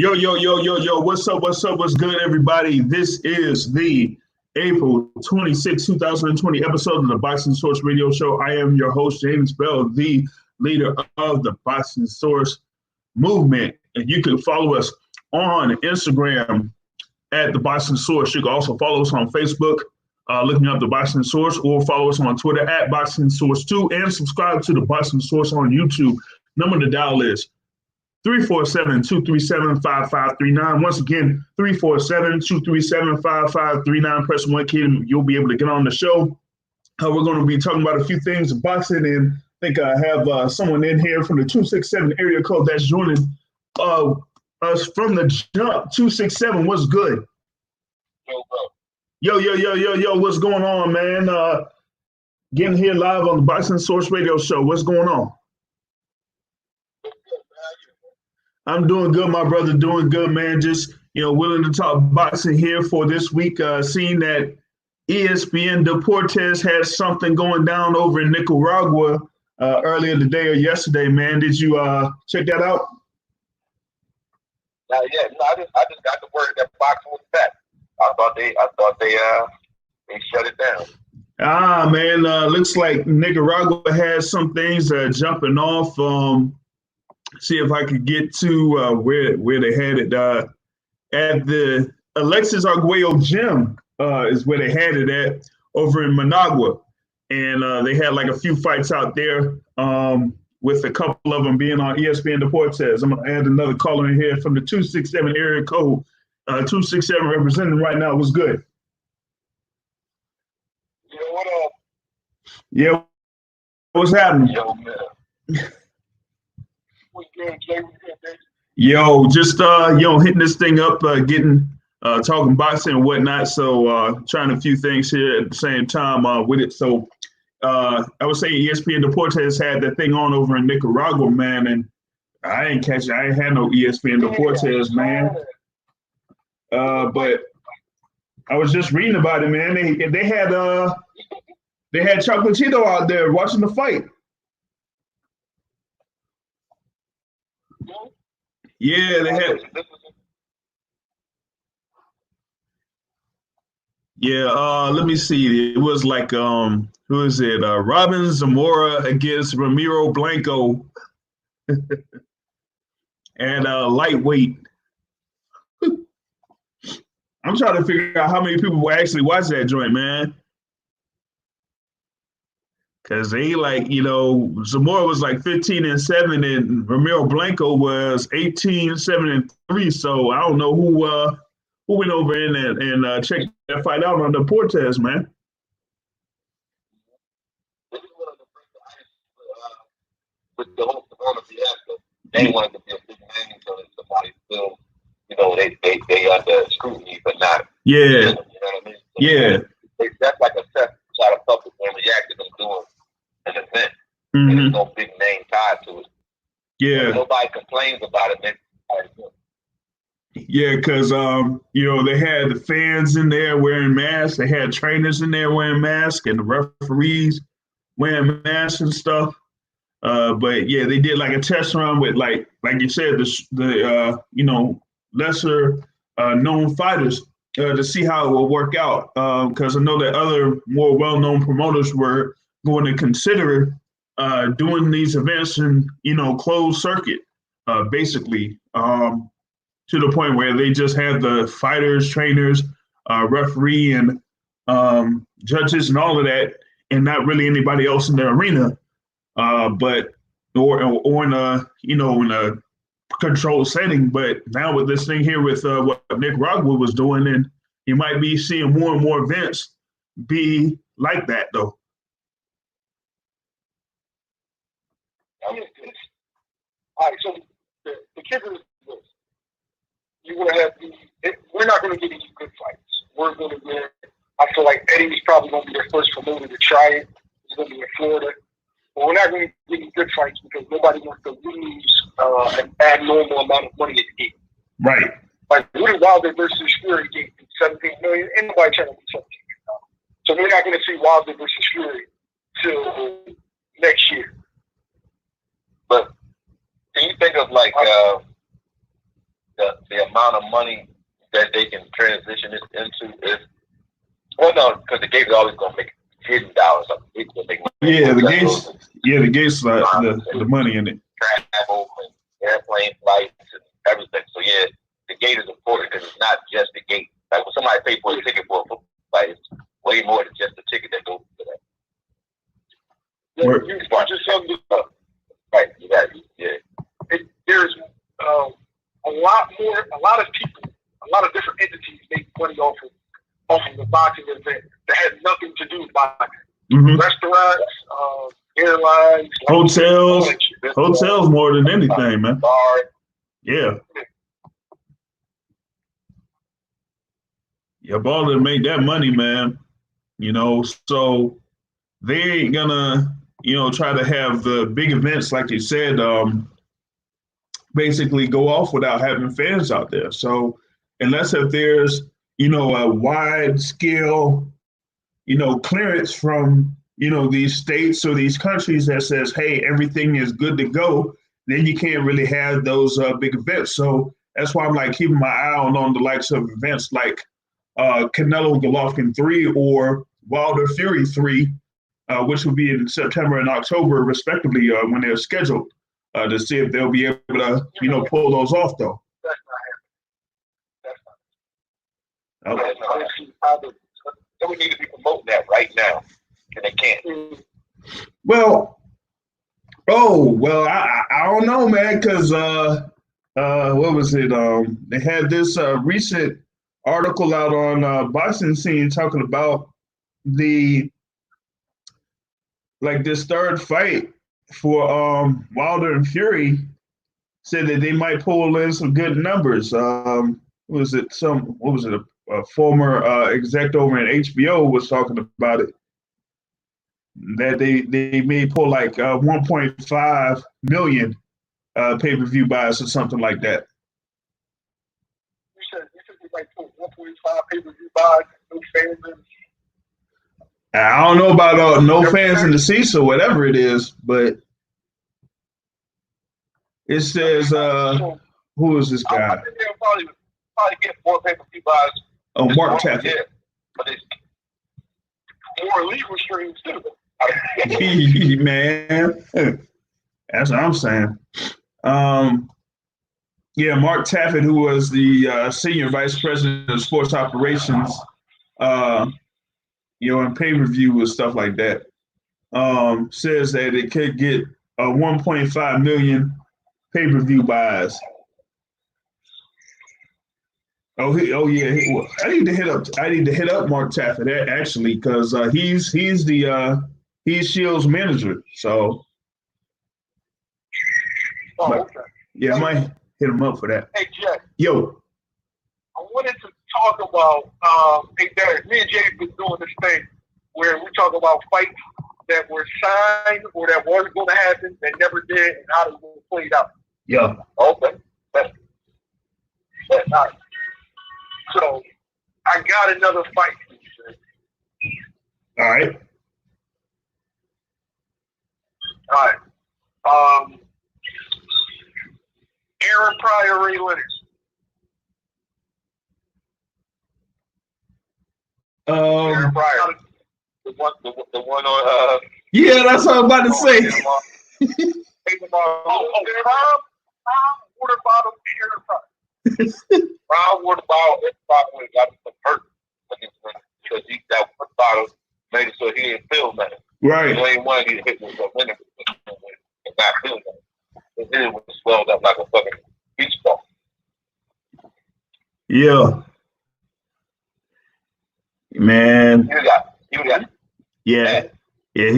Yo, yo, yo, yo, yo, what's up, what's good, everybody? This is the April 26, 2020 episode of the Boxing Source Radio Show. I am your host, James Bell, the leader of the Boxing Source movement. And you can follow us on Instagram at the Boxing Source. You can also follow us on Facebook, looking up the Boxing Source, or follow us on Twitter at Boxing Source 2, and subscribe to the Boxing Source on YouTube. Number to dial is 347-237-5539. Once again, 347-237-5539. Press 1 key and you'll be able to get on the show. We're going to be talking about a few things in boxing, and I think I have someone in here from the 267 area code that's joining us from the jump. 267, what's good? Yo, what's going on, man? Getting here live on the Boxing Source Radio Show. What's going on? I'm doing good, my brother. Doing good, man. Just, willing to talk boxing here for this week. Seeing that ESPN Deportes had something going down over in Nicaragua earlier today or yesterday, man. Did you check that out? I just got the word that boxing was back. I thought they shut it down. Man, looks like Nicaragua has some things jumping off. See if I could get to where they had it at the Alexis Arguello gym is where they had it at over in Managua, and they had like a few fights out there with a couple of them being on ESPN Deportes. I'm gonna add another caller in here from the 267 area code. 267 representing right now. What's good? Yo, what up? Yeah, what's happening? Yo, man. Yo, just hitting this thing up, getting talking boxing and whatnot. So trying a few things here at the same time with it. So I would say ESPN Deportes had that thing on over in Nicaragua, man, and I ain't had no ESPN Deportes, man. But I was just reading about it, man. They had Chocolatito out there watching the fight. Yeah, they had. Yeah, let me see. It was like who is it? Robin Zamora against Ramiro Blanco, and lightweight. I'm trying to figure out how many people will actually watch that joint, man. Because they Zamora was like 15-7 and Ramiro Blanco was 18-7-3. So I don't know who went over in and checked that fight out on Deportes, man. With the whole fiasco, they wanted to be a big name, so that somebody still, they under scrutiny, but not. Yeah. You know what I mean? So yeah. That's like a test to try to public and react to them doing an event. Mm-hmm. And there's no big name tied to it. Yeah. When nobody complains about it. Yeah, because they had the fans in there wearing masks. They had trainers in there wearing masks, and the referees wearing masks and stuff. But yeah, they did like a test run with like you said, the lesser known fighters to see how it will work out. Because I know that other more well-known promoters were going to consider doing these events in closed circuit, basically, to the point where they just have the fighters, trainers, referee, and judges, and all of that, and not really anybody else in the arena. But in a in a controlled setting. But now with this thing here with what Nicaragua was doing, and you might be seeing more and more events be like that, though. I mean, all right. So the kicker is this: you're gonna have we're not gonna get any good fights. We're gonna get. I feel like Eddie's probably gonna be their first promoter to try it. He's gonna be in Florida. But we're not going to get any good fights because nobody wants to lose an abnormal amount of money at the gate. Right. Like Woody Wilder versus Fury gave $17 million, and nobody trying to do $17 million. So we're not going to see Wilder versus Fury till next year. But can you think of like the amount of money that they can transition this into is, well, no, because the Gates are always going to make hidden dollars. It's going to make money. Yeah, the Gates, the money in it. Travel and airplane flights and everything. So yeah, the gate is important because it's not just the gate. Like when somebody pays for a ticket for a football fight, it's way more than just the ticket that goes to that. Yeah, you just summed it up. Right, exactly. Yeah. There's a lot of people, a lot of different entities make money off of the boxing event that had nothing to do with boxing. Mm-hmm. Restaurants, airlines, hotels more than anything, man. Bars. Yeah. Yeah, baller make that money, man. You know, so they ain't gonna, try to have the big events like you said, basically go off without having fans out there. So unless if there's, a wide scale, clearance from, these states or these countries that says, hey, everything is good to go, then you can't really have those big events. So that's why I'm like keeping my eye on the likes of events like Canelo Golovkin 3 or Wilder Fury 3, which will be in September and October, respectively, when they're scheduled, to see if they'll be able to, pull those off, though. That's not we need to be promoting that right now, and they can't. Well, I don't know, man, because what was it? They had this recent article out on Boxing Scene talking about this third fight for Wilder and Fury, said that they might pull in some good numbers. A former exec over at HBO was talking about it, that they may pull like 1.5 million pay-per-view buys or something like that. You said they might pull 1.5 pay-per-view buys, no fans in. I don't know about no fans in the seats or whatever it is, but it says who is this guy? I think they'll probably get more pay-per-view buys. Oh, Mark Taffet. Yeah, but it's more legal streams too. Man, that's what I'm saying. Yeah, Mark Taffet, who was the senior vice president of sports operations, in pay-per-view and stuff like that, says that it could get 1.5 million pay-per-view buys. I need to hit up Mark Taffet actually, because he's Shield's manager. So okay. Yeah, I might hit him up for that. Hey Jay. Yo. I wanted to talk about hey Derek, me and Jay been doing this thing where we talk about fights that were signed or that was going to happen that never did and how they were played out. Yeah. Okay. That's all right. So I got another fight for you, Jay. All right. All right. Aaron Pryor, Ray Leonard. Aaron Pryor. The one on yeah, that's what I'm about to say. Water bottle, Aaron Pryor. Brown water bottle, probably got some hurt because that water bottle made it so he didn't feel nothing. Right. The only one he hit was a winner and not feel nothing. His head was swelled up like a fucking beach ball. Yeah. Man. He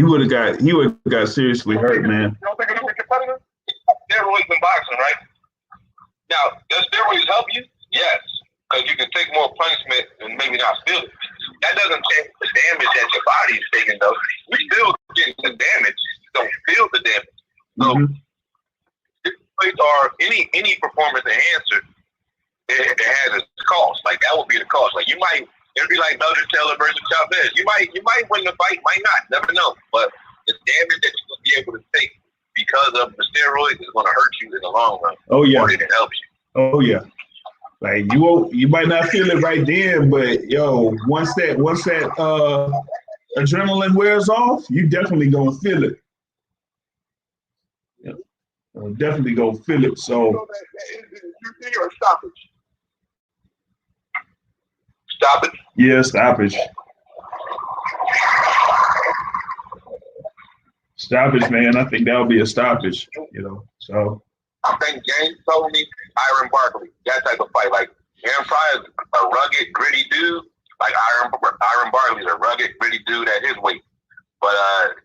would have got seriously hurt, man. You don't think it'll be competitive? Steroids in boxing, right? Now, does steroids help you? Yes, because you can take more punishment and maybe not feel it. That doesn't change the damage that your body is taking, though. We still get the damage, don't feel the damage. So, steroids are any performance enhancer. It has its cost. Like that would be the cost. Like it'd be like Melvin Taylor versus Chavez. You might win the fight, might not, never know. But the damage that you're gonna be able to take because of the steroids is gonna hurt you in the long run. Oh yeah. More than it helps you. Oh yeah. Like you might not feel it right then, but yo, once that adrenaline wears off, you definitely gonna feel it. Yeah, definitely gonna feel it. So, you think or stoppage? Stoppage. Yeah, stoppage. Stoppage, man. I think that'll be a stoppage. So. I think James told me Iron Barkley, that type of fight. Like Aaron Pryor is a rugged, gritty dude. Like Iron Barkley's a rugged, gritty dude at his weight. But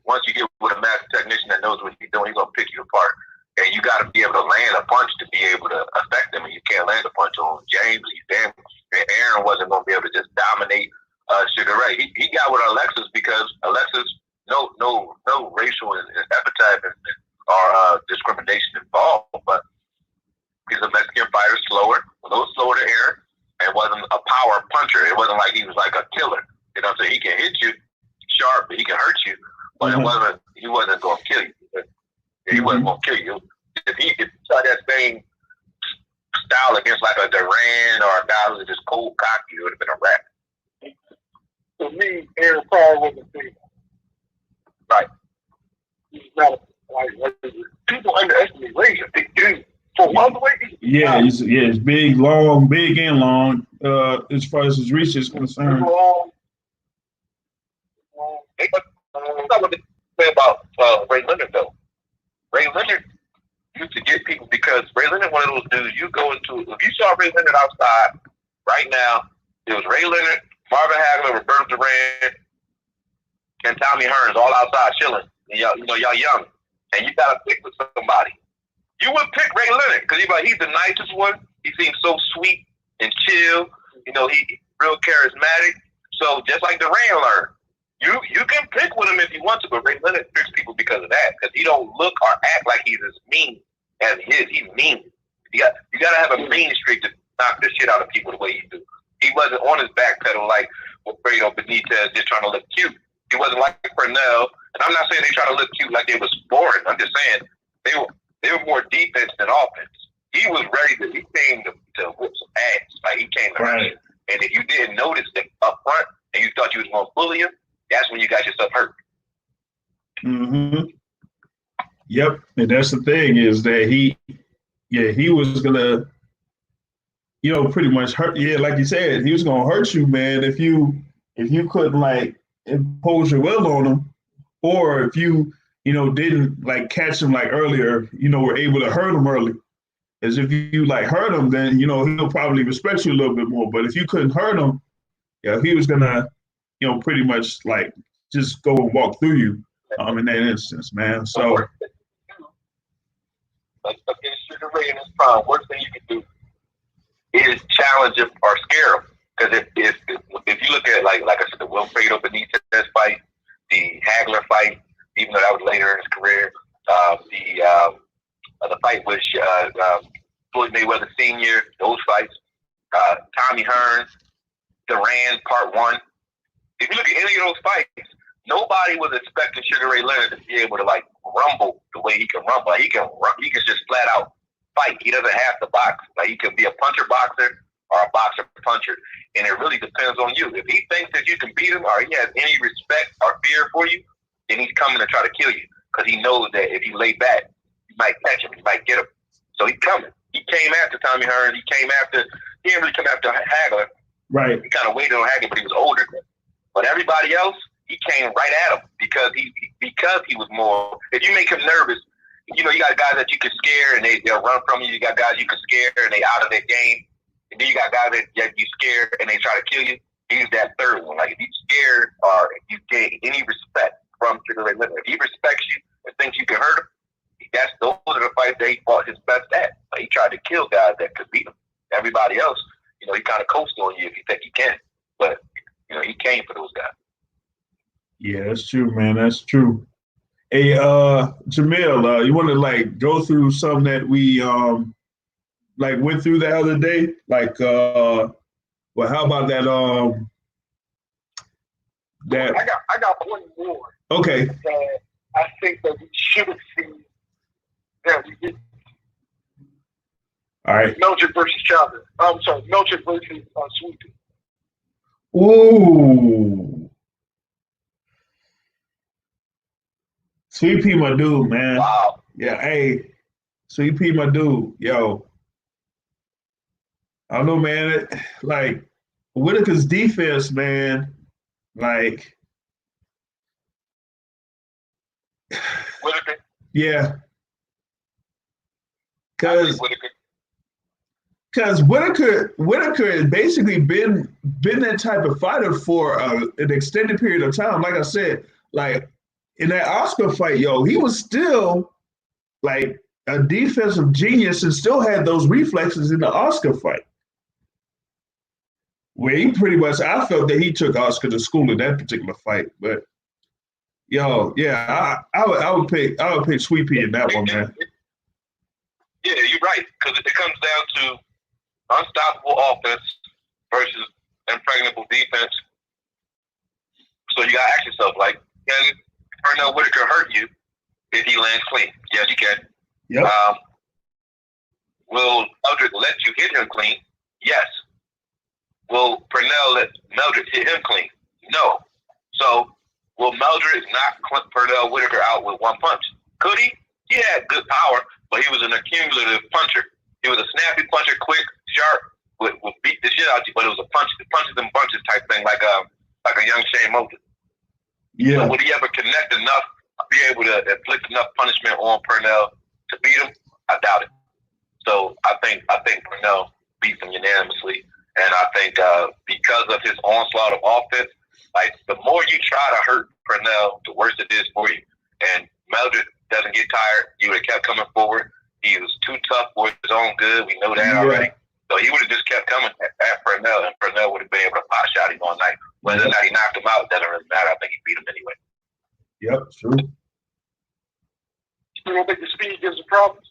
once you get with a master technician that knows what he's doing, he's gonna pick you apart. And you got to be able to land a punch to be able to affect them. And you can't land a punch on James. Aaron wasn't gonna be able to just dominate Sugar Ray. He got with Alexis because Alexis no racial and epithet or discrimination involved, but he's a Mexican fighter, a little slower to Aaron, and wasn't a power puncher. It wasn't like he was like a killer. You know what I'm saying? He can hit you sharp, but he can hurt you, but he wasn't going to kill you. He wasn't going to kill you. If he tried that same style against like a Duran or a guy who's just cold cocky, it would have been a wrap. For me, Aaron Pryor wasn't big. Right. He's not like people underestimate Ray, a big dude. For welterweight, he's big, long, big and long. As far as his reach is concerned. That's not what they say about Ray Leonard though. Ray Leonard used to get people because Ray Leonard, one of those dudes. You go into if you saw Ray Leonard outside right now, it was Ray Leonard, Marvin Hagler, Roberto Duran, and Tommy Hearns all outside chilling. And y'all young, and you gotta pick with somebody. You would pick Ray Leonard because he's the nicest one. He seems so sweet and chill. He real charismatic. So just like Duran learned, you can pick with him if you want to, but Ray Leonard picks people because of that, because he don't look or act like he's as mean as he is. He's mean. You got to have a mean streak to knock the shit out of people the way he do. He wasn't on his back pedal like Fredo Benitez just trying to look cute. He wasn't like Pernell. And I'm not saying they try to look cute like they was boring. I'm just saying they were more defense than offense. He was ready he came to whip some ass. Like he came to hurt you. And if you didn't notice that up front and you thought you was going to bully him, that's when you got yourself hurt. Mm-hmm. Yep. And that's the thing is that he was gonna, pretty much hurt. Yeah, like you said, he was gonna hurt you, man, if you couldn't like impose your will on him, or if you didn't like catch him like earlier, were able to hurt him early. As if you like hurt him, then he'll probably respect you a little bit more. But if you couldn't hurt him, he was gonna pretty much like just go and walk through you in that instance, man. So against Sugar Ray in his prime, worst thing you can do is challenge him or scare him. Because if you look at like I said, the Wilfredo Benitez fight, the Hagler fight, even though that was later in his career, the fight with Floyd Mayweather Sr., those fights, Tommy Hearns, Duran Part 1. If you look at any of those fights, nobody was expecting Sugar Ray Leonard to be able to like rumble the way he can rumble. Like, he can just flat out fight. He doesn't have to box. Like he can be a puncher boxer or a boxer puncher, and it really depends on you. If he thinks that you can beat him or he has any respect or fear for you, then he's coming to try to kill you because he knows that if he lay back, you might catch him, you might get him. So he's coming. He came after Tommy Hearns. He didn't really come after Hagler. Right. He kind of waited on Hagler, but he was older. But everybody else, he came right at him because he was more. If you make him nervous, you got guys that you can scare and they'll run from you. You got guys you can scare and they out of their game. And then you got guys that you scare and they try to kill you. He's that third one. Like if you scared or if you gain any respect from Sugar Ray Leonard, if he respects you and thinks you can hurt him, those are the fights that he fought his best at. Like, he tried to kill guys that could beat him. Everybody else, he kind of coasts on you if you think he can. But he came for those guys. Yeah, that's true, man. That's true. Hey, Jamil, you want to like go through something that we like went through the other day? Like, well, how about that? I got one more. Okay. That I think that we should have seen that we didn't. All right. Meldrick versus Chavez. I'm sorry, Melchick versus Sweet Pea. Ooh. Sweet Pea, my dude, man. Wow. Yeah, hey, Sweet Pea, my dude. Yo, I don't know, man. Like Whitaker's defense, man. Like, Whitaker. yeah, I think because Whitaker has basically been that type of fighter for an extended period of time. Like I said, like in that Oscar fight, yo, he was still like a defensive genius and still had those reflexes in the Oscar fight. Where he pretty much, I felt that he took Oscar to school in that particular fight. But yo, yeah, I would pick Sweet Pea in that one, man. Yeah, you're right. Because it comes down to unstoppable offense versus impregnable defense. So you gotta ask yourself, like, can Pernell Whitaker hurt you if he lands clean? Yes, he can. Yep. Will Meldrick let you hit him clean? Yes. Will Pernell let Meldrick hit him clean? No. So will Meldrick knock Pernell Whitaker out with one punch? Could he? He had good power, but he was an accumulative puncher. He was a snappy puncher, quick, sharp, would beat the shit out of you, but it was a punches and bunches type thing, like a young Shane Mosley. Yeah. So would he ever connect enough, be able to inflict enough punishment on Pernell to beat him? I doubt it. So I think Pernell beats him unanimously, and I think because of his onslaught of offense, like the more you try to hurt Pernell, the worse it is for you. And Meldrick doesn't get tired. He would have kept coming forward. He was too tough for his own good. We know that already. So he would have just kept coming at Pernell, and Pernell would have been able to pot shot him all night. Whether or not he knocked him out doesn't really matter. I think he beat him anyway. Yep, true. You don't think the speed gives a problem?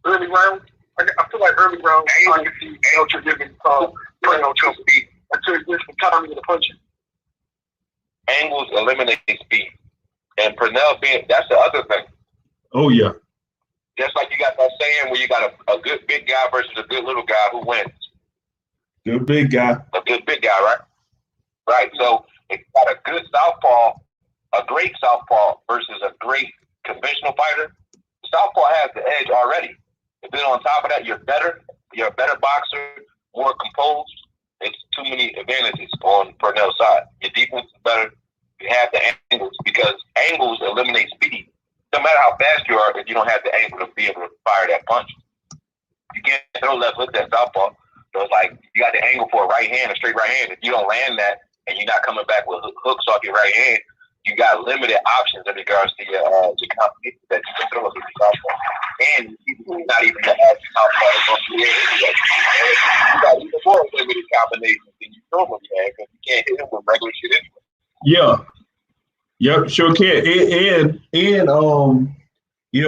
Early round? I feel like early round, I can see Melchick giving Pernell some speed until he gets the timing of the punching. Angles eliminate speed. And Pernell being, that's the other thing. Oh, yeah. Just like you got that saying where you got a good big guy versus a good little guy, who wins? Good big guy. A good big guy, right? Right. So if you got a good southpaw, a great southpaw versus a great conventional fighter, southpaw has the edge already. And then on top of that, you're a better boxer, more composed. It's too many advantages on Pernell's side. Your defense is better. You have the angles, because angles eliminate speed. No matter how fast you are, if you don't have the angle to be able to fire that punch, you can't throw left hook that southpaw. So it's like you got the angle for a right hand, a straight right hand. If you don't land that and you're not coming back with hooks off your right hand, you got limited options in regards to your combination that you can throw with your southpaw. And you're not even the southpaw is going to be anyway. You got even more limited combinations than you normally have, because you can't hit him with regular shit anyway. Yeah. Yep, sure can. And you know,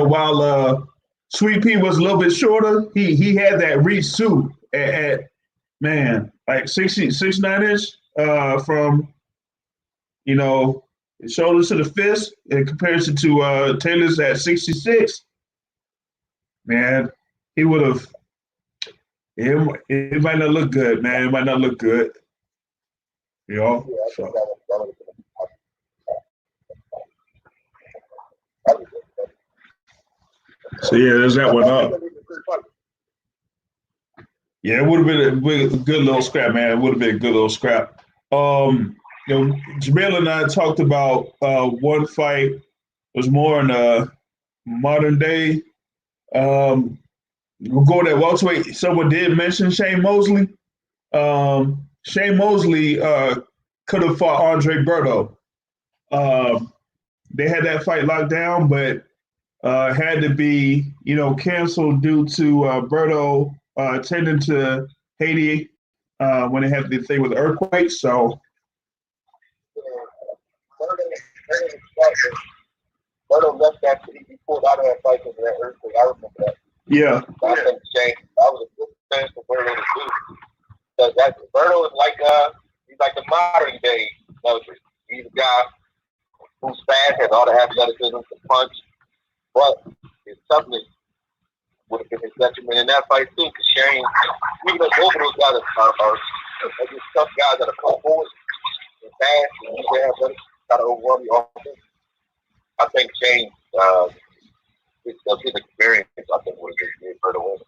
while Sweet Pea was a little bit shorter, he had that reach too at man, like 6'9" from, you know, shoulder to the fist in comparison to Taylor's at 66. Man, he would have. It might not look good, man. It might not look good. You know. So yeah, there's that one up. Yeah, it would have been a good little scrap, man. It would have been a good little scrap. You know, Jamil and I talked about one fight. It was more in the modern day. We'll go to welterweight. Someone did mention Shane Mosley. Shane Mosley could have fought Andre Berto. They had that fight locked down, but had to be, you know, canceled due to Berto attending to Haiti when they had the thing with the earthquake. So Berto left that city. He pulled out of that fight because of that earthquake. I remember that. Yeah. I think Shane, that was a good thing for Berto to do. Because that Berto is like he's like the modern day Meldrick. He's a guy who's fast, has all the athleticism to punch, but his toughness would have been his detriment in that fight too. Because Shane, even though both of those guys are just tough guys that are come forward and fast, and they have better kind of overwhelming offense. I think Shane, his experience, I think, would have been for the win.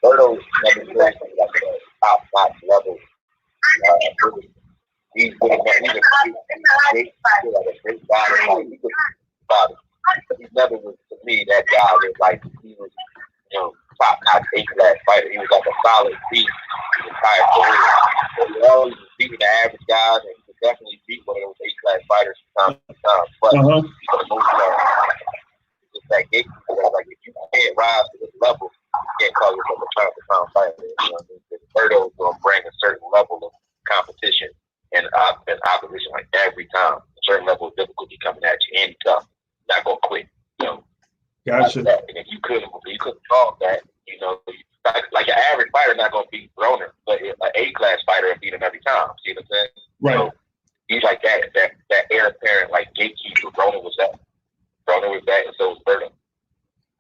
Berto never been like a top-notch level. He's good enough. He's a great body. He never was, to me, that guy that, like, he was, top-notch A-class fighter. He was like a solid beat his entire career. So he always was beating the average guys, and he could definitely beat one of those A-class fighters from time to time. But for the most part, it's just that gatekeeper. Like, if you can't rise to this level, you can't call yourself a pound-for-pound fighter. You know what I mean? Berto is going to bring a certain level of competition and opposition, like, every time. A certain level of difficulty coming at you, and he's tough. Not going to quit. Gotcha. And if you couldn't solve that, like an average fighter not going to beat Broner, but an A-class fighter will beat him every time. See what I'm saying? Right. So he's like that heir apparent, like gatekeeper. Broner was that, and so was Berto.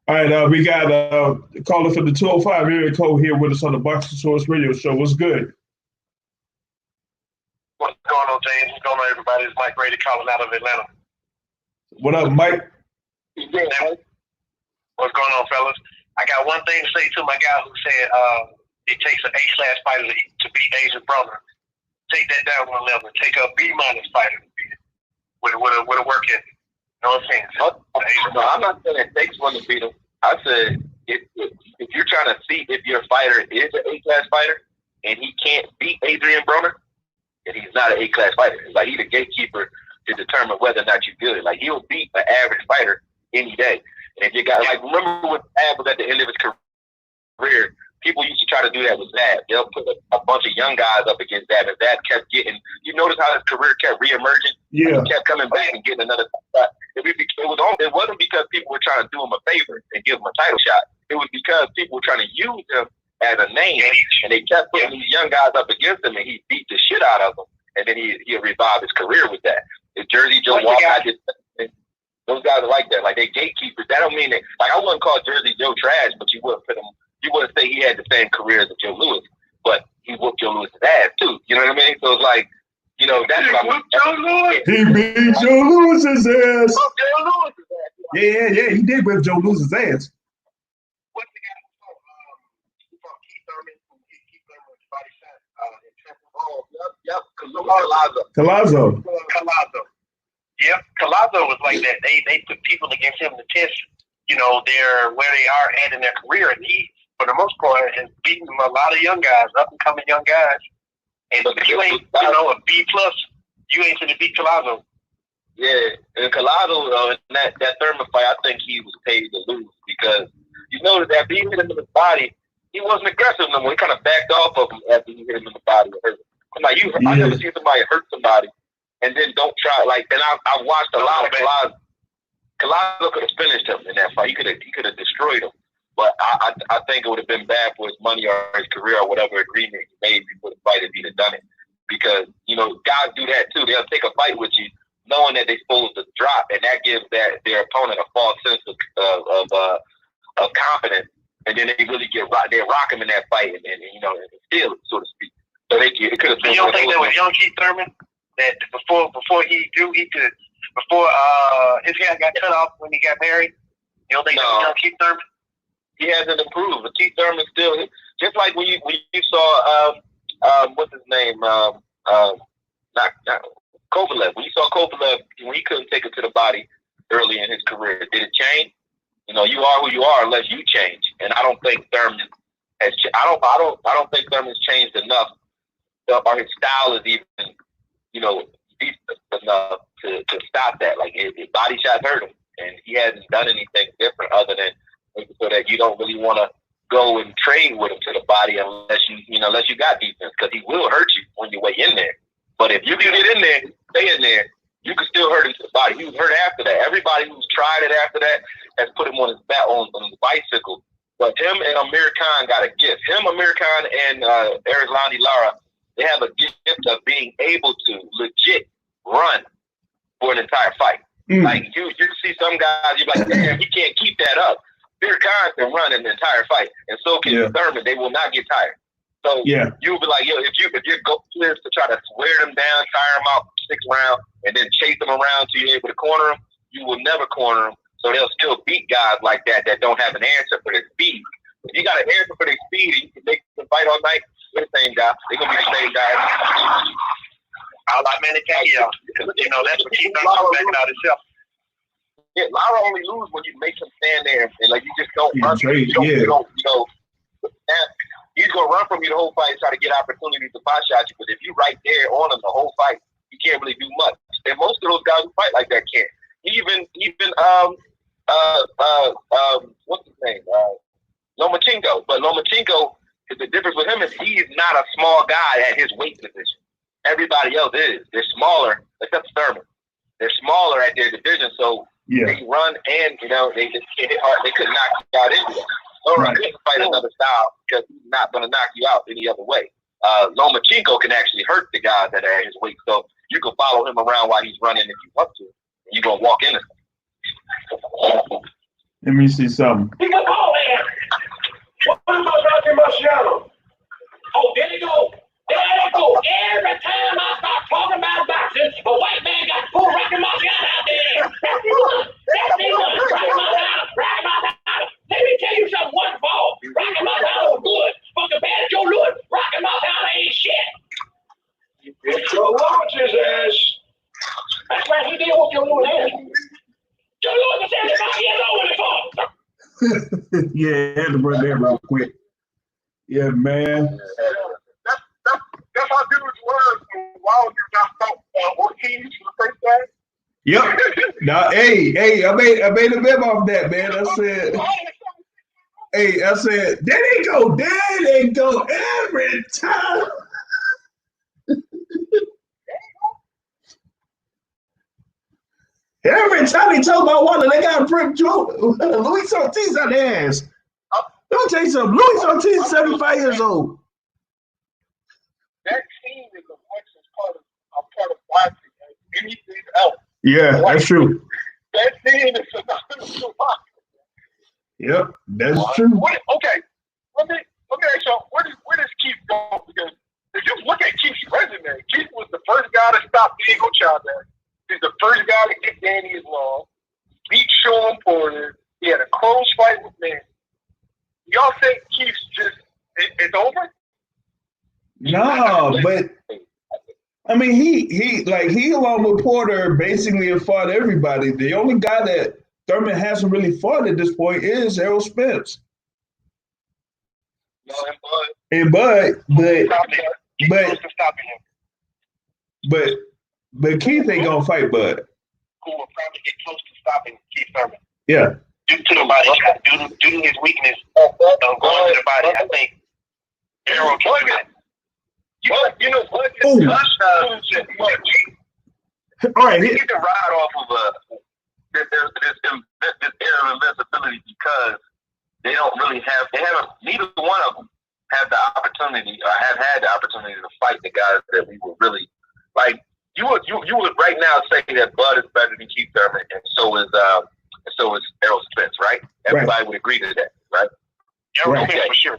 All right, we got a caller from the 205 area code here with us on the Boxing Source Radio Show. What's good? What's going on, James? What's going on, everybody? It's Mike Brady calling out of Atlanta. What up, Mike? What's going on, fellas? I got one thing to say to my guy who said it takes an A-class fighter to beat Adrian Broner. Take that down one level. Take a B-minus fighter to beat it with a work ethic. You know what I'm saying? No, I'm not saying it takes one to beat him. I said if you're trying to see if your fighter is an A-class fighter and he can't beat Adrian Broner, then he's not an A-class fighter. It's like he's a gatekeeper to determine whether or not you're good. Like, he'll beat an average fighter any day. And if you got, like, remember when Zab was at the end of his career, people used to try to do that with Zab. They'll put a bunch of young guys up against Zab, and Zab kept getting, you notice how his career kept reemerging? Yeah. He kept coming back and getting another shot. It wasn't because people were trying to do him a favor and give him a title shot. It was because people were trying to use him as a name, and they kept putting these young guys up against him, and he beat the shit out of them. And then he'll revive his career with that. If Jersey Joe Walcott did, those guys are like that. Like, they gatekeepers. That don't mean that. Like, I wouldn't call Jersey Joe trash, but you wouldn't put him. You wouldn't say he had the same career as Joe Louis, but he whooped Joe Louis' ass too. You know what I mean? So it's like, that's what I mean. Joe Louis. He beat Joe Louis' ass. Joe Louis' ass. Yeah. He did whip Joe Louis' ass. What's the guy who fought Keith Thurman? Keith Thurman's body shot in Temple. Oh, yep. Collazo. Yep, Collazo was like that. They put people against him to test, their where they are at in their career, and he, for the most part, has beaten a lot of young guys, up and coming young guys. And if you ain't, a B plus, you ain't gonna beat Collazo. Yeah, and Collazo in that Thurman fight, I think he was paid to lose because you notice that he hit him in the body, he wasn't aggressive no more. He kind of backed off of him after he hit him in the body and hurt him. I'm like, I never seen somebody hurt somebody and then don't try. Like, and I watched a lot of Collazo. Collazo could have finished him in that fight. He could have destroyed him. But I think it would have been bad for his money or his career or whatever agreement he made before the fight if he'd have done it. Because, guys do that too. They'll take a fight with you knowing that they're supposed to drop, and that gives their opponent a false sense of confidence. And then they really they rock him in that fight and steal it, so to speak. So it could have been. You don't think that was young Keith Thurman? That before his hair got cut off when he got married? You don't think that was young Keith Thurman? He hasn't improved, but Keith Thurman still, just like when you saw what's his name, not Kovalev. When you saw Kovalev, when he couldn't take it to the body early in his career, did it change? You are who you are unless you change, and I don't think Thurman has. I don't think Thurman's changed enough, or his style is even, deep enough to stop that. Like, his body shots hurt him, and he hasn't done anything different other than so that you don't really want to go and trade with him to the body unless you got defense, because he will hurt you on your way in there. But if you can get in there, stay in there, you can still hurt him to the body. He was hurt after that. Everybody who's tried it after that has put him on his back on the bicycle. But him and Amir Khan got a gift. Him, Amir Khan, and Erislandy Lara, they have a gift of being able to legit run for an entire fight. Like, you see some some guys you're like, damn, he can't keep that up. Amir Khan can run an entire fight, and so can Thurman. They will not get tired. So you'll be like, yo, if your goal is to try to wear them down, tire them out 6 rounds, and then chase them around till you're able to corner them, you will never corner them. So they'll still beat guys like that don't have an answer for their speed. If you got an answer for their speed, and you can make them fight all night with the same guy. They're gonna be the same guy. I like Manny Pacquiao because that's what Keith Thurman backing out himself. Yeah, Lara only lose when you make him stand there and like you just don't run. He's gonna run from you the whole fight and try to get opportunities to body shot you. But if you're right there on him the whole fight, you can't really do much. And most of those guys who fight like that can't. Even what's his name? Lomachenko. But Lomachenko, the difference with him is he's not a small guy at his weight position. Everybody else is. They're smaller, except Thurman. They're smaller at their division, so they run and they just hit hard. They couldn't knock you out anyway. Thurman couldn't fight another style because he's not going to knock you out any other way. Lomachenko can actually hurt the guys that are at his weight, so you can follow him around while he's running if you want to. And you're gonna walk in him. Let me see something. What about Rocky Marciano? Oh, there they go. There they go. Every time I start talking about boxing, a white man got to pull Rocky Marciano out there. That's the one. That's the one. Rocky Marciano. Rocky Marciano. Let me tell you something. One ball. Rocky Marciano was good. But compared to Joe Louis, Rocky Marciano ain't shit. Joe Louis' ass. That's right. He did what Joe Louis had. Joe Louis is 75 years old when he fought. Yeah, had to run that real quick. Yeah, man. That's how dudes were while you got Ortiz for the first time. Yep. Now, hey, I made a memo off that, man. I said, there they go every time. Every time they talk about Wilder, they got to bring Luis Ortiz out their ass. Let me tell you something. Luis Ortiz is 75 years old. That team is a part of boxing and anything else. Yeah, that's true. That team is synonymous with boxing. Yep, that's true. Okay, let me ask y'all, where does Keith go? Because if you look at Keith's resume, Keith was the first guy to stop Diego Chavez. He's the first guy to get Danny Islam, beat Sean Porter. He had a close fight with Manny. Y'all think Keith's just it's over? No, but I mean he along with Porter basically have fought everybody. The only guy that Thurman hasn't really fought at this point is Errol Spence. No, and Bud, but Keith ain't gonna fight Bud. Who will probably get close to stopping Keith Thurman. Yeah. Due to the body shot, due to his weakness going to the body, I think Errol can do that. All right. He can ride off of this air of invincibility because they don't really neither one of them have the opportunity or have had the opportunity to fight the guys that we were really like. You would right now say that Bud is better than Keith Thurman, and so is Errol Spence, right? Everybody would agree to that, right? Errol Spence for sure.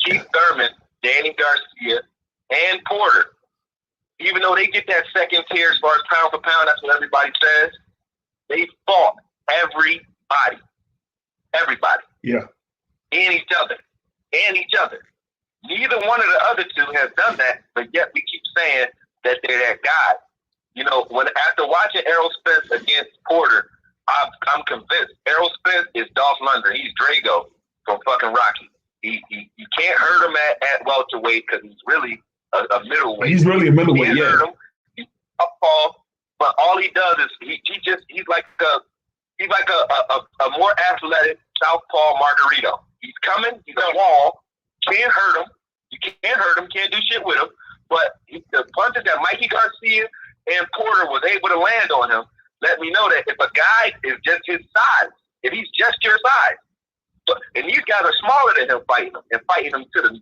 Keith Thurman, Danny Garcia, and Porter, even though they get that second tier as far as pound for pound, that's what everybody says. They fought everybody. Yeah. And each other. Neither one of the other two has done that, but yet we keep saying that they're that guy. After watching Errol Spence against Porter, I'm convinced Errol Spence is Dolph Lundgren. He's Drago from fucking Rocky. You can't hurt him at welterweight because he's really a middleweight. He's really a middleweight, yeah. Hurt him. He's up ball, but all he does is he's like a more athletic southpaw Margarito. He's coming. He's a wall. Can't hurt him. You can't hurt him. Can't do shit with him. But the punches that Mikey Garcia and Porter was able to land on him let me know that if a guy is just his size, if he's just your size, and these guys are smaller than him fighting him down to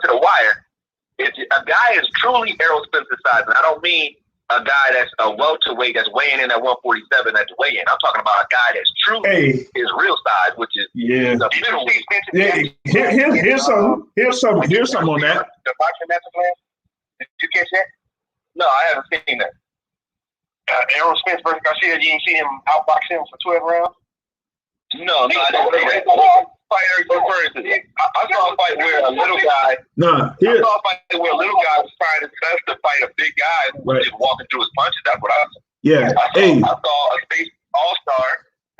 the wire. If a guy is truly Errol Spence's size, and I don't mean a guy that's a welterweight that's weighing in at 147 at the weigh-in. I'm talking about a guy that's truly his real size, which is the middleweight. Here's some on that. The boxing master class. Did you catch that? No, I haven't seen that. Errol Spence versus Garcia. You ain't see him outbox him for 12 rounds? No, I didn't see that. I saw a fight where a little guy. I saw a fight where a little guy was trying his best to fight a big guy who was just walking through his punches. That's what I saw. Yeah. I saw a space all-star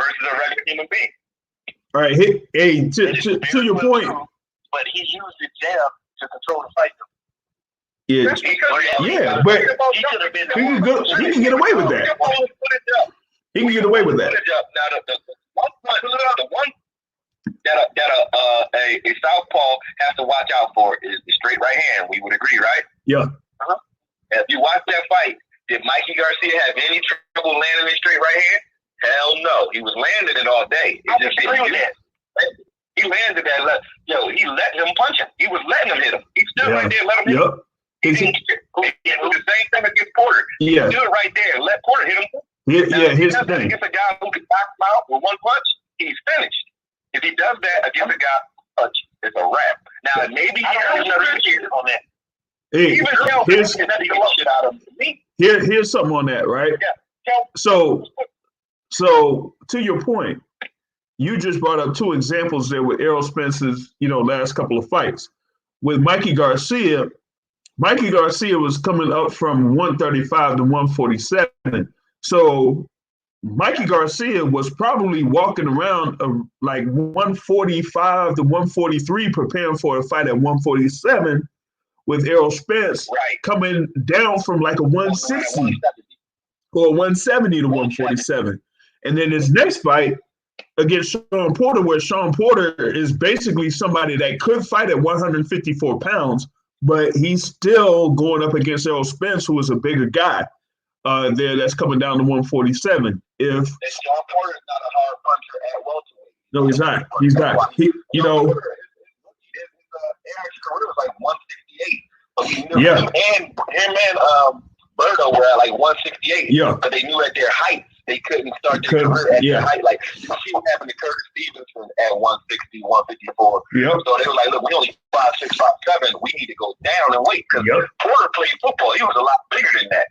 versus a regular human being. All right. Hey, to your point. But he used the jab to control the fight. Yeah, but he can get away with that. He can get away with that. Now, the one that a southpaw has to watch out for is the straight right hand. We would agree, right? Yeah. If you watch that fight, did Mikey Garcia have any trouble landing a straight right hand? Hell no. He was landing it all day. It just he landed that. He let him punch him. He was letting him hit him. He stood right there and let him hit him. He didn't do the same thing against Porter. He stood right there and let Porter hit him. Here's the thing. Against a guy who can knock him out with one punch, he's finished. If he does that against a guy punch, it's a wrap. Now maybe he has another year on that. Hey, here's something on that, right? So to your point, you just brought up two examples there with Errol Spence's, last couple of fights. With Mikey Garcia was coming up from 135 to 147. So Mikey Garcia was probably walking around like 145 to 143, preparing for a fight at 147, with Errol Spence coming down from like a 160 or 170 to 147. And then his next fight against Sean Porter, where Sean Porter is basically somebody that could fight at 154 pounds, but he's still going up against Errol Spence, who is a bigger guy there that's coming down to 147. If Sean Porter is not a hard puncher at welterweight. No, he's not. He's not. His average career was like 168. Him and Berto were at like 168. Yeah. But they knew at their height they couldn't start their career at their height. Like you see what happened to Curtis Stevenson at 160, 154. Yep. So they were like, look, we only 5'6", 5'7". We need to go down and wait because Porter played football. He was a lot bigger than that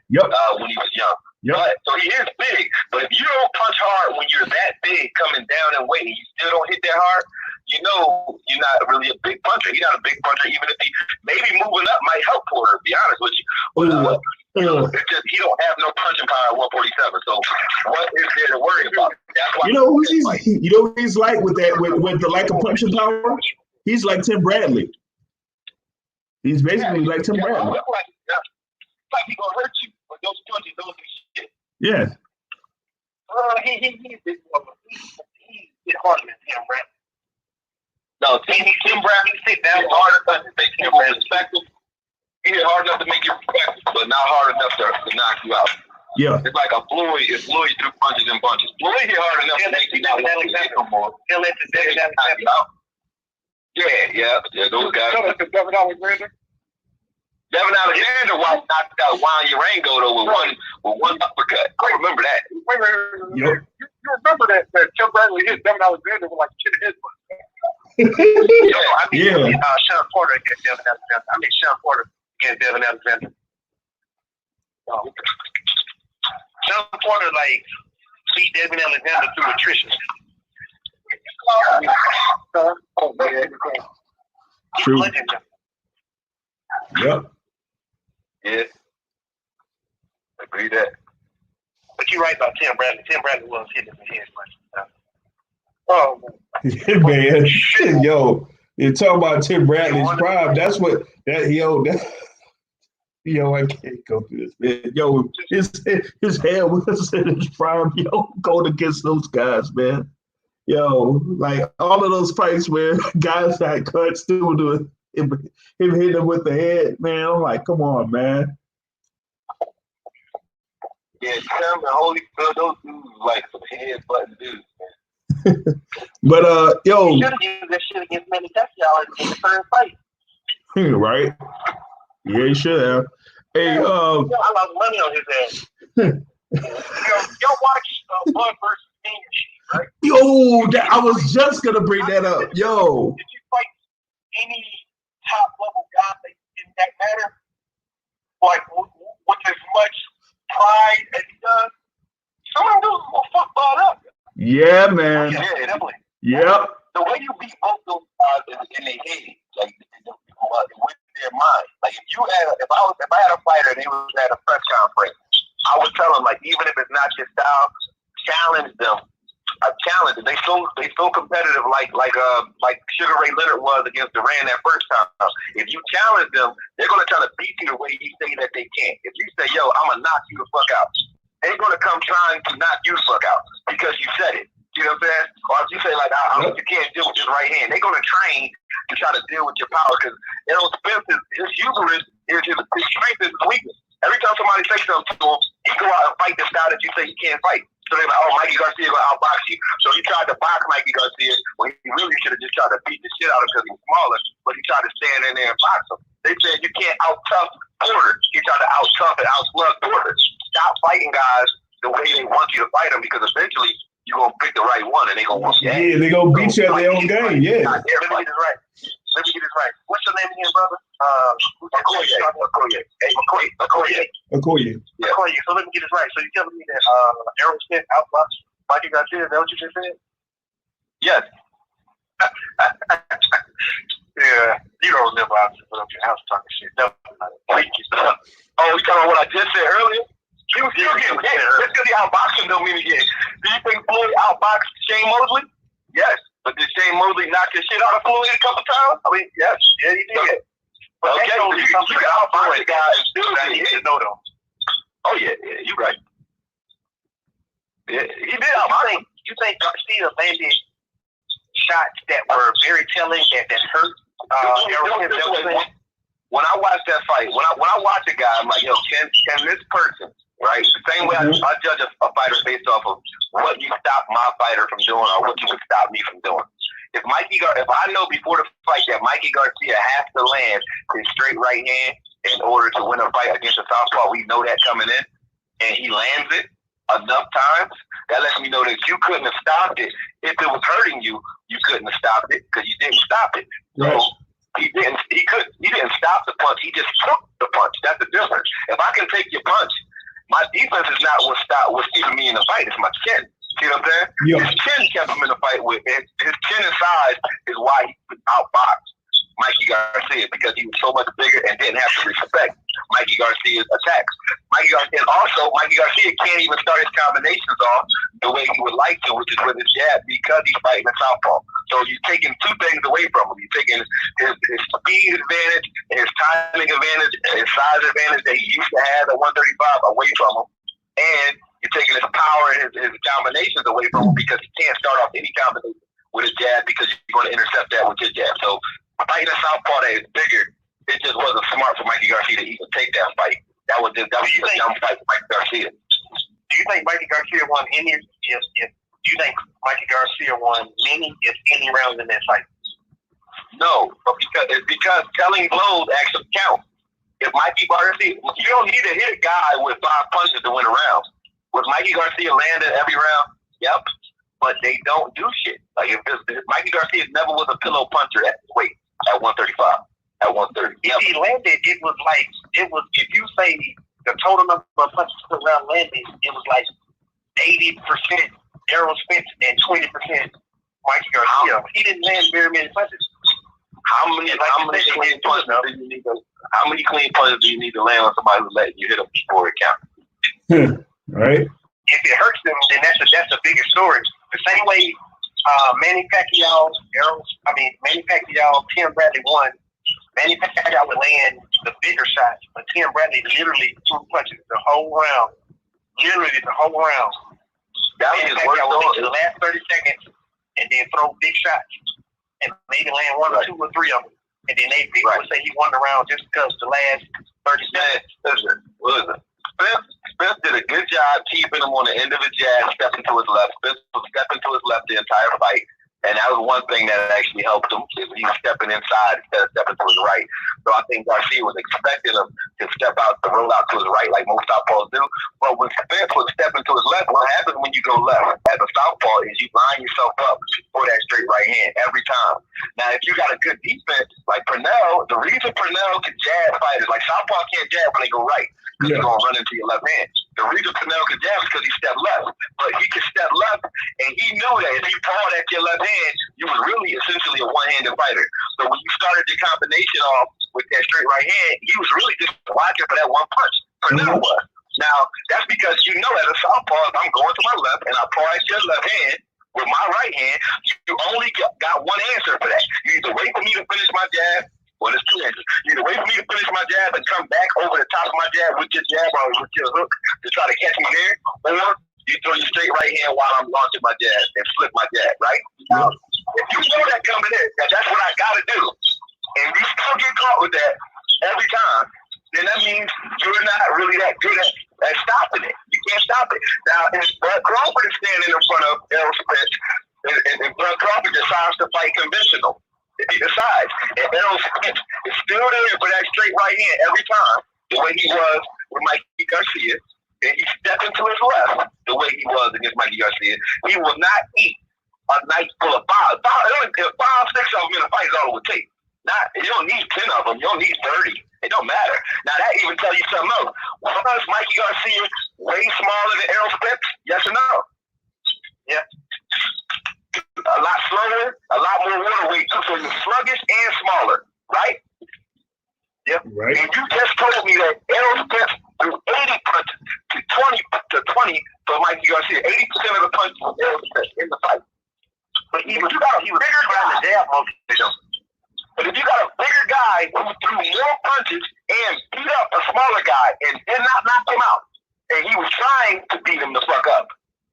when he was young. But, so he is big. But if you don't punch hard when you're that big coming down and weight and you still don't hit that hard, you're not really a big puncher. He's not a big puncher, even if he maybe moving up might help Porter, to be honest with you. It's just he don't have no punching power at 147. So what is there to worry about? That's why he's like with that with the lack of punching power? He's like Tim Bradley. He's basically like Tim Bradley. Like he gonna hurt you, but those punches don't do shit. Yeah. He's harder than Tim Bradley. No, Tim Bradley sit down hard enough to make you respect him. He hit hard enough to make you respect him, but not hard enough to knock you out. Yeah. It's like a Floyd. If Floyd threw punches and bunches, Floyd hit hard enough to make you not want to hit no more. He'll let the Devin Alexander out. Yeah, those guys. So that's Devin Alexander. Devin Alexander knocked out Juan Urango though with one uppercut. I remember that. Wait. You remember that Tim Bradley hit Devin Alexander with like 10 headbutts. Sean Porter against Devin Alexander. Sean Porter against Devin Alexander. Sean Porter beat Devin Alexander through attrition. True. Yep. Yeah. Agree that. But you're right about Tim Bradley. Tim Bradley was hitting the head much. Oh man. Yo, you're talking about Tim Bradley's prime. That's what I can't go through this, man. Yo, his hair was in his prime. Yo, going against those guys, man. Yo, like all of those fights where guys got cut still doing him hitting him with the head, man. I'm like, come on, man. Yeah, Tim and Holyfield, those dudes like some head button dudes, man. But yo, he should have used that shit against Manny Pacquiao in the first fight. Right? Yeah, he should have. Hey, I lost money on his ass. Y'all watch Blood versus King and shit, right? yo, I was just gonna bring that up. Yo, Did you fight any top level guy in that matter? Like with as much pride as he does? Some of them dudes will fuck ball up. yeah, man. Yeah, definitely. Yep. The way you beat both those guys in their head, like with their mind. Like if I had a fighter and he was at a press conference, I would tell him, like, even if it's not your style, challenge them. Challenge them. They so competitive, like Sugar Ray Leonard was against Duran that first time. If you challenge them, they're gonna try to beat you the way you say that they can't. If you say, "Yo, I'm gonna knock you the fuck out," they're gonna come trying to knock you the fuck out because you said it. You know what I'm saying? Or if you say, like, you can't deal with his right hand, they're going to train to try to deal with your power because, you know, Spence, his hubris is his strength is his weakness. Every time somebody says something to him, he go out and fight the style that you say he can't fight. So they're like, oh, Mikey Garcia going to outbox you. So he tried to box Mikey Garcia when he really should have just tried to beat the shit out of him because he's smaller, but he tried to stand in there and box him. They said you can't out-tough Porter. He tried to out-tough and out-slug Porter. Stop fighting guys the way they want you to fight them because eventually you're going to pick the right one and they're going to want you. Yeah, they're going to beat you at their own game. Yeah. Let me get this right. What's your name again, brother? Okoye. Okoye. Yeah. Okoye. So let me get this right. So you're telling me that Errol Spence outboxed Mikey Garcia? Is that what you just said? Yes. Yeah. You don't remember I was up your house talking shit. No. Oh, you talking about what I just said earlier? He was still getting hit. Just because he outboxed him don't mean he get. Do you think Floyd outboxed Shane Mosley? Yes. But did Shane Mosley knock his shit out of Floyd a couple times? I mean, yes. Yeah, he did. But okay, so you can outbox the guy and still get hit. No, though. Oh, yeah, you're right. Yeah, he did outbox him. You think Garcia landed shots that were very telling that hurt? When I watch that fight, when I watch a guy, I'm like, yo, can this person, right? The same way I judge a fighter based off of what you stop my fighter from doing or what you would stop me from doing. If I know before the fight that Mikey Garcia has to land his straight right hand in order to win a fight against a southpaw, we know that coming in, and he lands it enough times, that lets me know that you couldn't have stopped it. If it was hurting you, you couldn't have stopped it because you didn't stop it. Right. So he didn't stop the punch. He just took the punch. That's the difference. If I can take your punch, my defense is not what's keeping me in the fight. It's my chin. See what I'm saying? Yeah. His chin kept him in the fight with. His chin and size is why he could outbox Mikey Garcia because he was so much bigger and didn't have to respect Mikey Garcia's attacks. Mikey Garcia can't even start his combinations off the way he would like to, which is with his jab because he's fighting a southpaw. So you're taking two things away from him. You're taking his speed advantage, his timing advantage, and his size advantage that he used to have at 135 away from him. And you're taking his power and his combinations away from him because he can't start off any combination with his jab because you're going to intercept that with your jab. So fighting a southpaw that is bigger, it just wasn't smart for Mikey Garcia to even take that fight. That was a dumb fight for Mikey Garcia. Do you think Mikey Garcia won any? Do you think Mikey Garcia won many, if any, rounds in that fight? No, but because telling blows actually count. If Mikey Garcia, you don't need to hit a guy with 5 punches to win a round. Was Mikey Garcia landed every round? Yep. But they don't do shit. Like if Mikey Garcia never was a pillow puncher at his weight at 135, at 130. If he landed, it was if you say the total number of punches per round landed, it was like 80% Errol Spence and 20% Mikey Garcia. He didn't land very many punches. How many clean punches do you need to land on somebody who's letting you hit them before it counts? Right. If it hurts them, then that's a bigger story. The same way Manny Pacquiao, Tim Bradley won. Manny Pacquiao would land the bigger shots, but Tim Bradley literally threw punches the whole round. Manny Pacquiao would make the last 30 seconds and then throw big shots and maybe land 1 or 2 or 3 of them. And then people would say he won the round just because the last 30 seconds. Listen. Spence did a good job keeping him on the end of his jab, stepping to his left. Spence was stepping to his left the entire fight. And that was one thing that actually helped him. He was stepping inside instead of stepping to his right. So I think Garcia was expecting him to step out to roll out to his right like most southpaws do. But when Spence was stepping to his left, what happens when you go left as a southpaw is you line yourself up for that straight right hand every time. Now, if you got a good defense like Purnell, the reason Purnell can jab fighters, like southpaw can't jab when they go right because he's going to run into your left hand. The reason Purnell can jab is because he stepped left. But he can step left, and he knew that if he pawed at your left hand, you was really essentially a one-handed fighter. So when you started the combination off with that straight right hand, he was really just watching for that one punch. Purnell was. Now, that's because you know as a southpaw, if I'm going to my left and I paw at your left hand with my right hand, you only got one answer for that. You either wait for me to finish my jab, well, there's two answers. You either wait for me to finish my jab and come back over the top of my jab with your jab or with your hook to try to catch me there, or you throw your straight right hand while I'm launching my jab and flip my jab, right? Now, if you know that coming in, that's what I got to do, and you still get caught with that every time, then that means you're not really that good at stopping it. You can't stop it. Now, if Bud Crawford is standing in front of Errol Spence, and Bud Crawford decides to fight conventional, if he decides, and Errol Spence is still there for that straight right hand every time, the way he was with Mikey Garcia, and he stepped into his left the way he was against Mikey Garcia, he will not eat a night full of five, 6 of them in a fight is all it would take. You don't need 10 of them. You don't need 30. It don't matter. Now, that even tell you something else. Was Mikey Garcia way smaller than Errol Spence? Yes or no? Yeah. A lot slower, a lot more water weight, too. So you're sluggish and smaller, right? Yep. Right. And you just told me that Errol Spence threw 80 punches to 20 for Mikey Garcia. 80% of the punches were Errol Spence in the fight. But he was trying to jab most of them. But if you got a bigger guy who threw more punches and beat up a smaller guy and did not knock him out, and he was trying to beat him the fuck up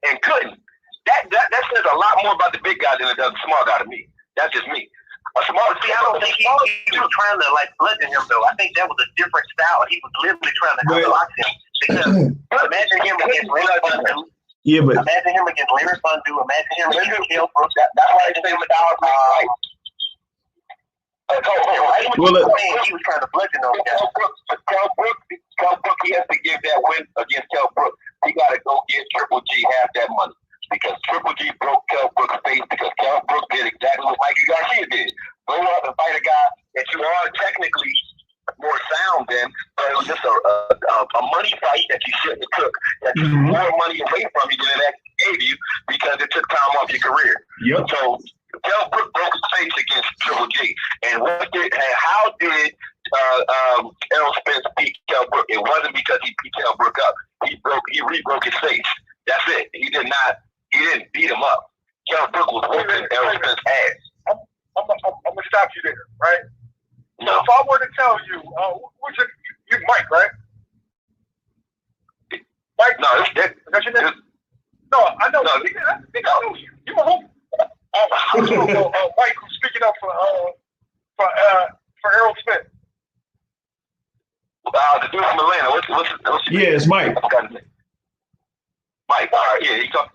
and couldn't, that says a lot more about the big guy than it does the small guy to me. That's just me. I don't think he was trying to like bludgeon him though. I think that was a different style. He was literally trying to outbox him. Because imagine him against Leonard Fundoo. Yeah, but imagine him against Leonard Fundoo. Imagine him against Kell Brooks. That's why they say without well, he was trying to bludgeon those guys. Kell Brooks, he has to give that win against Kell Brooks. He got to go get Triple G half that money because Triple G broke Kell Brooks' face because Kell Brooks did exactly what Mikey Garcia did. Go up and fight a guy that you are technically more sound than, but it was just a money fight that you shouldn't have took. That took more money away from you than it actually gave you because it took time off your career. Yep. So Kell Brooks broke his face against Triple G. And how did Errol Spence beat Kell Brooks? It wasn't because he beat Kell Brooks up. He re-broke his face. That's it. He didn't beat him up. Kell Brooks was whooping Errol Spence's ass. I'm gonna stop you there, right? No. So if I were to tell you, you Mike, right? Mike? No, that's your name? No, I know. I think I know you. You my homie. Mike, who's speaking up for Errol Spence. The dude from Atlanta. What's your name? yeah, it's Mike. Mike. All right. Yeah, he talk.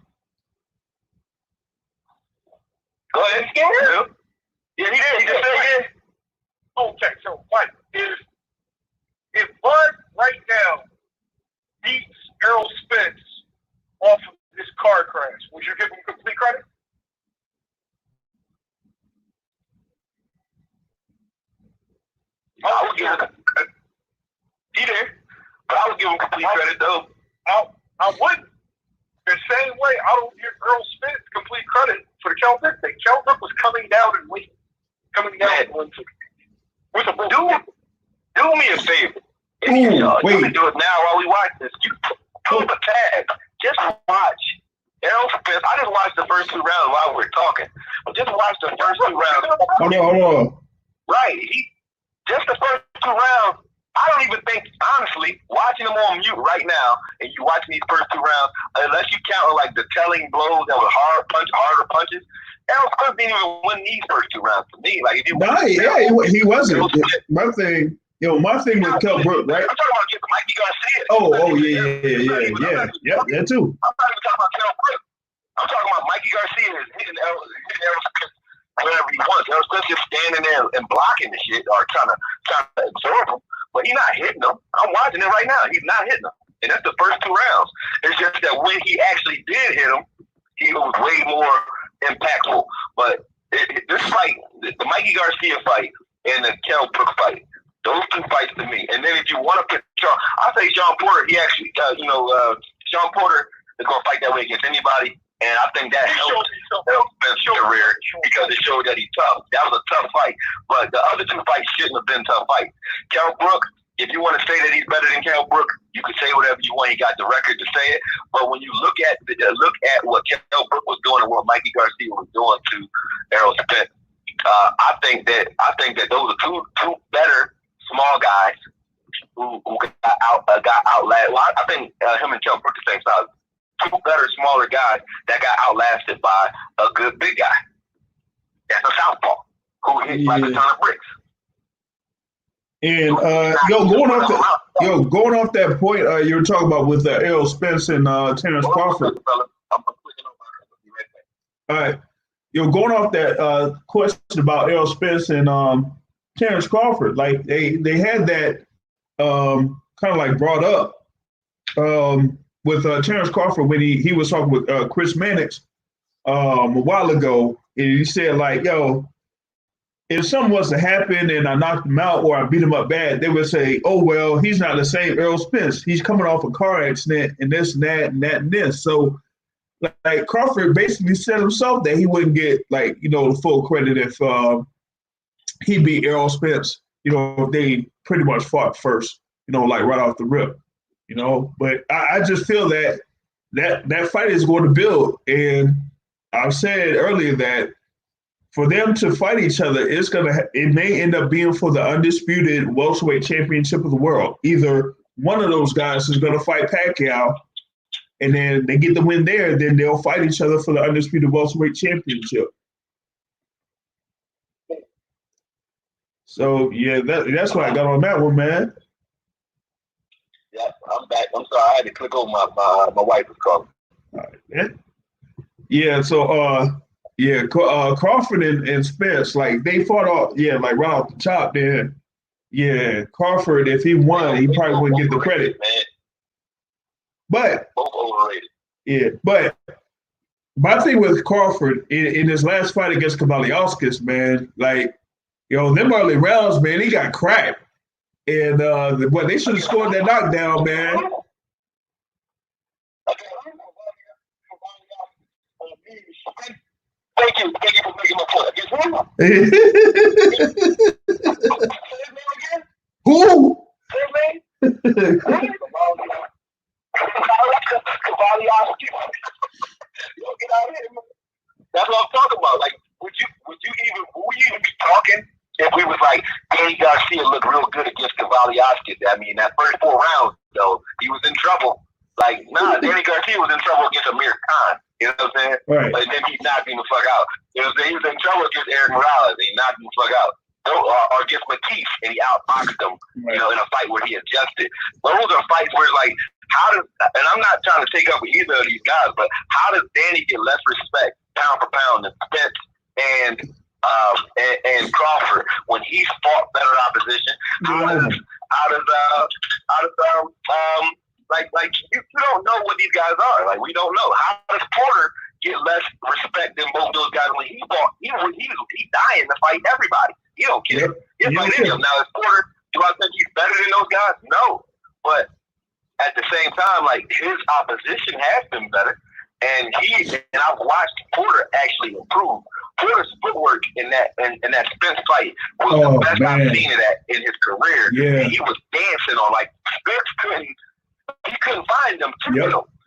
Go ahead. Yeah, he did. He just said yeah. Okay, so Mike, if Bud right now beats Errol Spence off of this car crash, would you give him complete credit? I would give him. He did, but I would give him complete credit though. I wouldn't. The same way, I don't give Errol Spence complete credit for the Kell Brook thing. Kell Brook was coming down in weight, Do me a favor. Ooh, You wait. can do it now while we watch this. You pull the tag. Just watch. Errol Spence. I just watched the first 2 rounds while we're talking. But just watch the first 2 rounds. Hold on. Right. Just the first 2 rounds. I don't even think, honestly, watching him on mute right now, and you watching these first 2 rounds, unless you count like the telling blows that were harder punches, Errol Spence didn't even win these first 2 rounds for me. Like if you He wasn't. My thing with Kell Brooks, right? I'm talking about Mikey Garcia. Yeah, that too. I'm not even talking about Kell Brooks. I'm talking about Mikey Garcia hitting Errol Spence wherever he wants. Errol Spence just standing there and blocking the shit or trying to absorb him. but he's not hitting them. I'm watching it right now. He's not hitting them. And that's the first 2 rounds. It's just that when he actually did hit him, he was way more impactful. But this fight, the Mikey Garcia fight and the Kell Brook fight, those 2 fights to me. And then if you want to put I say Sean Porter, he actually, Sean Porter is going to fight that way against anybody. And I think that helped Spencer's career because it showed that he's tough. That was a tough fight. But the other 2 fights shouldn't have been tough fights. Kell Brook, if you want to say that he's better than Kell Brook, you can say whatever you want. He got the record to say it. But when you look at what Kell Brook was doing and what Mikey Garcia was doing to Errol Spence, I think that those are two better small guys who got outlasted. Well, I think him and Kell Brook the same size. 2 better, smaller guys that got outlasted by a good big guy. That's a southpaw who hits like a ton of bricks. And going off that point you were talking about with Errol Spence and Terrence Crawford. All right, going off that question about Errol Spence and Terrence Crawford, like they had that kind of like brought up with Terrence Crawford when he was talking with Chris Mannix a while ago, and he said like, yo, if something was to happen and I knocked him out or I beat him up bad, they would say, oh, well, he's not the same Errol Spence. He's coming off a car accident and this and that and that and this. So, like, Crawford basically said himself that he wouldn't get, like, the full credit if he beat Errol Spence, if they pretty much fought first, like right off the rip, But I just feel that fight is going to build. And I've said earlier that for them to fight each other, it may end up being for the undisputed welterweight championship of the world. Either one of those guys is going to fight Pacquiao, and then they get the win there, then they'll fight each other for the undisputed welterweight championship. So yeah, that's what I got on that one, man. Yeah, I'm back. I'm sorry, I had to click over my wife was calling. All right, yeah. So Crawford and Spence, like they fought off, like right off the top there. Yeah, Crawford, if he won, he probably wouldn't get the credit. Man. But both overrated. Yeah, but my thing with Crawford in his last fight against Kavaliauskas, man, like, them early rounds, man, he got cracked. And they should have scored that knockdown, man. Thank you for making my point. Who? That's what I'm talking about. Like, would you even be talking if we was like, Danny Garcia looked real good against Kavaliauskas? I mean, that first 4 rounds, though, he was in trouble. Like, nah, Danny Garcia was in trouble against Amir Khan. You know what I'm saying? Right. But then he knocked him the fuck out. You know what I'm saying? He was in trouble against Eric Morales, and he knocked him the fuck out. Or against Matisse, and he outboxed him, in a fight where he adjusted. Those are fights where it's like, and I'm not trying to take up with either of these guys, but how does Danny get less respect, pound for pound, than Spence and Crawford when he's fought better opposition? Like you don't know what these guys are. Like, we don't know. How does Porter get less respect than both those guys when he fought? He's dying to fight everybody. He don't care. He'll fight any of them. Now, is Porter, do I think he's better than those guys? No. But at the same time, like, his opposition has been better. And I've watched Porter actually improve. Porter's footwork in that Spence fight was the best I've seen it at in his career. Yeah. And he was dancing on, like, Spence couldn't find him.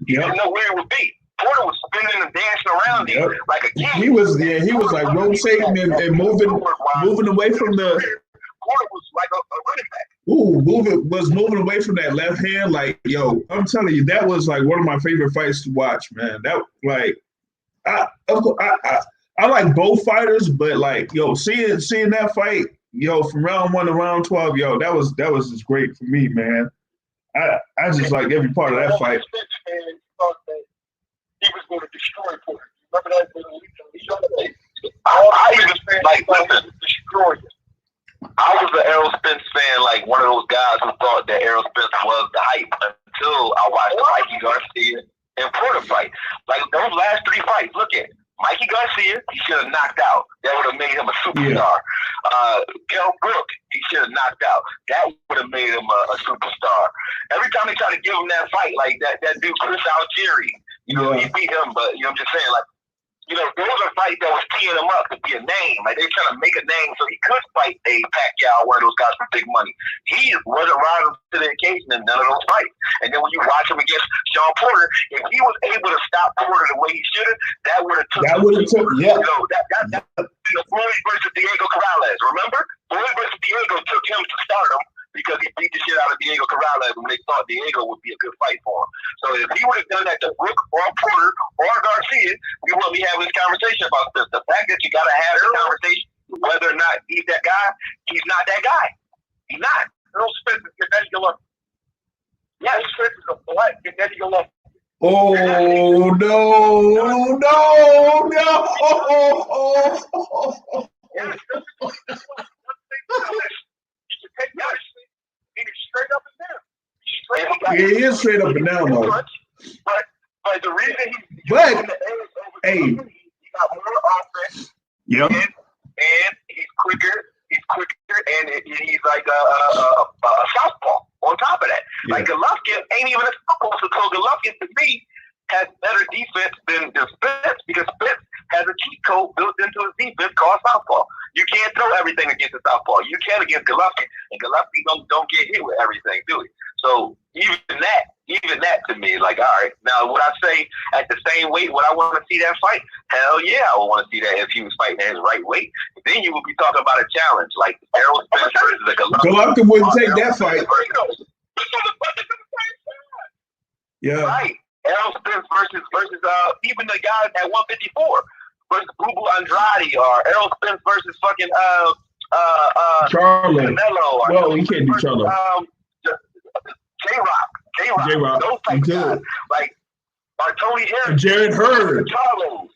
He didn't know where it would be. Porter was spinning and dancing around him like a king. He was like rotating and moving away from the. Porter was like a running back. Moving away from that left hand. Like, I'm telling you, that was like one of my favorite fights to watch, man. That, like, I like both fighters, but like, seeing that fight, from round 1 to round 12, that was just great for me, man. I just like every part of that fight. He was going to destroy Porter. Remember that? I even like, listen, destroy him. I was an Errol Spence fan, like one of those guys who thought that Errol Spence was the hype until I watched the Mikey Garcia and Porter fight. Like those last 3 fights, look at Mikey Garcia, he should have knocked out. That would have made him a superstar. Kell Brook, he should have knocked out. That would have made him a superstar. Every time they try to give him that fight, like that dude Chris Algieri, you know, he beat him, but you know, I'm just saying, like, you know, those are fights that was teeing him up to be a name. Like, they trying to make a name so he could fight a Pacquiao, one of those guys for big money. He wasn't rising to the occasion in none of those fights. And then when you watch him against Sean Porter, if he was able to stop Porter the way he should have, that would have took yeah. You know, Floyd versus Diego Corrales, remember? Floyd versus Diego took him to stardom because he beat the shit out of Diego Corrales when they thought Diego would be a good fight for him. So if he would have done that to Brook or Porter or Garcia, we wouldn't be having this conversation about this. The fact that you got to have this conversation, whether or not he's that guy, he's not that guy. He's not. Errol Spence is Gennady Golovkin. Yes. Errol Spence is a black Gennady Golovkin. Oh no! Yes, straight up and down. He is straight up and down, though. But the reason he hey, he got more offense. Yep. And he's quicker. And he's like a southpaw on top of that. Yeah. Like Golovkin ain't even a southpaw. So Golovkin to me has better defense than Spence because Spence has a cheat code built into his defense called southpaw. You can't throw everything against the southpaw. You can against Golovkin, and Golovkin don't get hit with everything, do he? So even that to me, like, all right. Now, would I say at the same weight, would I want to see that fight? Hell yeah, I would want to see that if he was fighting at his right weight. Then you would be talking about a challenge like Errol Spence versus a Golovkin. Golovkin wouldn't take that fight. Yeah. Right. Errol Spence versus even the guys at 154 versus Bubu Andrade or Errol Spence versus fucking Charlo. Canelo. Well, he can't do Charlo. J-Rock. Those type of guys. Like Tony Harris. Jared Hurd. Charlo.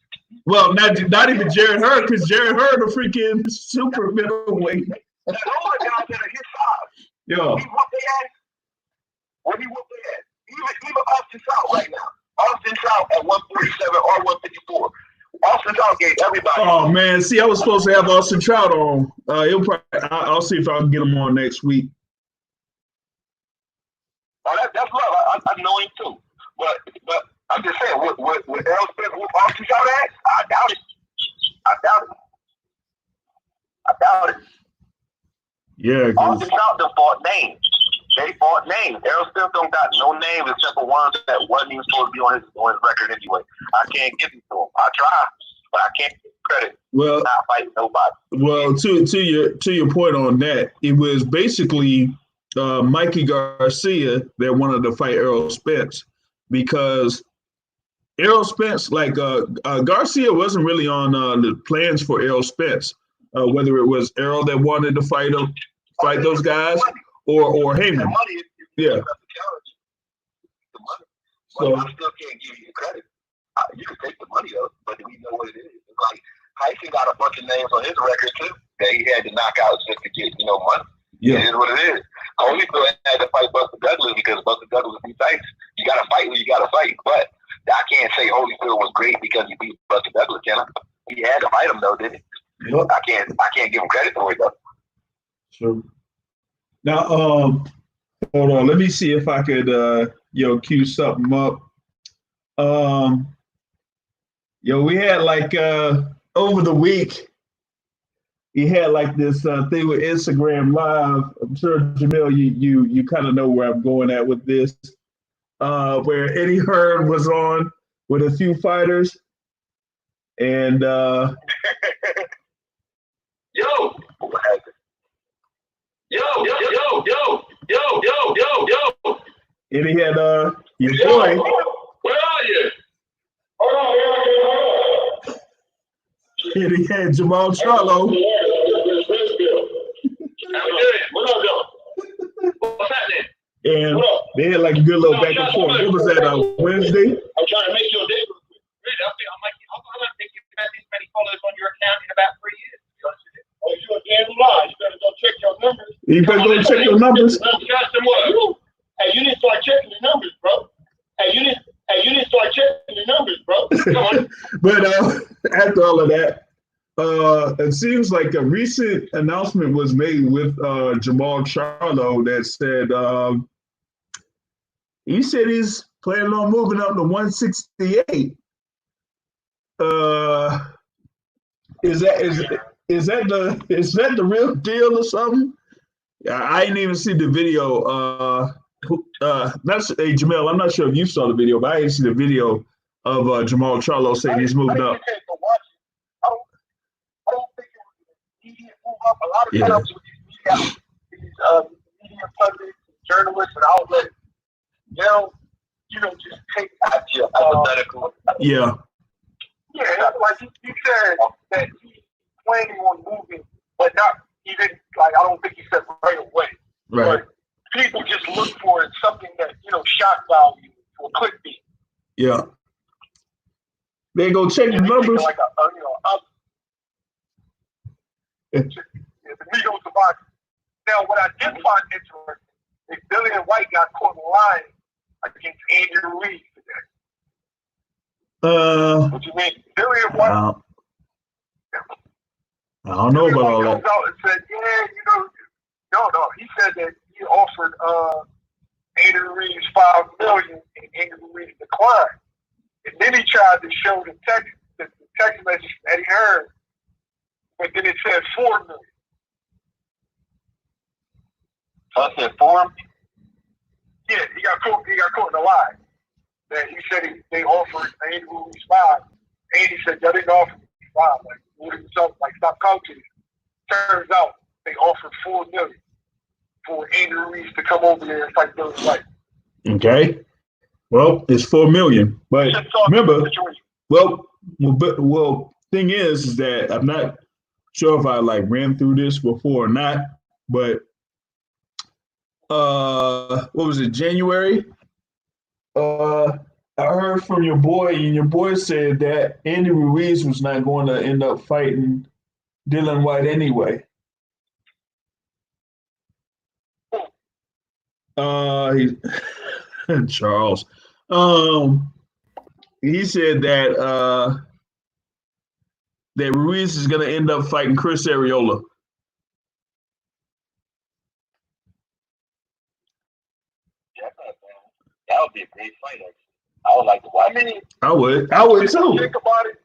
Well, not even Jared Hurd, because Jared Hurd a freaking super middleweight. Those are guys that are his size. Yeah. What he whooped their ass. Even Austin Trout right now. Austin Trout at 147 or 154. Austin Trout gave everybody. Oh man, see, I was supposed to have Austin Trout on. I'll see if I can get him on next week. Oh, that's love. I know him too. But I'm just saying, would Errol Spence whoop Austin Trout ass? I doubt it. Yeah. Austin Trout done fought names. They fought names. Errol Spence don't got no names except for ones that wasn't even supposed to be on his record anyway. I can't give him to him. I try, but I can't give credit. Well, not fighting nobody. Well, to your point on that, it was basically Mikey Garcia that wanted to fight Errol Spence because Errol Spence, like Garcia, wasn't really on the plans for Errol Spence. Whether it was Errol that wanted to fight those guys. Or Heyman. Yeah. So I still can't give you the credit. You can take the money up, but we know what it is. It's like Tyson got a bunch of names on his record too that he had to knock out just to get money. Yeah. It is what it is. Holyfield had to fight Buster Douglas because Buster Douglas beat Tyson. You got to fight who you got to fight, but I can't say Holyfield was great because he beat Buster Douglas, can I? He had to fight him though, didn't he? Yep. I can't give him credit for it though. Sure. Now, hold on. Let me see if I could, cue something up. We had like over the week, we had like this thing with Instagram Live. I'm sure Jamil, you kind of know where I'm going at with this, where Eddie Hearn was on with a few fighters, and Yo. And he had your boy. Where are you? And he had Jamal Charlo. How we doing? What's happening? And they had like a good little back and forth. What was that, Wednesday? I'm trying to make your day. Really, I'm not thinking about this many followers on your account in about 3 years. Oh, you're a damn lie. You better go check You better go check your numbers. Hey, you didn't start checking the numbers, bro. Hey, you didn't start checking the numbers, bro. Come on. But after all of that, it seems like a recent announcement was made with Jamal Charlo that said he said he's planning on moving up to 168. Is that the real deal or something? I didn't even see the video. Hey Jamel, I'm not sure if you saw the video, but I didn't see the video of Jamal Charlo saying he's moving up. I don't think it was an immediate move up. A lot of times with these media pundits, journalists, and outlets, just take hypothetical. Yeah. Yeah, like he said that he's planning on moving, but not. He didn't I don't think he said right away. Right. But people just look for something that shock value or clickbait. Yeah. They go check the numbers. Like the media was about. Now, what I did find interesting is Dillian White got caught lying against Andrew Reid today. What you mean, Dillian White? I don't know about all that. Comes out and said, no. He said that he offered Andrew Reid $5 million, and Andrew Reid declined. And then he tried to show the text message that he heard, but then it said $4 million. So I said 4? Yeah, he got caught in a lie. That he said they offered Andrew Reid $5. And he said, y'all didn't offer me $5. Stop coaching. Turns out they offered $4 million for Andrew Reid to come over there and fight Dillian White. Okay. Well, it's $4 million. But remember, thing is that I'm not sure if I ran through this before or not, but what was it, January? I heard from your boy, and your boy said that Andy Ruiz was not going to end up fighting Dillian White anyway. Charles. He said that that Ruiz is going to end up fighting Chris Arreola. That would be a great fight, actually. I would like to watch it. I would too. Think about it.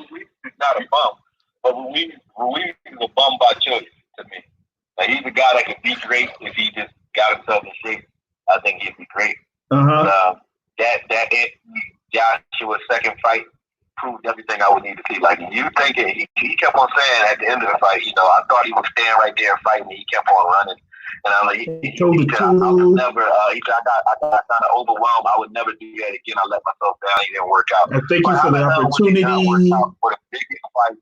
Ruiz is not a bum, but Ruiz is a bum by choice to me. He's a guy that could be great if he just got himself in shape. I think he'd be great. That Joshua second fight proved everything I would need to see. You thinking he kept on saying at the end of the fight, I thought he was staying right there fighting. He kept on running. And I'm like, he said, I was never, he said, I got kind of overwhelmed. I would never do that again. I let myself down. He didn't work out. Thank you for the opportunity. For the biggest fight.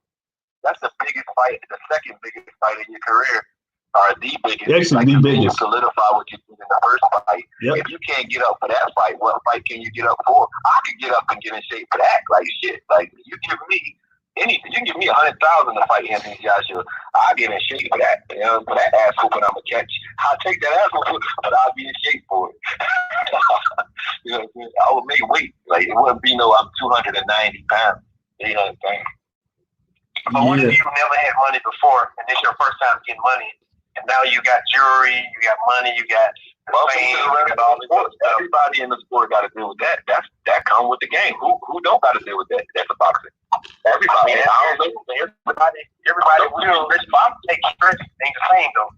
That's the biggest fight, the second biggest fight in your career, or the biggest. Actually, the biggest. Solidify what you did in the first fight. Yep. If you can't get up for that fight, what fight can you get up for? I could get up and get in shape for that. Shit. You give me anything. You can give me $100,000 to fight Anthony Joshua. I'll get in shape for that. For that ass whooping I'm gonna catch. I'll take that ass whooping, but I'll be in shape for it. I would make weight. It wouldn't be no, I'm 290 pounds, 800 pounds. But what if you never had money before, and this your first time getting money, and now you got jewelry, you got money, you got fame, you got all this other stuff. Everybody in the sport got to deal with that. That comes with the game. Who don't got to deal with that? That's a boxer. Everybody. Everybody will. Rich Bob takes stress. Ain't the same though.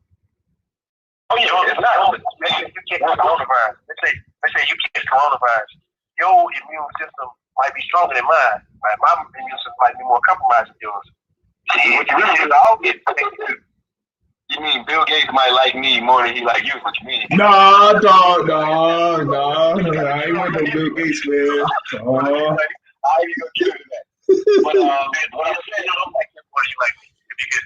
Oh yeah, it's not. You catch coronavirus. Let's say you catch coronavirus. Your immune system might be stronger than mine. My immune system might be more compromised than yours. What you really do, I'll get. You mean Bill Gates might like me more than he like you? What you mean? No, dog, no. I ain't want no Bill Gates, man. I ain't gonna get into that. But what I'm saying, I don't like everybody like me. If you get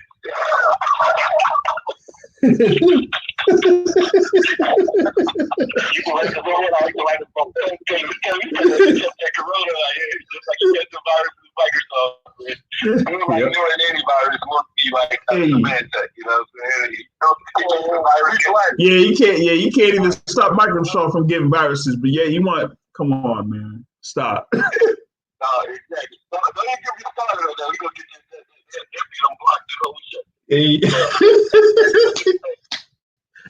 you can like the Lord, I can like the phone. Because you said that corona, it's just like you get the virus in Microsoft. Like knowing any virus, more like Hey. Samantha, you know what I'm saying? Yeah, you can't even stop Microsoft from getting viruses. But yeah, you want? Come on, man, stop. Exactly. Don't even give me started on that. We're going to get this empty them blocked. Hey,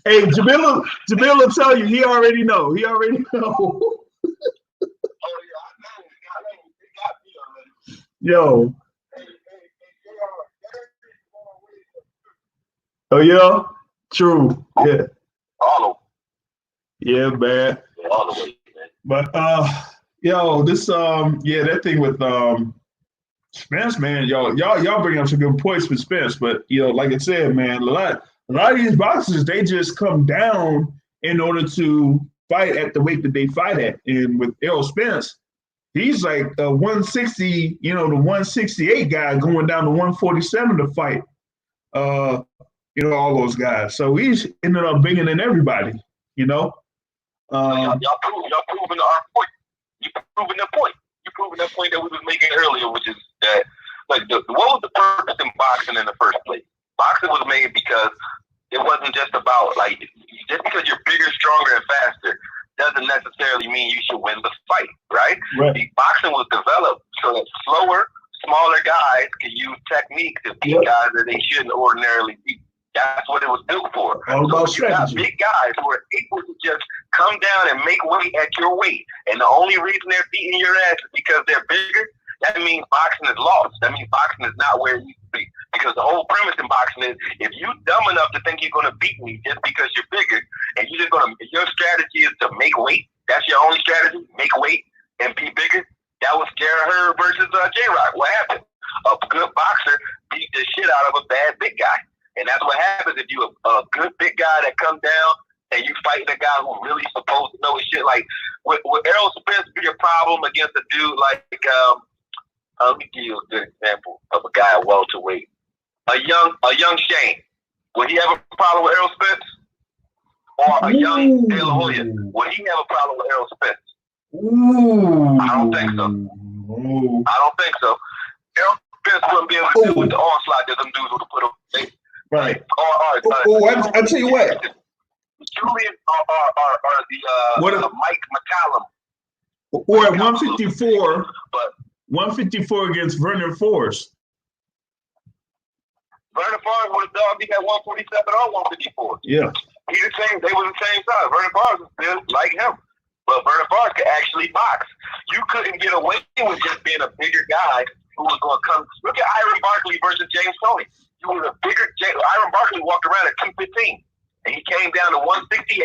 hey, Jamil will tell you. He already know. He already know. Oh, yeah, I know. It got me already. Yo. Hey, Oh yeah. True. Yeah. All of Yeah, man. them. All the way, man. But yo, this that thing with Spence, man, y'all bring up some good points with Spence, but like I said, man, a lot of these boxers, they just come down in order to fight at the weight that they fight at. And with Errol Spence, he's like a 160, the 168 guy going down to 147 to fight all those guys. So he's ended up bigger than everybody, y'all proving our point. You proving that point. You proving that point that we was making earlier, which is that what was the purpose in boxing in the first place? Boxing was made because it wasn't just about just because you're bigger, stronger, and faster doesn't necessarily mean you should win the fight, right? Right. Boxing was developed so that slower, smaller guys could use technique to beat guys that they shouldn't ordinarily beat. That's what it was built for. All about so you got strategy. big guys who are able to just come down and make weight at your weight. And the only reason they're beating your ass is because they're bigger. That means boxing is lost. That means boxing is not where it needs to be. Because the whole premise in boxing is if you're dumb enough to think you're going to beat me just because you're bigger, and your strategy is to make weight, that's your only strategy, make weight and be bigger. That was Jarrett Hurd versus J-Rock. What happened? A good boxer beat the shit out of a bad big guy. And that's what happens if you a good big guy that comes down and you fighting a guy who really supposed to know his shit. Like, would Errol Spence be a problem against a dude like, let me give you a good example of a guy at welterweight. A young Shane. Would he have a problem with Errol Spence? Or a young De La Hoya? Would he have a problem with Errol Spence? Ooh. I don't think so. I don't think so. Errol Spence wouldn't be able to do with the onslaught that them dudes would have put on. Right. I tell you what. Julian or the Mike McCallum. Or at 154, 154 against Vernon Forrest. Vernon Forrest would have dogged him at 147 or 154. Yeah. They were the same size. Vernon Forrest was still like him. But Vernon Forrest could actually box. You couldn't get away with just being a bigger guy who was going to come. Look at Iron Barkley versus James Toney. He was a bigger. Iron Barkley walked around at 215, and he came down to 168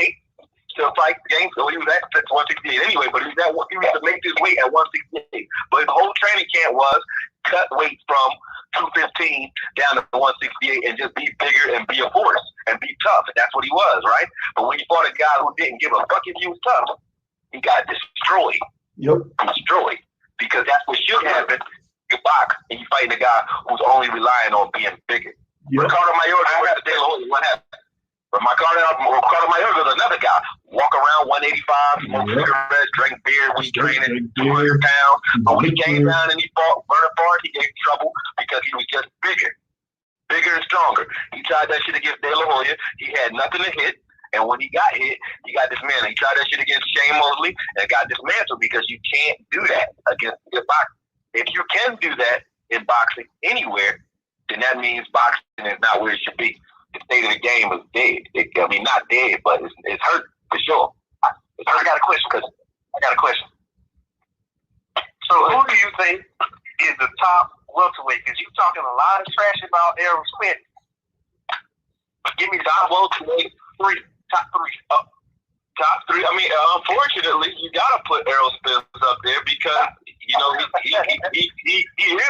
to fight James. So he was at 168 anyway, but he was to make his weight at 168. But his whole training camp was cut weight from 215 down to 168 and just be bigger and be a force and be tough. And that's what he was, right? But when he fought a guy who didn't give a fuck if he was tough, he got destroyed. Yep. Destroyed. Because that's what should happen. You box and you fighting a guy who's only relying on being bigger. Yep. Ricardo Mayorga versus De La Hoya, what happened? But Ricardo Mayorga is another guy. Walk around 185, smoke cigarettes, drink beer when he training, 200 pounds. But when he came down and he fought Vernon Forrest, he gave trouble because he was just bigger and stronger. He tried that shit against De La Hoya. He had nothing to hit. And when he got hit, he got dismantled. He tried that shit against Shane Mosley and got dismantled because you can't do that against the boxing. If you can do that in boxing anywhere, then that means boxing is not where it should be. The state of the game is dead. Not dead, but it's hurt for sure. I got a question. So who do you think is the top welterweight? Because you're talking a lot of trash about Errol Spence. Give me top welterweight top three. Top three. Unfortunately, you gotta put Errol Spence up there because he is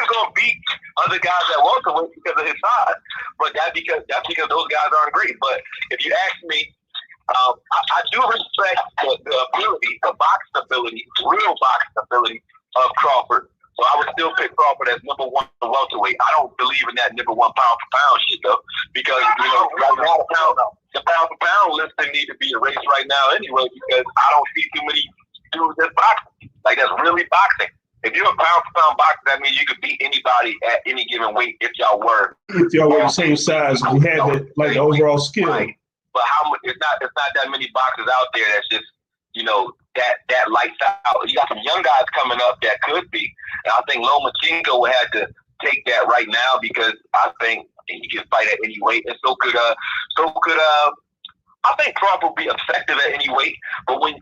gonna beat other guys at welterweight because of his size. But that's because those guys aren't great. But if you ask me, I do respect the ability, the boxing ability, real boxing ability of Crawford. So I would still pick Crawford as number one welterweight. I don't believe in that number one pound for pound shit though, because right now the pound for pound listing need to be erased right now anyway, because I don't see too many dudes that's boxing. Like that's really boxing. If you're a pound for pound boxer, that means you could beat anybody at any given weight if y'all were. If y'all were the same size, if you had the overall skill. Right. But how much? It's not that many boxers out there that's just that lights out. You got some young guys coming up that could be. And I think Lomachenko would have to take that right now because I think he can fight at any weight, and so could I think Crawford will be effective at any weight. But when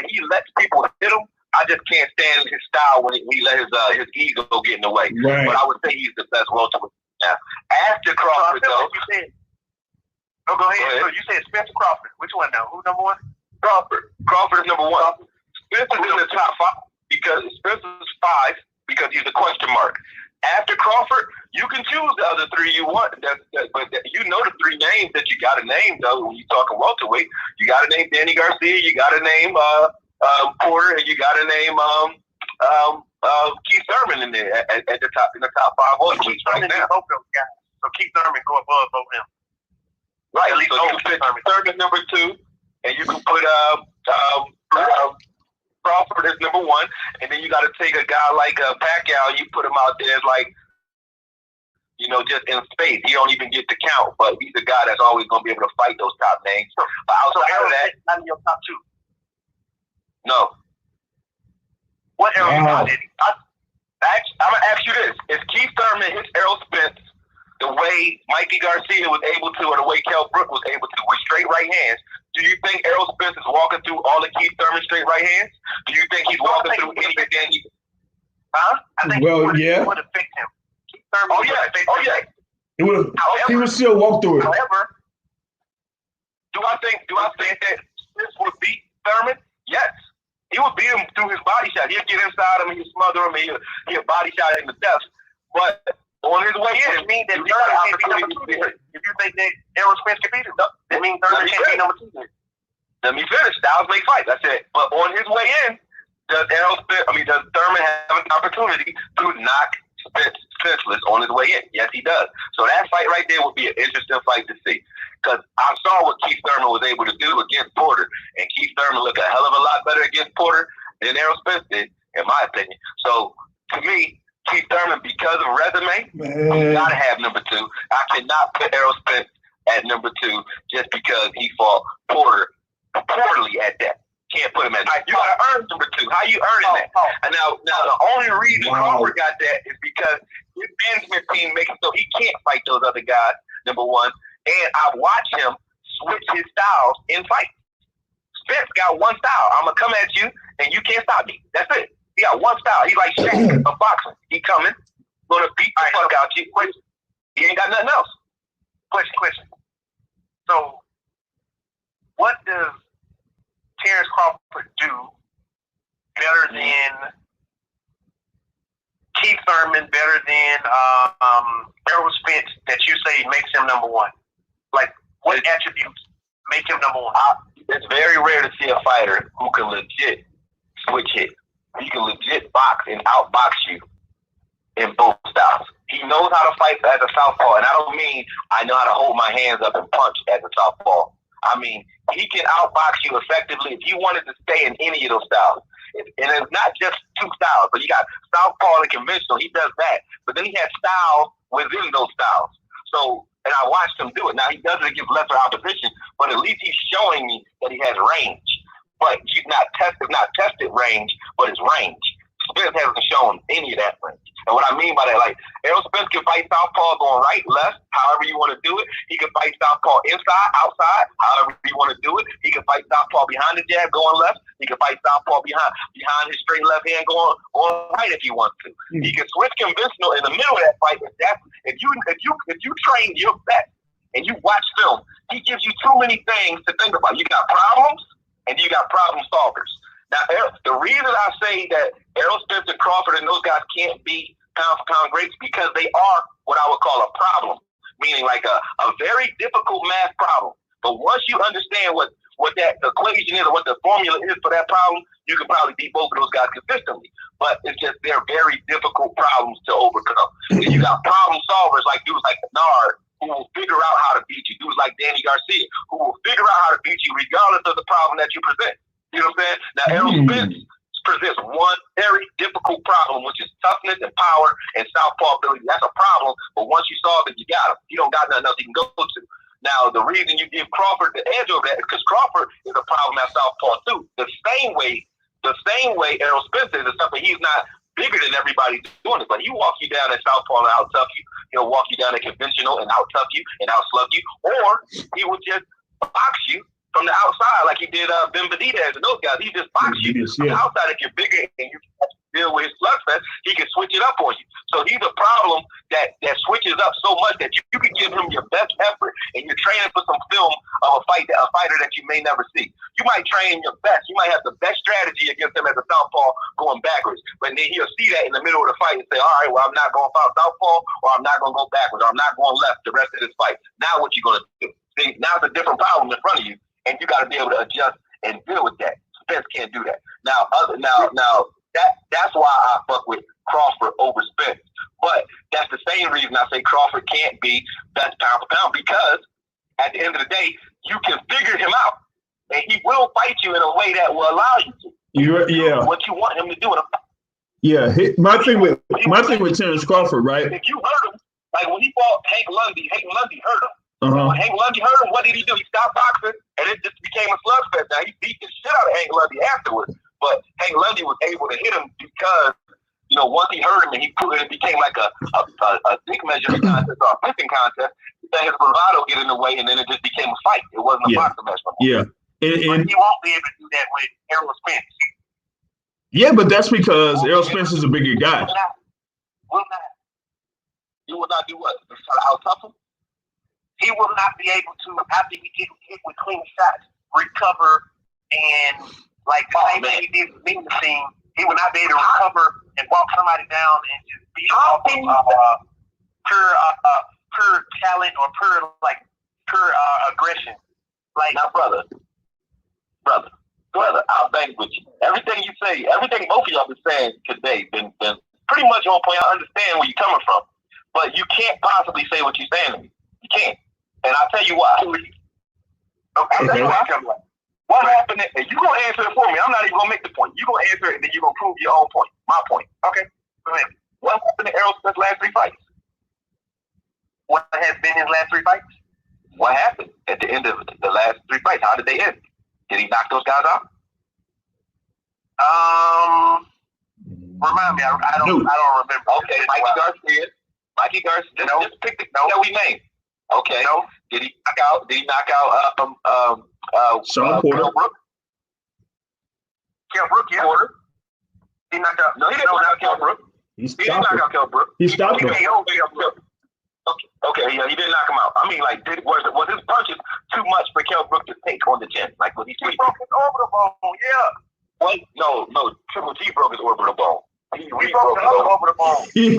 he lets people hit him, I just can't stand his style when he let his ego get in the way. Right. But I would say he's the best welterweight now. After Crawford, though. Go ahead. So you said Spencer Crawford. Which one now? Who's number one? Crawford. Crawford is number one. Spencer's in the top five because Spencer's five because he's a question mark. After Crawford, you can choose the other three you want. But you know the three names that you got to name, though, when you're talking welterweight. You got to name Danny Garcia. You got to name Porter, and you got to name Keith Thurman in there at the top in the top five welterweights right now. Both those guys. So Keith Thurman go above both of them. Right. At least so you can put Thurman number two, and you can put Crawford is number one, and then you got to take a guy like Pacquiao. You put him out there as like, just in space. He don't even get to count, but he's a guy that's always going to be able to fight those top names. But outside of that, not in your top two. No. What Errol did? I'm gonna ask you this: Is Keith Thurman hits Errol Spence the way Mikey Garcia was able to, or the way Kell Brook was able to, with straight right hands? Do you think Errol Spence is walking through all of Keith Thurman's straight right hands? Do you think he's walking through anything? Huh? I think Well, it would have fixed him. Keith Thurman yeah. He would still walk through it. However, do I think that Spence would beat Thurman? Yes. He would beat him through his body shot. He'll get inside him, he'll smother him, he'll body shot him to death. But on his way in, it means that Thurman can't be number two. If you think that Errol Spence can beat him, that means Thurman can't be number two. Let me finish. Styles make fights. I said, but on his way in, does Thurman have an opportunity to knock Spence senseless on his way in? Yes, he does. So that fight right there would be an interesting fight to see. Because I saw what Keith Thurman was able to do against Porter, and Keith Thurman looked a hell of a lot better against Porter than Errol Spence did, in my opinion. So to me, Keith Thurman, because of resume, you gotta have number two. I cannot put Errol Spence at number two just because he fought Porter poorly at that. Can't put him at that. You gotta earn number two. How you earning that? And now the only reason Crawford got that is because his management team makes it so he can't fight those other guys, number one. And I watch him switch his styles in fights. Spence got one style. I'm gonna come at you and you can't stop me. That's it. He got one style. He's like Shaq of boxing. He coming, gonna beat the fuck out you. He ain't got nothing else. Question. So, what does Terrence Crawford do better than Keith Thurman, better than Errol Spence, that you say makes him number one? Like, what attributes make him number one? It's very rare to see a fighter who can legit switch hit. He can legit box and outbox you in both styles. He knows how to fight as a southpaw, and I don't mean I know how to hold my hands up and punch as a southpaw. I mean, he can outbox you effectively if he wanted to stay in any of those styles. And it's not just two styles, but you got southpaw and conventional. He does that, but then he has styles within those styles. So, and I watched him do it. Now, he does it against lesser opposition, but at least he's showing me that he has range. But he's not tested range, but his range. Spence hasn't shown any of that range. And what I mean by that, like, Errol Spence can fight southpaw going right, left, however you want to do it. He can fight southpaw inside, outside, however you want to do it. He can fight southpaw behind the jab going left. He can fight southpaw behind his straight left hand going right if he wants to. He can switch conventional in the middle of that fight. If you train your best and you watch film, he gives you too many things to think about. You got problems and you got problem solvers. Now, the reason I say that Errol Spence and Crawford and those guys can't be pound-for-pound greats because they are what I would call a problem, meaning like a very difficult math problem. But once you understand what that equation is or what the formula is for that problem, you can probably beat both of those guys consistently. But it's just they're very difficult problems to overcome. And you got problem solvers like dudes like Bernard, who will figure out how to beat you. Dudes like Danny Garcia, who will figure out how to beat you regardless of the problem that you present. You know what I'm saying? Now, Errol Spence presents one very difficult problem, which is toughness and power and southpaw ability. That's a problem, but once you solve it, you got him. You don't got nothing else you can go to. Now, the reason you give Crawford the edge over that is because Crawford is a problem at southpaw too. The same way Errol Spence is, except that he's not bigger than everybody doing it. But he walk you down at southpaw and out-tough you. He'll walk you down at conventional and out-tough you and out-slug you. Or he would just box you from the outside like he did Ben Benitez and those guys. He just box you from the outside. If you're bigger and you deal with his slugfest, he can switch it up on you. So he's a problem that switches up so much that you can give him your best effort and you're training for some film of a fighter that you may never see. You might train your best. You might have the best strategy against him as a southpaw going backwards. But then he'll see that in the middle of the fight and say, all right, well, I'm not going to fight southpaw, or I'm not going to go backwards, or I'm not going left the rest of this fight. Now what you going to do? See, now it's a different problem in front of you, and you got to be able to adjust and deal with that. Spence can't do that. Now that's why I fuck with Crawford over Spence. But that's the same reason I say Crawford can't be best pound for pound, because at the end of the day, you can figure him out, and he will fight you in a way that will allow you to. What you want him to do. Yeah, my thing with Terrence Crawford, right? If you hurt him, like when he fought Hank Lundy hurt him. When Hank Lundy hurt him, what did he do? He stopped boxing, and it just became a slugfest. Now, he beat the shit out of Hank Lundy afterwards, but Hank Lundy was able to hit him because, once he hurt him and it became like a dick measuring contest or a pissing contest, he let his bravado get in the way, and then it just became a fight. It wasn't a boxing match no more. Yeah. And he won't be able to do that with Errol Spence. Yeah, but that's because Errol Spence is a bigger guy. Will not. You will not do what? Try to out-tough him? He will not be able to, after he gets hit with clean shots, recover and, like the same thing he did with Mean Machine, he will not be able to recover and walk somebody down and just beat him off of pure talent or pure aggression. Like, now, brother, I'll bang with you. Everything you say, everything both of y'all been saying today been pretty much on point. I understand where you're coming from, but you can't possibly say what you're saying to me. You can't. And I'll tell you why. I'll tell you why. What happened? And you're going to answer it for me. I'm not even going to make the point. You're going to answer it, and then you're going to prove your own point. My point. Okay. Go ahead. What happened to Errol Spence's last 3 fights? What has been his last 3 fights? What happened at the end of the last 3 fights? How did they end? Did he knock those guys out? Remind me. I don't remember. Okay. Mikey Garcia. Just pick the that we named. Okay. No. Did he knock out Sean Porter? Kell Brook, yeah. Porter? He knocked out. No, he didn't knock out Kell Brook. He didn't knock out Kell Brook. He stopped him. Okay, yeah, he didn't knock him out. I mean, like, was his punches too much for Kell Brook to take on the chin? Like, was he broke his orbital bone, yeah. Wait, no, Triple G broke his orbital bone. He broke the other orbital bone. He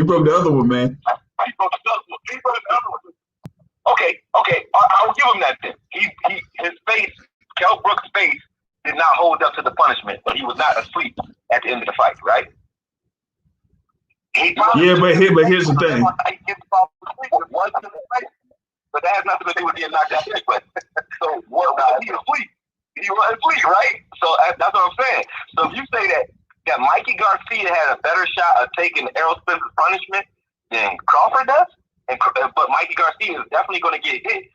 broke the other one, man. He broke the other one. Okay, I'll give him that then. His face, Kell Brook's face, did not hold up to the punishment, but he was not asleep at the end of the fight, right? But here's the thing. But that has nothing to do with being knocked out anyway. So what was he asleep? He wasn't asleep, right? So that's what I'm saying. So if you say that Mikey Garcia had a better shot of taking Errol Spence's punishment than Crawford does, but Mikey Garcia is definitely going to get hit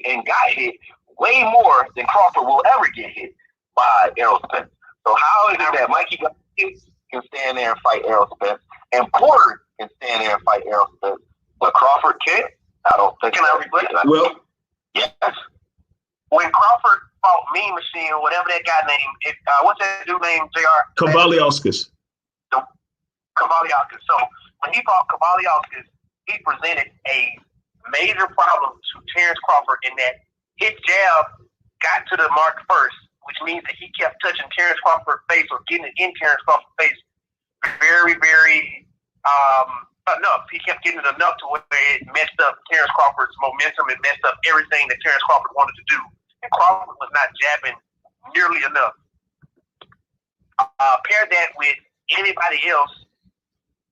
and got hit way more than Crawford will ever get hit by Errol Spence. So how is it that Mikey Garcia can stand there and fight Errol Spence, and Porter can stand there and fight Errol Spence, but Crawford can't? I don't think. Can I replay it? Well, yes. When Crawford fought Mean Machine or whatever that guy named, what's that dude named, JR? Kavaliauskas. Kavaliauskas. So when he fought Kavaliauskas, he presented a major problem to Terrence Crawford in that his jab got to the mark first, which means that he kept touching Terrence Crawford's face or getting it in Terrence Crawford's face very, very enough. He kept getting it enough to where it messed up Terrence Crawford's momentum. It messed up everything that Terrence Crawford wanted to do. And Crawford was not jabbing nearly enough. Pair that with anybody else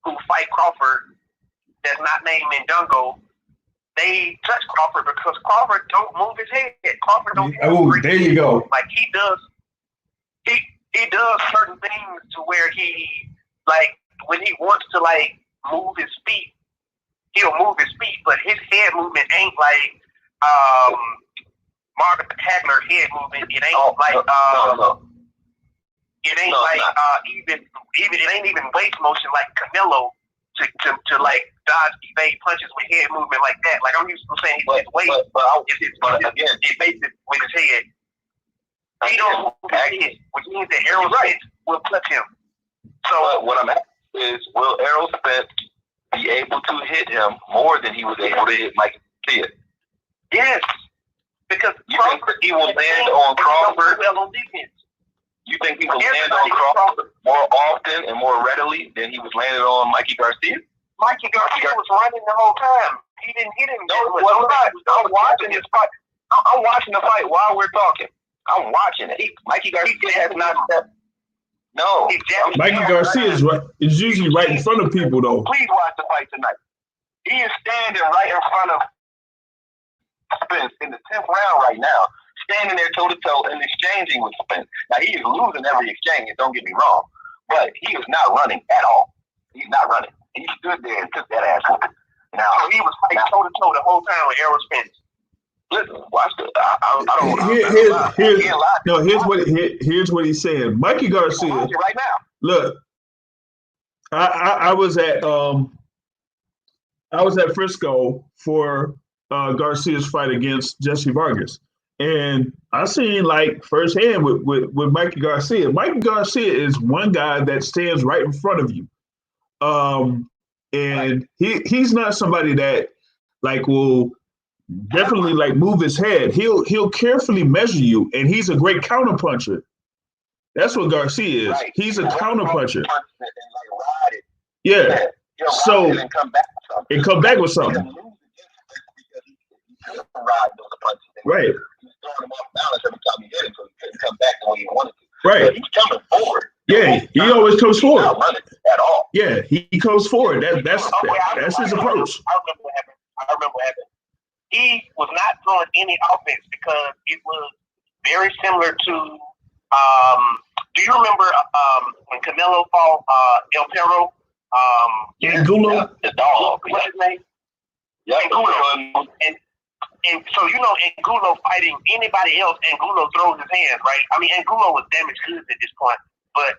who fight Crawford that's not named Mendongo, they touch Crawford because Crawford don't move his head. Crawford don't. Oh, there you go. Like he does. he does certain things to where he, like, when he wants to, like, move his feet, he'll move his feet, but his head movement ain't like Marvin Hagler head movement. It ain't it ain't even it ain't even waist motion like Canelo to like dodge evade punches with head movement like that. Like I'm used to saying his weight, but again, he makes it with his head. He don't move his head, which means that Errol Spence will touch him. So what I'm asking is, will Errol Spence be able to hit him more than he was able to hit Mike Garcia? Yes, because Crawford, he will land on Crawford. Well on defense. You think he will land on Crawford more often and more readily than he was landing on Mikey Garcia? Mikey Garcia was running the whole time. He didn't hit him. No, I'm watching this fight. I'm watching the fight while we're talking. I'm watching it. Mikey Garcia has not stepped. No. Mikey Garcia is usually right in front of people, though. Please watch the fight tonight. He is standing right in front of Spence in the 10th round right now, standing there toe-to-toe and exchanging with Spence. Now, he is losing every exchange, don't get me wrong, but he is not running at all. He's not running. He stood there and took that ass whooping. Now, so he was fighting toe-to-toe the whole time with Errol Spence. Listen, watch the. Here's what he said. Mikey Garcia. Right now. Look, I was at Frisco for Garcia's fight against Jesse Vargas, and I seen like firsthand with Mikey Garcia. Mikey Garcia is one guy that stands right in front of you, and he's not somebody that like will definitely like move his head. He'll carefully measure you, and he's a great counterpuncher. That's what Garcia is. Right. He's a counterpuncher. Yeah. So and come back with something. Right. Right. He's coming forward. Yeah, he always comes forward. Not running at all. Yeah, he comes forward. That's his approach. I remember what happened. He was not throwing any offense because it was very similar to. Do you remember when Canelo fought El Perro? Angulo? The dog. What's his name? Yeah, Angulo. And so, you know, Angulo fighting anybody else, Angulo throws his hands, right? I mean, Angulo was damaged goods at this point, but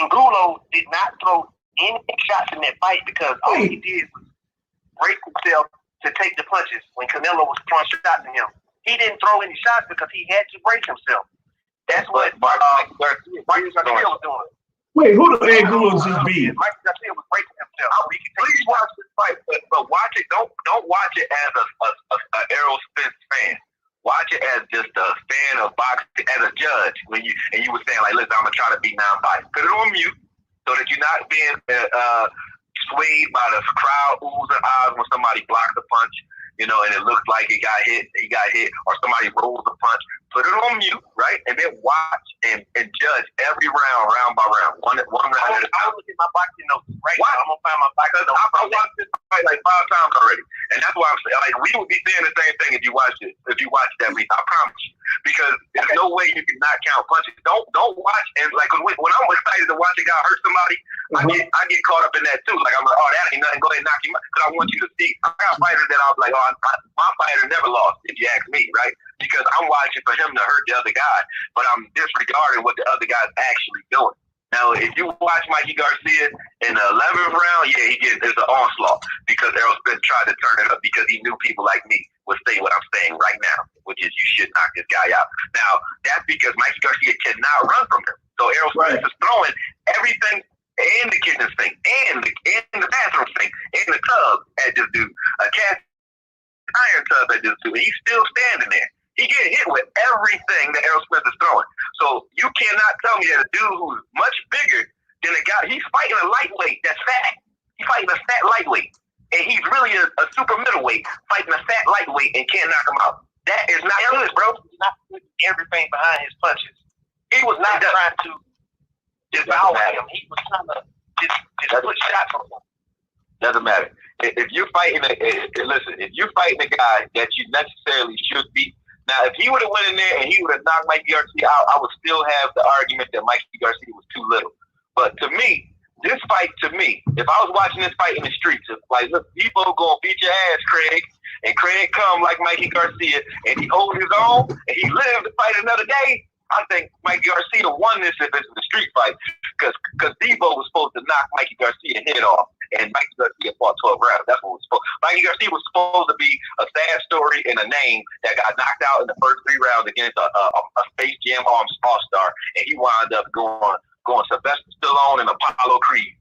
Angulo did not throw any shots in that fight because all he did was brace himself to take the punches when Canelo was throwing shots at him. He didn't throw any shots because he had to brace himself. That's what Mikey Garcia was doing. Wait, who the Angulo just beat? Mikey Garcia was bracing himself. Please watch this fight, but watch it. Don't watch it as a Errol Spence fan. Watch it as just a fan of boxing, as a judge. When you were saying like, listen, I'm gonna try to beat non-fighting. Put it on mute so that you're not being swayed by the crowd oohs and ahs when somebody blocks a punch. You know, and it looks like he got hit, or somebody rolls a punch. Put it on mute, right? And then watch and judge every round by round. One round at a time. I'll look at my boxing notes right now. I'm going to find my boxing notes. I watched this fight like 5 times already. And that's why I'm saying, like, we would be saying the same thing if you watched it. If you watched that, I promise you. Because there's no way you can not count punches. Don't watch, and like when I'm excited to watch a guy hurt somebody, I get caught up in that too. Like I'm like, oh, that ain't nothing. Go ahead and knock him out. Because I want you to see. I got fighters that I was like, oh, my fighter never lost, if you ask me, right? Because I'm watching for him to hurt the other guy, but I'm disregarding what the other guy's actually doing. Now, if you watch Mikey Garcia in the 11th round, yeah, there's an onslaught because Errol Spence tried to turn it up because he knew people like me would say what I'm saying right now, which is you should knock this guy out. Now, that's because Mikey Garcia cannot run from him. So Errol Spence is throwing everything in the kitchen sink, and the bathroom sink, in the tub at this dude, a cast iron tub at this dude, and he's still standing there. He get hit with everything that Errol Spence is throwing. So you cannot tell me that a dude who's much bigger than a guy, he's fighting a lightweight that's fat. He's fighting a fat lightweight. And he's really a super middleweight fighting a fat lightweight and can't knock him out. That is not good, bro. He's not putting everything behind his punches. He was not trying to devour him. He was trying to just put shots on him. Doesn't matter. If you're fighting if you're fighting a guy that you necessarily should beat, Now, if he would have went in there and he would have knocked Mikey Garcia out, I would still have the argument that Mikey Garcia was too little. But to me, this fight, if I was watching this fight in the streets, it's like, look, Debo gonna beat your ass, Craig, and Craig come like Mikey Garcia, and he hold his own, and he lived to fight another day, I think Mikey Garcia won this if it's a street fight, because Debo was supposed to knock Mikey Garcia head off, and Mikey Garcia fought 12 rounds. That's what was supposed. Mikey Garcia was supposed to be a sad story and a name that got knocked out in the first 3 rounds against a Space Jam all-star, and he wound up going Sylvester Stallone and Apollo Creed,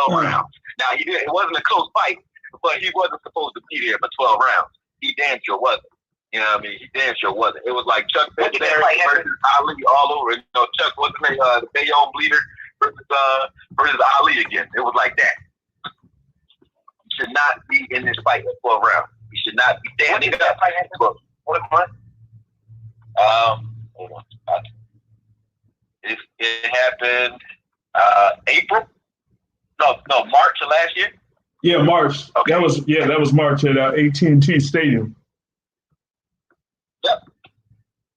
12 rounds. Now, it wasn't a close fight, but he wasn't supposed to be there for 12 rounds. He damn sure wasn't. You know what I mean? He damn sure wasn't. It was like Chuck versus Ali all over. Chuck wasn't the Bayonne bleeder versus Ali again. It was like that. He should not be in this fight at 12 rounds. He should not be standing up. What month? Hold on. It happened April. No, March of last year. Yeah, March. Okay. That was March at AT&T Stadium.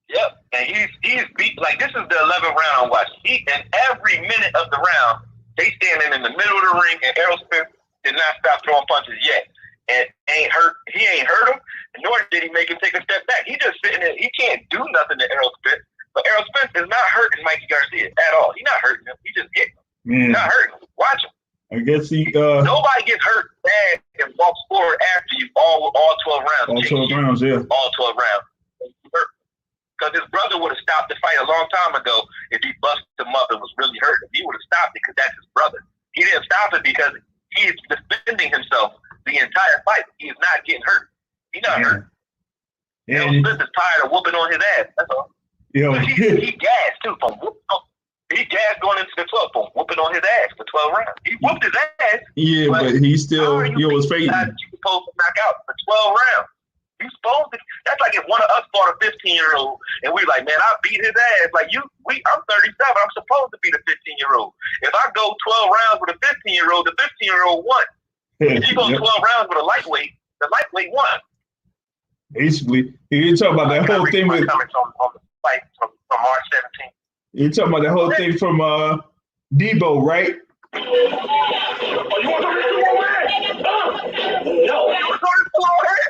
Yep. And he's beat, like, this is the 11th round I'm watching. And every minute of the round, they standing in the middle of the ring, and Errol Spence did not stop throwing punches yet. And he ain't hurt him, nor did he make him take a step back. He just sitting there. He can't do nothing to Errol Spence. But Errol Spence is not hurting Mikey Garcia at all. He's not hurting him. He just getting him. He's not hurting him. Watch him. I guess nobody gets hurt bad and walks forward after you all 12 rounds. All 12 rounds, yeah. All 12 rounds. Because his brother would have stopped the fight a long time ago if he busted him up and was really hurt. He would have stopped it because that's his brother. He didn't stop it because he's defending himself the entire fight. He is not getting hurt. He's not hurt. Errol Spence is tired of whooping on his ass. That's all. He gassed too from whooping on. He gassed going into the 12th from whooping on his ass for 12 rounds. He whooped his ass. Yeah, but he still was fading. You supposed to knock out for 12 rounds. You supposed to. That's like if one of us fought a 15-year-old and we like, man, I beat his ass. Like I'm 37. I'm supposed to beat a 15-year-old. If I go 12 rounds with a 15-year-old, the 15-year-old won. If you go 12 rounds with a lightweight, the lightweight won. Basically, you talk about that whole thing with coming from the fight from March 17th. You're talking about the whole thing from Debo, right? Oh, you want to do more man? No. You want to do more man?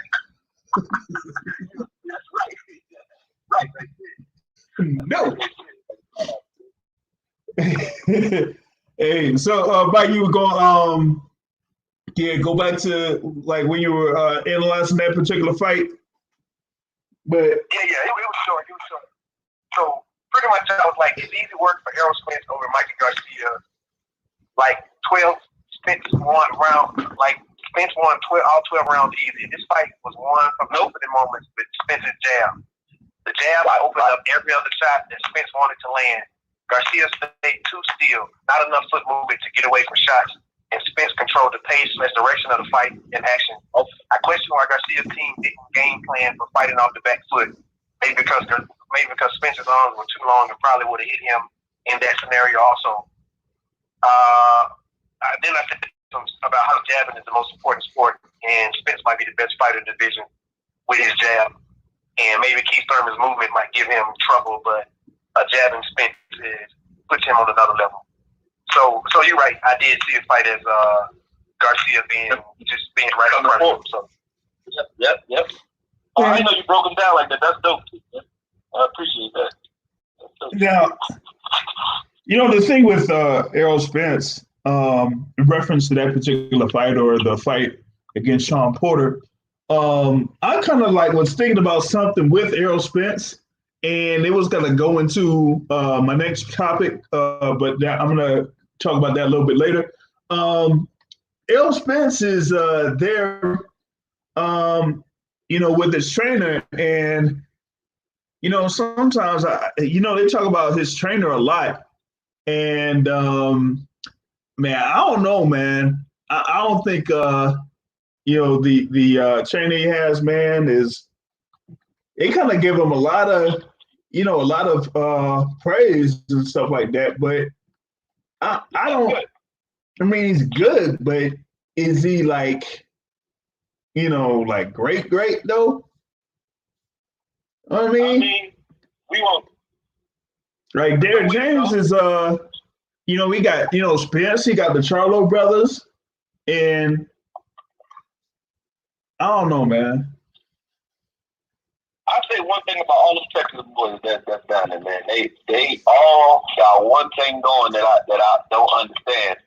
That's right. No. Hey, so Mike, you were going go back to like when you were analyzing that particular fight. But it was short. So pretty much I was like, it's easy work for Errol Spence over Mikey Garcia. Like 12, Spence won round, like Spence won all 12 rounds easy. This fight was won from the opening moments with Spence's jab. The jab opened up every other shot that Spence wanted to land. Garcia stayed too still, not enough foot movement to get away from shots, and Spence controlled the pace and direction of the fight in action. I question why Garcia's team didn't game plan for fighting off the back foot. Maybe because Spence's arms were too long and probably would have hit him in that scenario also. Then I said about how jabbing is the most important sport, and Spence might be the best fighter in the division with his jab. And maybe Keith Thurman's movement might give him trouble, but jabbing Spence puts him on another level. So you're right. I did see a fight as Garcia being right on front of him. So. Yep. Oh, I didn't know you broke him down like that. That's dope. I appreciate that. Now, the thing with Errol Spence, in reference to that particular fight or the fight against Sean Porter, I kind of was thinking about something with Errol Spence, and it was going to go into my next topic, but I'm going to talk about that a little bit later. Errol Spence is there, with his trainer, and sometimes they talk about his trainer a lot, and man, I don't know, man. I don't think the trainer he has, man, they kind of give him a lot of praise and stuff like that, but I don't. I mean, he's good, but is he great though? I I mean, mean, we won't. like Derrick James is we got Spence, he got the Charlo brothers, and I don't know, man. I'll say one thing about all the Texas boys that's down there, man. They all got one thing going that I don't understand.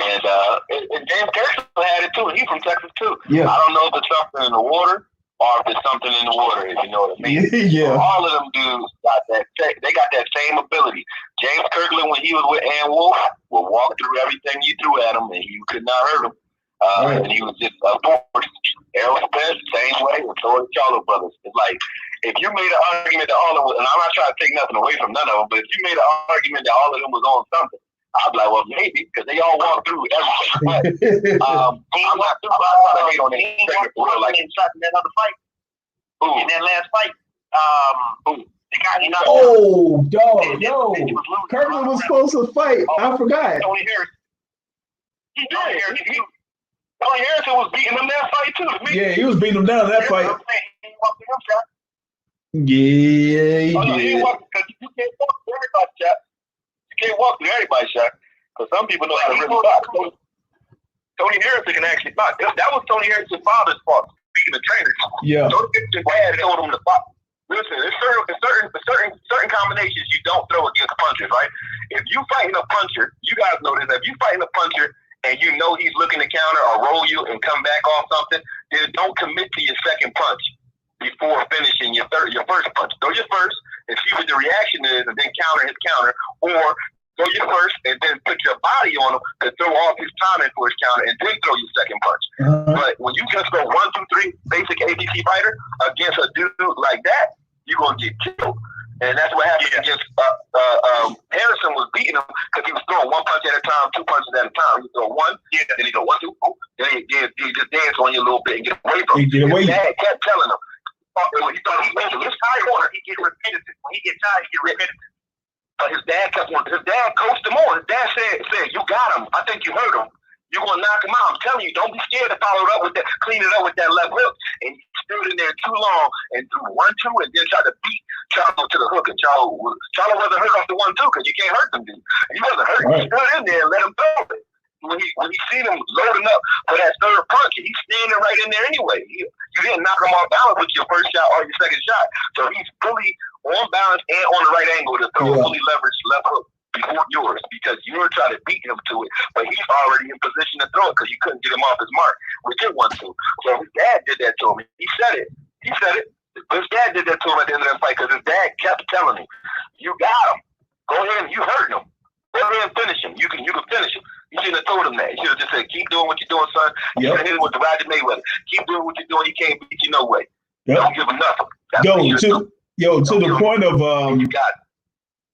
And James Kirkland had it too. He's from Texas too. Yeah. I don't know if it's something in the water or if it's something in the water, if you know what I mean. Yeah. All of them dudes got that. They got that same ability. James Kirkland, when he was with Ann Wolf, would walk through everything you threw at him, and you could not hurt him. Right. And he was just a force. Errol Spence, same way, and so are the Charlo brothers. It's like, if you made an argument that all of them, and I'm not trying to take nothing away from none of them, but if you made an argument that all of them was on something, I'd be like, well, maybe, because they all walk through everything. But I'm not trying to hate on He them. walked Like, in that other fight. who? In that last fight. The guy he knocked out. Oh, dog, He no. was losing. Kirkland was supposed to fight. I forgot. Tony Harris. He did. Tony Harrison was beating him that fight, too. Yeah, he was beating him down in that fight. He walked through him, shot. Yeah, he Oh, no, he did. walked, because you can't walk through everybody's shot. You can't walk through everybody's shot. Because some people know how to really box. Tony Harrison can actually box. That was Tony Harrison's father's fault. Speaking of trainers, Yeah. Tony Harrison's dad told him to box. Listen, there's certain combinations you don't throw against punchers, right? If you fighting a puncher, you guys know this. If you fighting a puncher and you know he's looking to counter or roll you and come back off something, then don't commit to your second punch before finishing your first punch. Throw your first and see what the reaction is, and then counter his counter, or throw your first and then put your body on him to throw off his timing for his counter, and then throw your second punch. But when you just go 1, 2, 3, basic ABC fighter against a dude like that, you're gonna get killed. And that's what happened against Harrison was beating him because he was throwing one punch at a time, two punches at a time. He throw one, then he go 1, 2, oh, then he just dance on you a little bit and get away from him. His dad kept telling him. He thought he was tired. He get repetitive. When he get tired, he get repetitive. But his dad kept on. His dad coached him on. His dad said, "You got him. I think you hurt him. You're gonna knock him out. I'm telling you, don't be scared to follow it up with that, clean it up with that left hook." And he stood in there too long and threw 1, 2, and then tried to beat Charlo to the hook. And Charlo wasn't hurt off the 1, 2 because you can't hurt them, dude. He wasn't hurt. Right. He stood in there and let him throw it. When he seen him loading up for that third punch, he's standing right in there anyway. You didn't knock him off balance with your first shot or your second shot. So he's fully on balance and on the right angle to throw a fully leveraged left hook before yours, because you were trying to beat him to it, but he's already in position to throw it because you couldn't get him off his mark with your 1, 2. So his dad did that to him. He said it. His dad did that to him at the end of that fight because his dad kept telling him, "You got him. Go ahead and you hurt him. Go ahead and finish him. You can finish him." You shouldn't have told him that. You should have just said, "Keep doing what you're doing, son." You should have hit him with the Roger Mayweather. Keep doing what you're doing. He can't beat you no way. Don't give him nothing. That's to the point of you got it.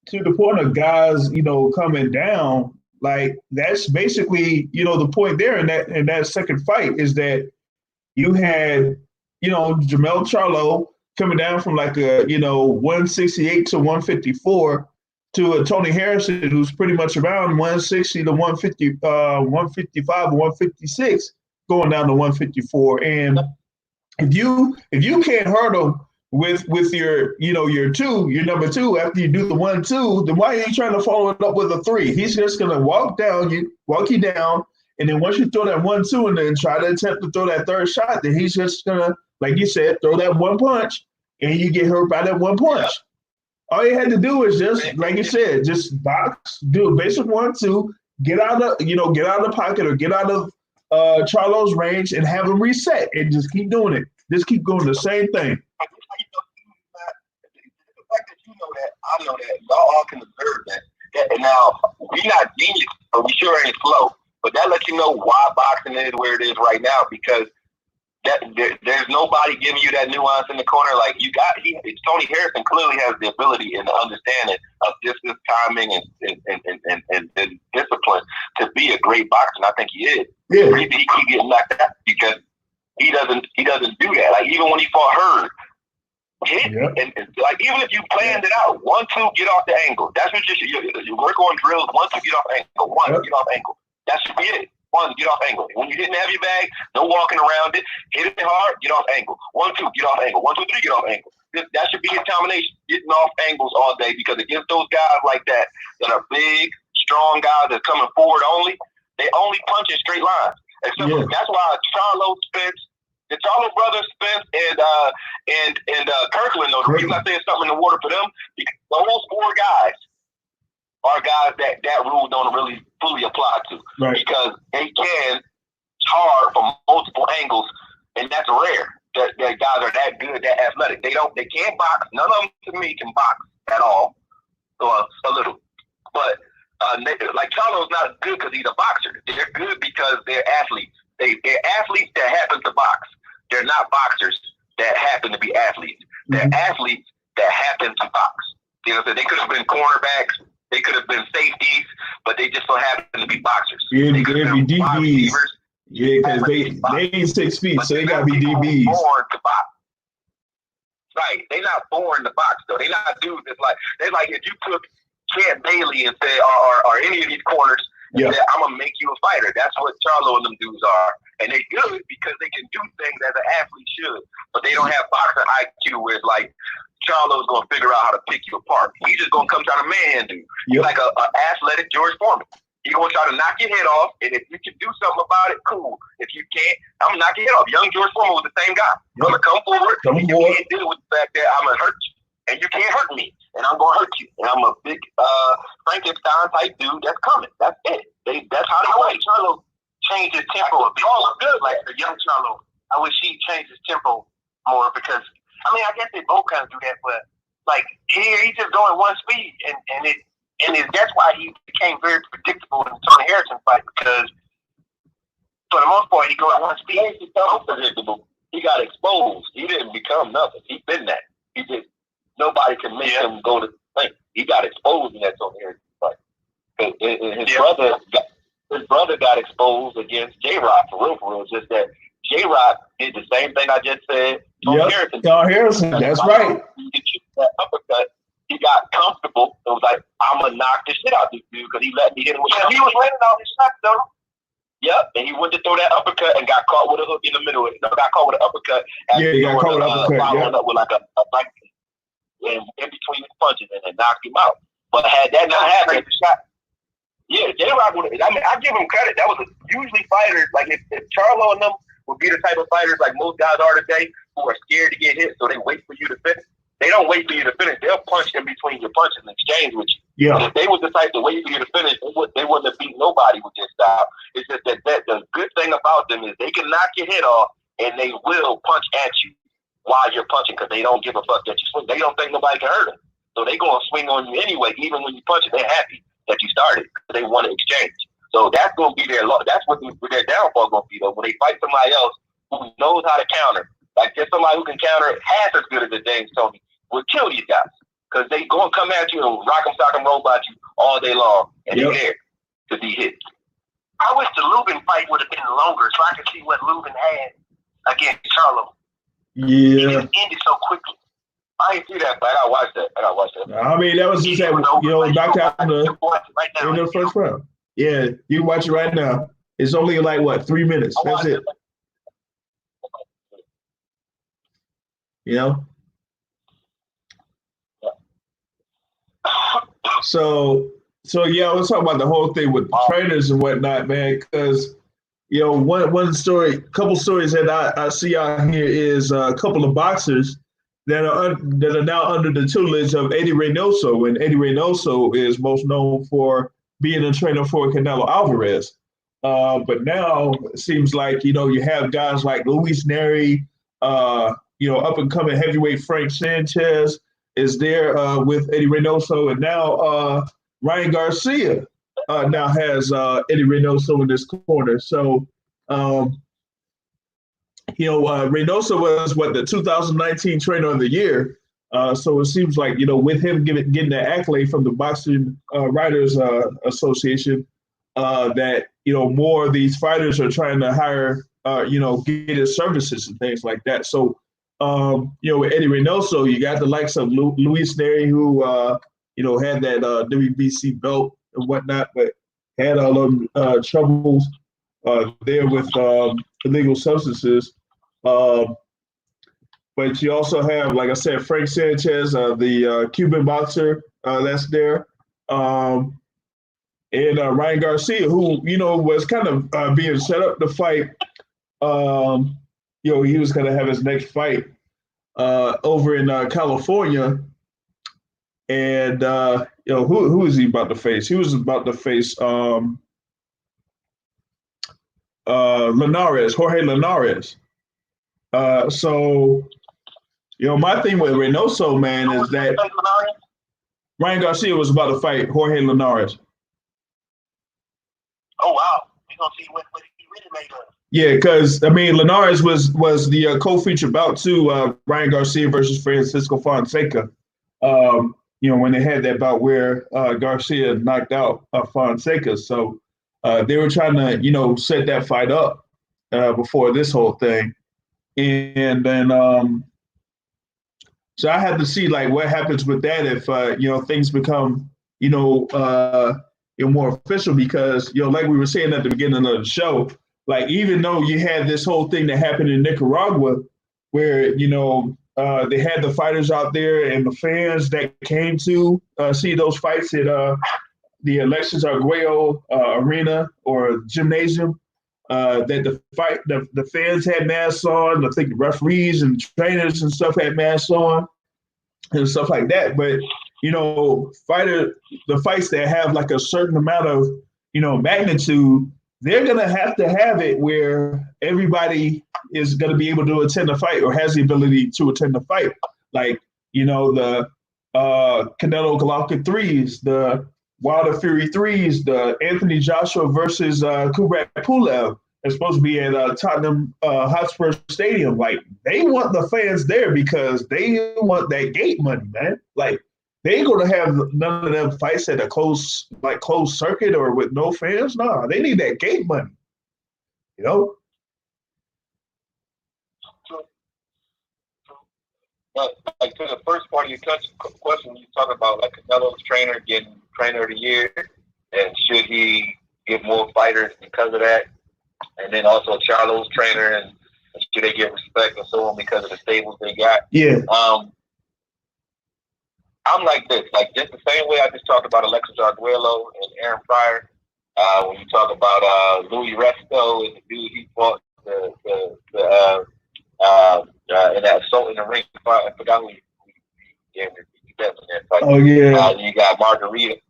To the point of guys, coming down, like that's basically, the point there in that second fight is that you had, Jermell Charlo coming down from like a 168 to 154 to a Tony Harrison who's pretty much around 160 to 150, 155 or 156, going down to 154. And if you can't hurt them with your your number 2 after you do the 1, 2, then why are you trying to follow it up with a 3? He's just gonna walk you down, and then once you throw that 1, 2 and then try to attempt to throw that third shot, then he's just gonna, like you said, throw that one punch and you get hurt by that one punch. All you had to do is just, like you said, just box, do a basic 1, 2, get out of the pocket or get out of Charlo's range and have him reset and just keep doing it. Just keep doing the same thing. The fact that you know that, I know that, y'all all can observe that. And now, we're not genius, but we sure ain't slow. But that lets you know why boxing is where it is right now, because there's nobody giving you that nuance in the corner. Like Tony Harrison clearly has the ability and the understanding of distance, timing, and discipline to be a great boxer. And I think he is. Yeah. He keep getting knocked out because he doesn't do that. Like even when he fought Hurd, and like even if you planned it out, 1, 2, get off the angle. That's what you work on drills. 1, 2, get off angle. 1, get off angle. That should be it. 1, get off angle. When you didn't have your bag, no walking around it. Hit it hard, get off angle. 1, 2, get off angle. 1, 2, 3, get off angle. that should be his combination, getting off angles all day, because against those guys like that are big, strong guys that coming forward only, they only punch in straight lines. Except that's why Charlo, Spence, the Charlo brothers, Spence, and Kirkland, though, the reason I say it's something in the water for them, because those four guys are guys that rule don't really fully apply to. Right. Because they can hard from multiple angles, and that's rare. That guys are that good, that athletic. They can't box. None of them to me can box at all. A little. But like Charlo's not good because he's a boxer. They're good because they're athletes. They're athletes that happen to box. They're not boxers that happen to be athletes. They're athletes that happen to box. You know, so they could have been cornerbacks, they could have been safeties, but they just so happen to be boxers. Yeah, they could have been DBs. receivers. Yeah, because they ain't 6 feet, so they gotta be DBs. Born to box. Right, they're not born to box though. They're not dudes that's like if you took Champ Bailey and say or any of these corners, and say, I'm gonna make you a fighter. That's what Charlo and them dudes are, and they're good because they can do things as an athlete should, but they don't have boxing IQ where it's like Charlo's gonna figure out how to pick you apart. He's just gonna come try to manhandle you. He's like a athletic George Foreman. He's gonna try to knock your head off, and if you can do something about it, cool. If you can't, I'm gonna knock your head off. Young George Foreman was the same guy. I'm gonna come forward. You can't deal with the fact that I'm gonna hurt you, and you can't hurt me, and I'm gonna hurt you. And I'm a big Frankenstein type dude that's coming. That's it. That's how they play. Charlo changed his tempo a bit. Oh, good. Like the young Charlo, I wish he changed his tempo more because I guess they both kind of do that, but like here he's just going one speed, and that's why he became very predictable in the Tony Harrison fight, because for the most part he goes at one speed. He became predictable. He got exposed. He didn't become nothing. He been that. He just nobody can make him go to the thing. He got exposed in that Tony Harrison fight. His brother got exposed against J-Rock for real. Just that J-Rock did the same thing I just said. Harrison, that's right. He that uppercut. He got comfortable. It was like, I'm gonna knock this shit out this dude because he let me hit him with he was landing all his shots though. Yep, and he went to throw that uppercut and got caught with a hook in the middle. Got caught with an uppercut. He got caught with an uppercut. Following up with like a in between his punches and knocked him out. But had that not happened, J-Rock would. I give him credit. That was usually fighters like if Charlo and them would be the type of fighters like most guys are today, who are scared to get hit, so they wait for you to finish. They don't wait for you to finish. They'll punch in between your punches and exchange with you. Yeah. If they was the type to wait for you to finish, they wouldn't have beat nobody with their style. It's just that the good thing about them is they can knock your head off and they will punch at you while you're punching because they don't give a fuck that you swing. They don't think nobody can hurt them. So they're going to swing on you anyway. Even when you punch it, they're happy that you started. They want to exchange. So that's going to be that's what their downfall going to be, though. When they fight somebody else who knows how to counter, like just somebody who can counter half as good as the James Toney, will kill you guys. Because they going to come at you and rock 'em, sock 'em, roll about you all day long. And they're there to be hit. I wish the Lubin fight would have been longer so I could see what Lubin had against Charlo. Yeah. It just ended so quickly. I ain't see that, but I gotta watch that. I mean, that was just that, knocked out in the first round. Yeah, you can watch it right now. It's only like, 3 minutes. That's it. You know? So yeah, let's talk about the whole thing with the trainers and whatnot, man, because, one story, couple stories that I see out here is a couple of boxers that are now under the tutelage of Eddie Reynoso, and Eddie Reynoso is most known for being a trainer for Canelo Alvarez. But now it seems like, you have guys like Luis Neri, up and coming heavyweight Frank Sanchez is there with Eddie Reynoso, and now Ryan Garcia now has Eddie Reynoso in this corner. So, Reynoso was the 2019 Trainer of the Year. So it seems like, with him getting the accolade from the Boxing Writers Association, that, more of these fighters are trying to hire, get his services and things like that. So, with Eddie Reynoso, you got the likes of Luis Neri, who, had that WBC belt and whatnot, but had all of troubles there with illegal substances. but you also have, like I said, Frank Sanchez, the Cuban boxer that's there, and Ryan Garcia, who was kind of being set up to fight. He was going to have his next fight over in California, and who is he about to face? He was about to face Linares, Jorge Linares. So, my thing with Reynoso, man, is that Ryan Garcia was about to fight Jorge Linares. Oh wow, we're gonna see what he really made of. Yeah, because Linares was the co-feature bout to Ryan Garcia versus Francisco Fonseca. When they had that bout where Garcia knocked out Fonseca, so they were trying to set that fight up before this whole thing, and then so I had to see like what happens with that if things become more official, because like we were saying at the beginning of the show. Like, even though you had this whole thing that happened in Nicaragua where, they had the fighters out there and the fans that came to see those fights at the Alexis Arguello arena or gymnasium, that the fans had masks on. I think the referees and trainers and stuff had masks on and stuff like that. But, the fights that have like a certain amount of, magnitude, they're going to have it where everybody is going to be able to attend the fight or has the ability to attend the fight. Like, the Canelo Golovkin 3s, the Wilder Fury 3s, the Anthony Joshua versus Kubrat Pulev is supposed to be at Tottenham Hotspur Stadium. Like, they want the fans there because they want that gate money, man. Like, they ain't gonna have none of them fights at a closed circuit or with no fans. Nah, they need that gate money. But like to the first part of your question, you talk about like Canelo's trainer getting trainer of the year, and should he get more fighters because of that? And then also Charlo's trainer, and should they get respect and so on because of the stables they got? Yeah. I'm like this, like just the same way I just talked about Alexis Arguello and Aaron Pryor. When you talk about Louis Resto and the dude he fought in that assault in the ring fight, I forgot who he gave in that fight. Oh yeah. You got Margarito.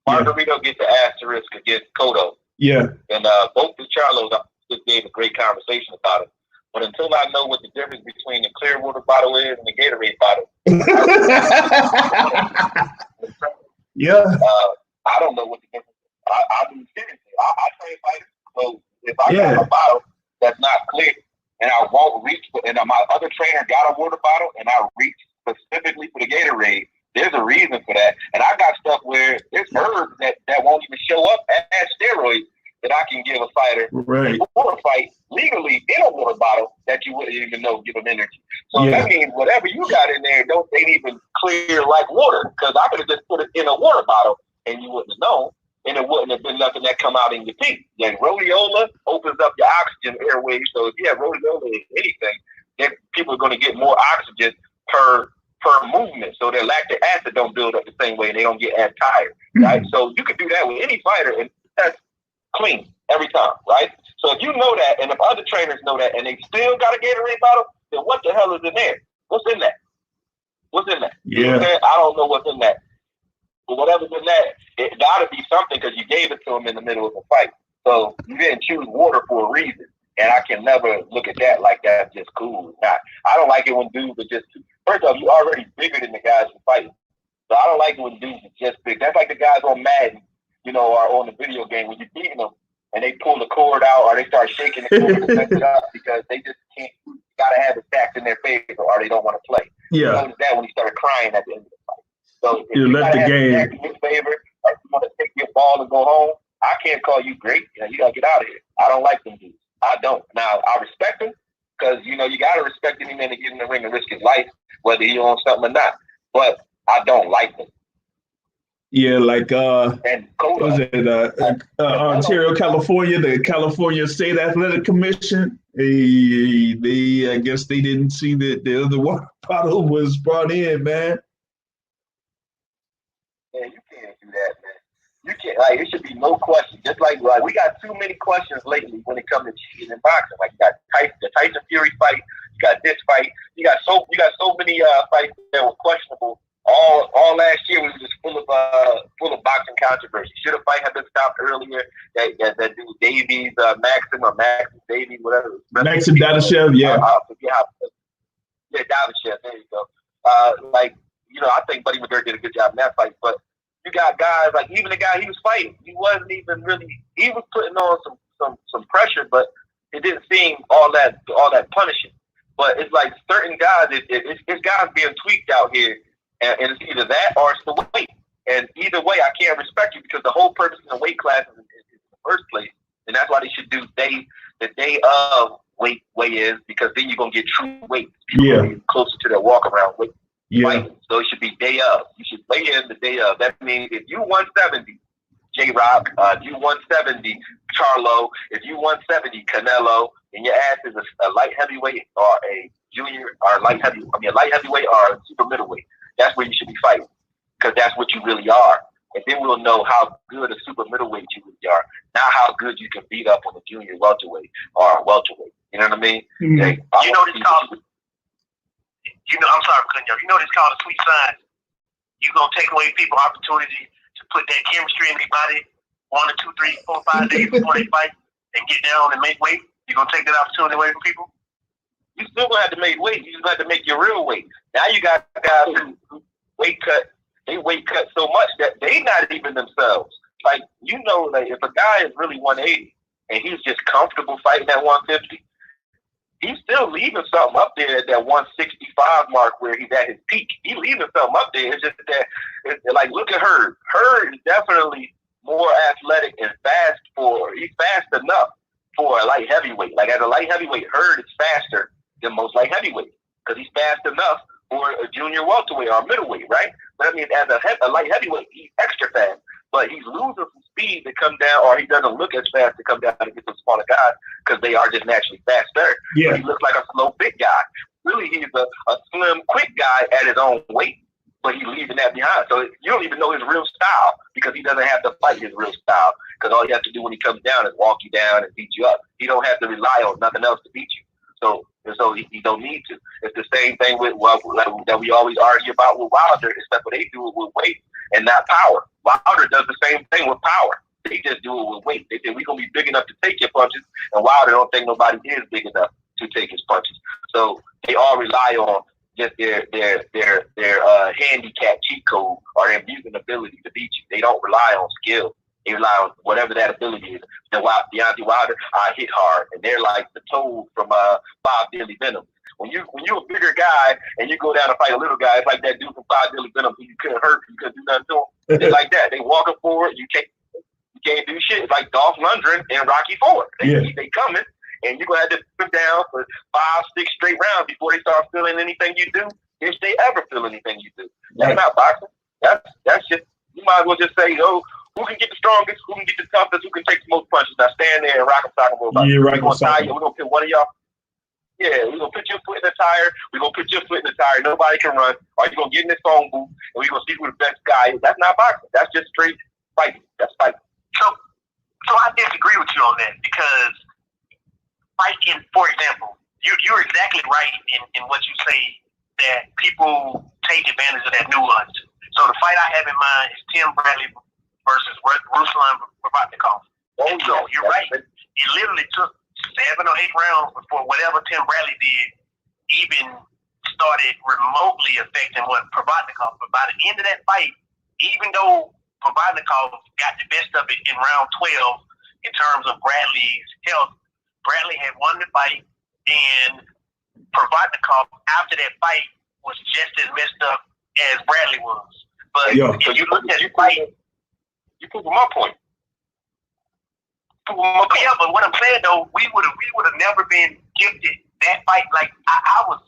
Margarito gets the asterisk against Cotto. Yeah. And both the Charlos just gave a great conversation about it. But until I know what the difference between the clear water bottle is and the Gatorade bottle, yeah, I don't know what the difference is. I mean, seriously, I train fighters. So if I got a bottle that's not clear and I won't reach, and my other trainer got a water bottle and I reach specifically for the Gatorade, there's a reason for that. And I got stuff where there's herbs that won't even show up as steroids that I can give a fighter right. for a fight legally in a water bottle that you wouldn't even know give them energy. So that means whatever you got in there ain't even clear like water, because I could have just put it in a water bottle and you wouldn't have known, and it wouldn't have been nothing that come out in your teeth. Like rhodiola opens up your oxygen airways, so if you have rhodiola in anything, then people are going to get more oxygen per movement, so their lactic acid don't build up the same way and they don't get as tired, right? So you could do that with any fighter and that's clean every time, right? So if you know that, and if other trainers know that, and they still got a Gatorade bottle, then what the hell is in there? What's in that? Yeah. You know I don't know what's in that. But whatever's in that, it got to be something because you gave it to them in the middle of a fight. So you didn't choose water for a reason. And I can never look at that like that's just cool. I don't like it when dudes are just, first off, you're already bigger than the guys you're fighting. So I don't like it when dudes are just big. That's like the guys on Madden, or on the video game when you're beating them and they pull the cord out or they start shaking the cord to mess it up because they just can't, gotta have the stats in their favor or they don't want to play. Yeah. You notice that when he started crying at the end of the fight. So if you left the game in your favor or you want to take your ball and go home, I can't call you great. You gotta get out of here. I don't like them dudes. I don't. Now I respect them because you gotta respect any man to get in the ring and risk his life, whether he owns something or not. But I don't like them. Yeah, like and was it Ontario, California, the California State Athletic Commission? Hey, I guess they didn't see that the other water bottle was brought in, man. Man, you can't do that, man. You can't. Like, it should be no question. Just like we got too many questions lately when it comes to cheating in boxing. Like you got the Tyson Fury fight, you got this fight, you got so many fights that were questionable. All last year was just full of boxing controversy. Should a fight have been stopped earlier? That dude Davies, Maxim Davies, whatever. Maxim Dadashev, yeah. I forget how. Yeah, Dadashev. There you go. I think Buddy McGirt did a good job in that fight, but you got guys like even the guy he was fighting, he wasn't even really. He was putting on some pressure, but it didn't seem all that punishing. But it's like certain guys, it's guys being tweaked out here. And it's either that or it's the weight. And either way, I can't respect you because the whole purpose of the weight class is in the first place. And that's why they should do the day of weigh-ins because then you're going to get true weight. Yeah. Closer to their walk-around weight. Yeah. Fighting. So it should be day of. You should weigh in the day of. That means if you 170, J-Rock, if you 170, Charlo, if you 170, Canelo, and your ass is a light heavyweight or a junior or a light heavyweight or a super middleweight. That's where you should be fighting because that's what you really are. And then we'll know how good a super middleweight you really are, not how good you can beat up on a junior welterweight or a welterweight. You know what I mean? Mm-hmm. Like, I'm sorry for cutting you off. You know this called a sweet sign. You're going to take away people's opportunity to put that chemistry in their body 1 or 2, 3, 4, 5 days before they fight and get down and make weight. You're going to take that opportunity away from people? You still gonna have to make weight. You just have to make your real weight. Now you got guys who weight cut. They weight cut so much that they not even themselves. Like if a guy is really 180 and he's just comfortable fighting at 150, he's still leaving something up there at that 165 mark where he's at his peak. He's leaving something up there. It's just that, like, look at Hurd. Hurd is definitely more athletic and fast he's fast enough for a light heavyweight. Like as a light heavyweight, Hurd is faster than most light heavyweight because he's fast enough for a junior welterweight or middleweight, right? But I mean, as a light heavyweight, he's extra fast, but he's losing some speed to come down, or he doesn't look as fast to come down against some smaller guys because they are just naturally faster. Yeah. But he looks like a slow, big guy. Really, he's a slim, quick guy at his own weight, but he's leaving that behind. So you don't even know his real style because he doesn't have to fight his real style because all he has to do when he comes down is walk you down and beat you up. He don't have to rely on nothing else to beat you. So he don't need to. It's the same thing with that we always argue about with Wilder, except for they do it with weight and not power. Wilder does the same thing with power. They just do it with weight. They say we're gonna be big enough to take your punches, and Wilder don't think nobody is big enough to take his punches. So they all rely on just their handicap cheat code or their mutant ability to beat you. They don't rely on skill. They rely on whatever that ability is. Then Deontay Wilder, I hit hard, and they're like the Toad from Bob Dilly Venom. When you're a bigger guy and you go down and fight a little guy, it's like that dude from Bob Dilly Venom who you couldn't hurt, you couldn't do nothing to him. It's like that. They walking forward, you can't do shit. It's like Dolph Lundgren and Rocky IV. They coming, and you're gonna have to put them down for 5, 6 straight rounds before they start feeling anything you do, if they ever feel anything you do. That's not boxing. That's just, you might as well just say, who can get the strongest, who can get the toughest, who can take the most punches. Now stand there and rock them, sock them. Yeah, we're gonna put one of y'all. Yeah, we're gonna put your foot in the tire. We're gonna put your foot in the tire. Nobody can run. Or you're gonna get in this phone booth and we're gonna see who the best guy is. That's not boxing. That's just straight fighting. That's fighting. So I disagree with you on that because fighting, for example, you're exactly right in what you say that people take advantage of that nuance. So the fight I have in mind is Tim Bradley versus Ruslan Provodnikov. You're right. It literally took 7 or 8 rounds before whatever Tim Bradley did even started remotely affecting what Provodnikov. But by the end of that fight, even though Provodnikov got the best of it in round 12 in terms of Bradley's health, Bradley had won the fight, and Provodnikov after that fight was just as messed up as Bradley was. But if you look at the fight, you prove my point. Yeah, but what I'm saying though, we would have never been gifted that fight. Like I was,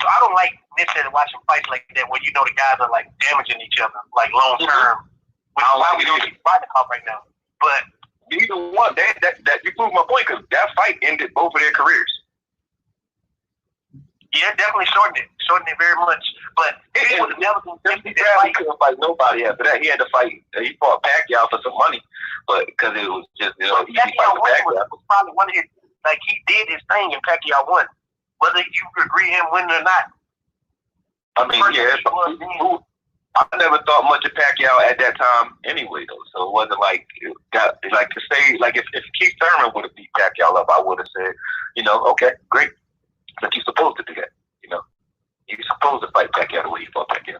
so I don't like necessarily watching fights like that where you know the guys are like damaging each other like long term. Which is why we don't see Provodnikov right now. But neither one. That you proved my point because that fight ended both of their careers. Yeah, definitely shortened it very much. But it was never Bradley couldn't fight nobody after that. He had to fight. He fought Pacquiao for some money, but because it was just easy fight for Pacquiao. Was probably one of his, like, he did his thing and Pacquiao won. Whether you agree him winning or not. I mean, yeah. I never thought much of Pacquiao at that time anyway, though. So it wasn't like to say like if Keith Thurman would have beat Pacquiao up, I would have said, okay, great. But you're supposed to do that, You're supposed to fight Pacquiao the way he fought Pacquiao.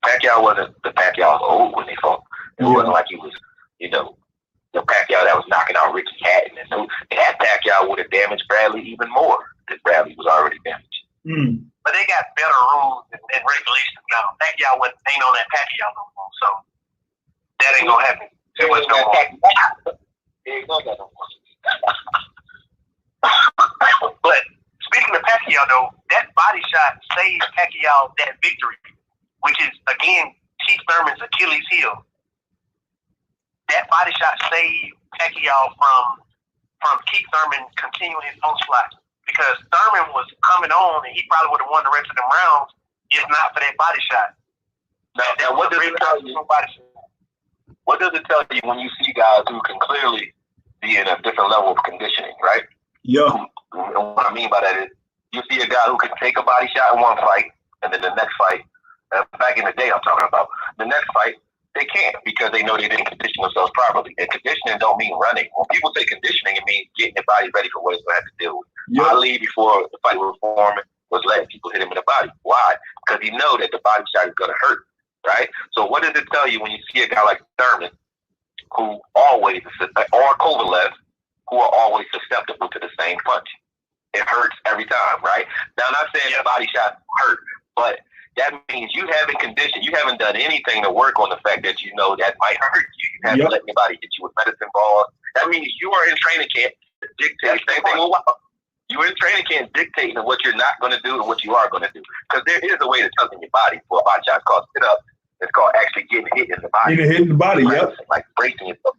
Pacquiao wasn't the Pacquiao old when they fought. It wasn't like he was, the Pacquiao that was knocking out Ricky Hatton. And so that Pacquiao would have damaged Bradley even more than Bradley was already damaged. Mm. But they got better rules and regulations now. Pacquiao ain't on that Pacquiao no more, so that ain't gonna happen. Too much no more. But speaking of Pacquiao, though, that body shot saved Pacquiao that victory, which is, again, Keith Thurman's Achilles heel. That body shot saved Pacquiao from Keith Thurman continuing his onslaught because Thurman was coming on and he probably would have won the rest of them rounds if not for that body shot. Now what does it tell you? What does it tell you when you see guys who can clearly be in a different level of conditioning, right? Yeah. And what I mean by that is you see a guy who can take a body shot in one fight and then the next fight, back in the day I'm talking about, the next fight, they can't because they know they didn't condition themselves properly. And conditioning don't mean running. When people say conditioning, it means getting your body ready for what it's going to have to deal with. Yeah. Ali, before the fight with Foreman, was letting people hit him in the body. Why? Because he know that the body shot is going to hurt, right? So what does it tell you when you see a guy like Thurman, who always, or Kovalev, who are always susceptible to the same punch? It hurts every time, right? Now, I'm not saying the body shot hurt, but that means you haven't conditioned. You haven't done anything to work on the fact that you know that might hurt you. You haven't let anybody hit you with medicine balls. That means you are in training camp to dictate. Same thing with you're in training camp dictating what you're not going to do and what you are going to do. Because there is a way to toughen your body for a body shot. It's called sit up. It's called actually getting hit in the body. Getting hit in the body, Like bracing yourself.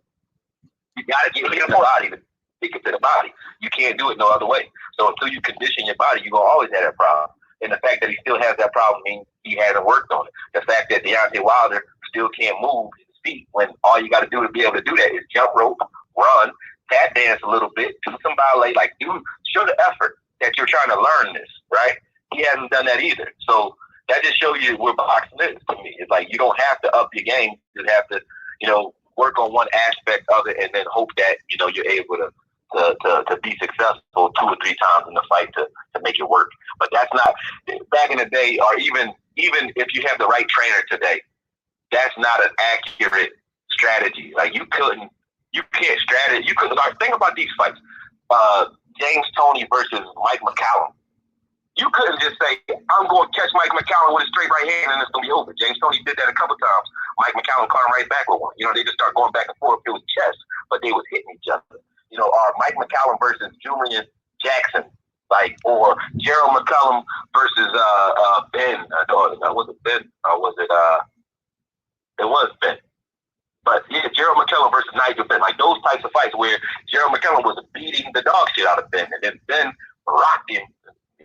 You got to get hit in the body to stick it to the body. You can't do it no other way. So until you condition your body, you're going to always have that problem. And the fact that he still has that problem means he hasn't worked on it. The fact that Deontay Wilder still can't move his feet when all you got to do to be able to do that is jump rope, run, tap dance a little bit, do some ballet, like show the effort that you're trying to learn this, right? He hasn't done that either. So that just shows you where boxing is to me. It's like you don't have to up your game. You have to, work on one aspect of it and then hope that, you're able to be successful 2 or 3 times in the fight to make it work. But that's not back in the day, or even if you have the right trainer today, that's not an accurate strategy. Like you couldn't think about these fights. James Toney versus Mike McCallum. You couldn't just say, I'm going to catch Mike McCallum with a straight right hand and it's going to be over. James Toney did that a couple times. Mike McCallum caught him right back with one. They just start going back and forth. It was chess, but they was hitting each other. Or Mike McCallum versus Julian Jackson, or Gerald McCallum versus Ben. Was it Ben? Or was it? It was Ben. But yeah, Gerald McCallum versus Nigel Ben. Like those types of fights where Gerald McCallum was beating the dog shit out of Ben, and then Ben rocked him.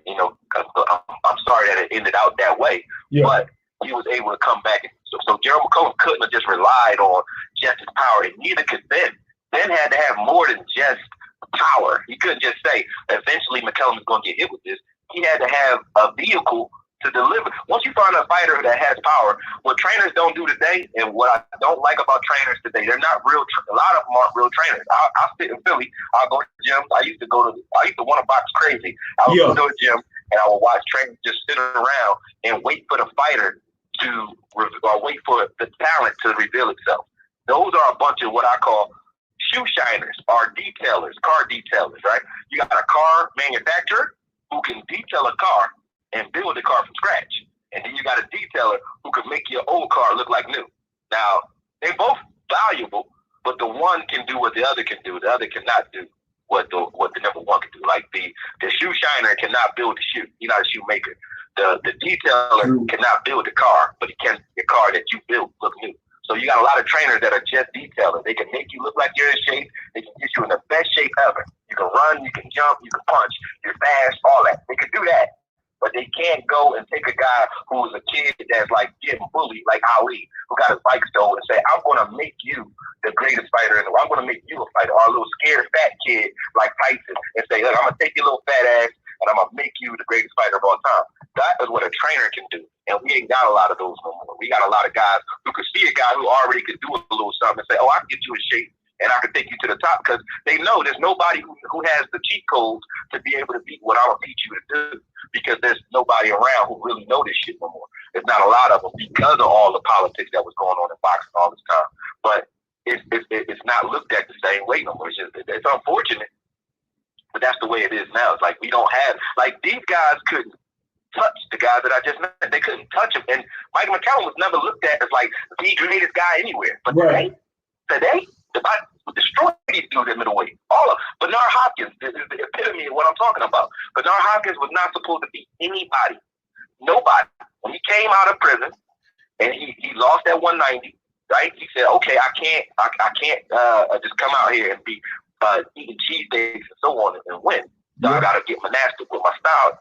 Because I'm sorry that it ended out that way, but he was able to come back. So Gerald McCallum couldn't have just relied on just his power, and neither could Ben. Ben had to have more than just power. He couldn't just say, eventually McCallum is going to get hit with this. He had to have a vehicle to deliver. Once you find a fighter that has power, what trainers don't do today, and what I don't like about trainers today, they're not real. A lot of them aren't real trainers. I sit in Philly. I'll go to gyms. I used to want to box crazy. I would go to a gym and I would watch trainers just sit around and wait for the fighter or wait for the talent to reveal itself. Those are a bunch of what I call shoe shiners or detailers, car detailers, right? You got a car manufacturer who can detail a car and build the car from scratch. And then you got a detailer who can make your old car look like new. Now, they're both valuable, but the one can do what the other can do. The other cannot do what the number one can do. Like the shoe shiner cannot build the shoe. He's not a shoemaker. The detailer cannot build the car, but he can make the car that you built look new. So you got a lot of trainers that are just detailers. They can make you look like you're in shape. They can get you in the best shape ever. You can run, you can jump, you can punch, you're fast, all that. They can do that. But they can't go and take a guy who is a kid that's like getting bullied, like Ali, who got his bike stolen, and say, I'm going to make you the greatest fighter in the world. I'm going to make you a fighter. Or a little scared fat kid like Tyson and say, look, I'm going to take your little fat ass and I'm going to make you the greatest fighter of all time. That is what a trainer can do. And we ain't got a lot of those no more. We got a lot of guys who could see a guy who already could do a little something and say, oh, I can get you in shape and I can take you to the top, because they know there's nobody who has the cheat codes to be able to beat what I'm going to teach you to do, because there's nobody around who really know this shit no more. There's not a lot of them because of all the politics that was going on in boxing all this time. But it's not looked at the same way no more. It's unfortunate, but that's the way it is now. It's like we don't have, like, these guys couldn't touch the guys that I just met. They couldn't touch him. And Mike McCallum was never looked at as like the greatest guy anywhere. But today, the body would destroy these dudes at middleweight. All of Bernard Hopkins is the epitome of what I'm talking about. Bernard Hopkins was not supposed to beat anybody. Nobody. When he came out of prison and he lost at 190, right? He said, okay, I can't just come out here and be eating cheesesteaks and so on and win. So I got to get monastic with my style.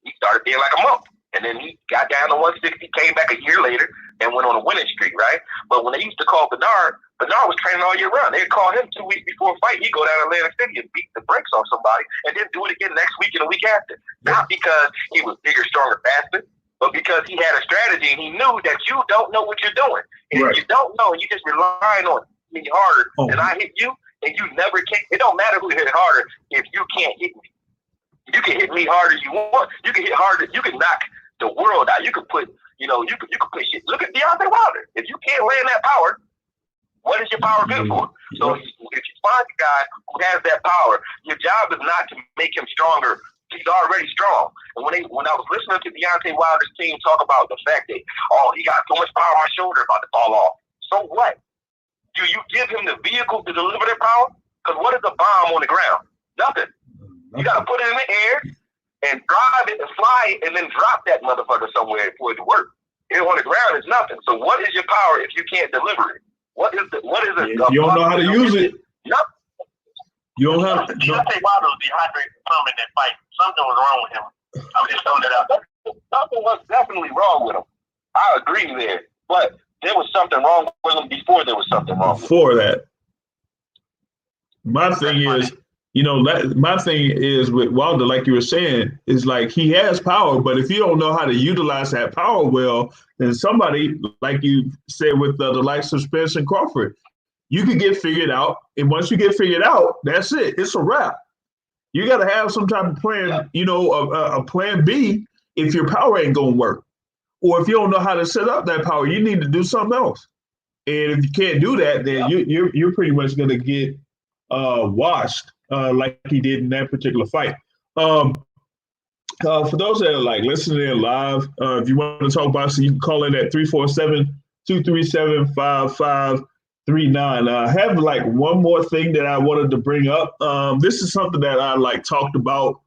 He started being like a monk. And then he got down to 160, came back a year later, and went on a winning streak, right? But when they used to call Bernard was training all year round. They'd call him 2 weeks before a fight. He'd go down to Atlantic City and beat the brakes off somebody, and then do it again next week and the week after. Not because he was bigger, stronger, faster, but because he had a strategy and he knew that you don't know what you're doing. And if you don't know and you just relying on me harder, and I hit you, and you never can. It don't matter who hit harder if you can't hit me. You can hit me harder you want. You can hit harder. You can knock the world out. You can put, you can put shit. Look at Deontay Wilder. If you can't land that power, what is your power good for? So if you find a guy who has that power, your job is not to make him stronger. He's already strong. And when I was listening to Deontay Wilder's team talk about the fact that, he got so much power on my shoulder about to fall off. So what? Do you give him the vehicle to deliver that power? Because what is a bomb on the ground? Nothing. You got to put it in the air and drive it and fly it and then drop that motherfucker somewhere for it to work. On the ground is nothing. So what is your power if you can't deliver it? What is it? If you don't know how to use it, nothing. You don't have to. Deontay Wilder was dehydrated from in that fight. Something was wrong with him. I'm just throwing it out there. Something was definitely wrong with him. I agree there. But there was something wrong with him before there was something wrong with him. Before that. My thing is, my thing is with Wilder, like you were saying, is like he has power, but if you don't know how to utilize that power well, then somebody, like you said with the likes of Spence and Crawford, you can get figured out. And once you get figured out, that's it. It's a wrap. You got to have some type of plan, a plan B if your power ain't going to work. Or if you don't know how to set up that power, you need to do something else. And if you can't do that, then you're pretty much going to get washed. Like he did in that particular fight. For those that are like listening in live, if you want to talk boxing, you can call in at 347-237-5539. I have like one more thing that I wanted to bring up. This is something that I talked about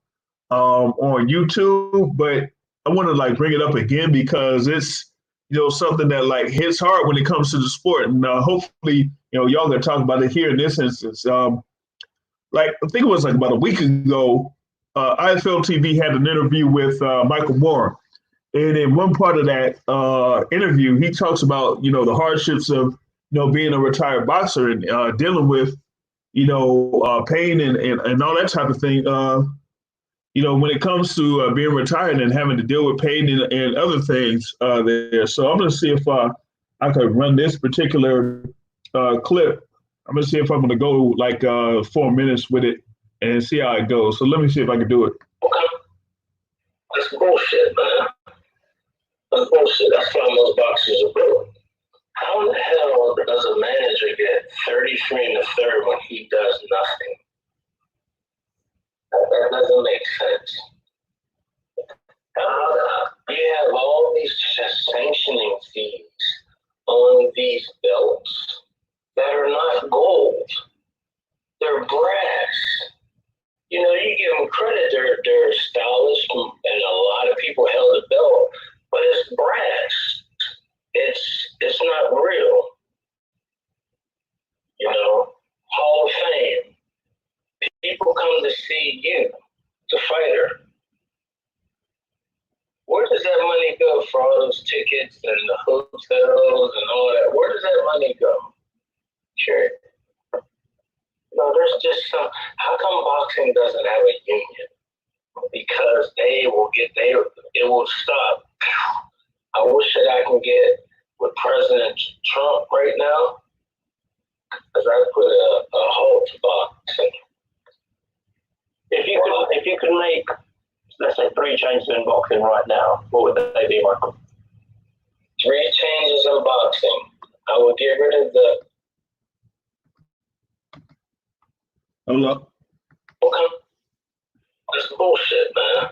on YouTube, but I want to bring it up again because it's something that hits hard when it comes to the sport, and hopefully y'all gonna talk about it here in this instance. I think it was about a week ago, IFL TV had an interview with Michael Moore. And in one part of that interview, he talks about, the hardships of, being a retired boxer and dealing with, pain and all that type of thing. When it comes to being retired and having to deal with pain and other things there. So I'm going to see if I could run this particular clip. I'm going to see if I'm going to go 4 minutes with it and see how it goes. So let me see if I can do it. Okay. That's bullshit, man. That's bullshit. That's how most boxers are built. How in the hell does a manager get 33 in the third when he does nothing? That doesn't make sense. You have all these sanctioning fees on these belts that are not gold. They're brass. You give them credit. They're stylish, and a lot of people held the belt, but it's brass. It's not real. come to see you, the fighter, where does that money go for all those tickets and the hotels and all that? Where does that money go? Sure. No, there's just some. How come boxing doesn't have a union? Because it will stop. I wish that I can get with President Trump right now, because I put a halt to boxing. If you could make, let's say, 3 changes in boxing right now, what would they be, Michael? 3 changes in boxing. I would get rid of the. Hello. Okay. That's bullshit, man.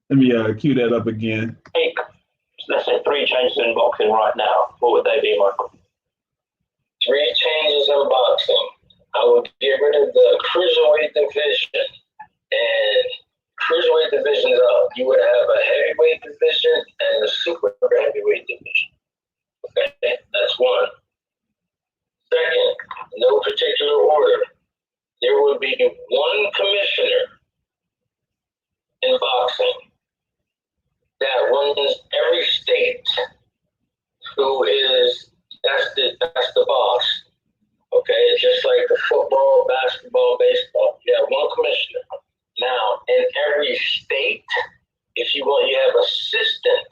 Let me cue that up again. Make, let's say, 3 changes in boxing right now, what would they be, Michael? 3 changes in boxing. I would get rid of the cruiserweight division, and cruiserweight division up. You would have a heavyweight division and a super heavyweight division. Okay, that's one. Second, no particular order. There would be 1 commissioner in boxing that runs every state, who is that's the boss. Okay, just like the football, basketball, baseball. You have 1 commissioner. Now, in every state, if you want, you have assistant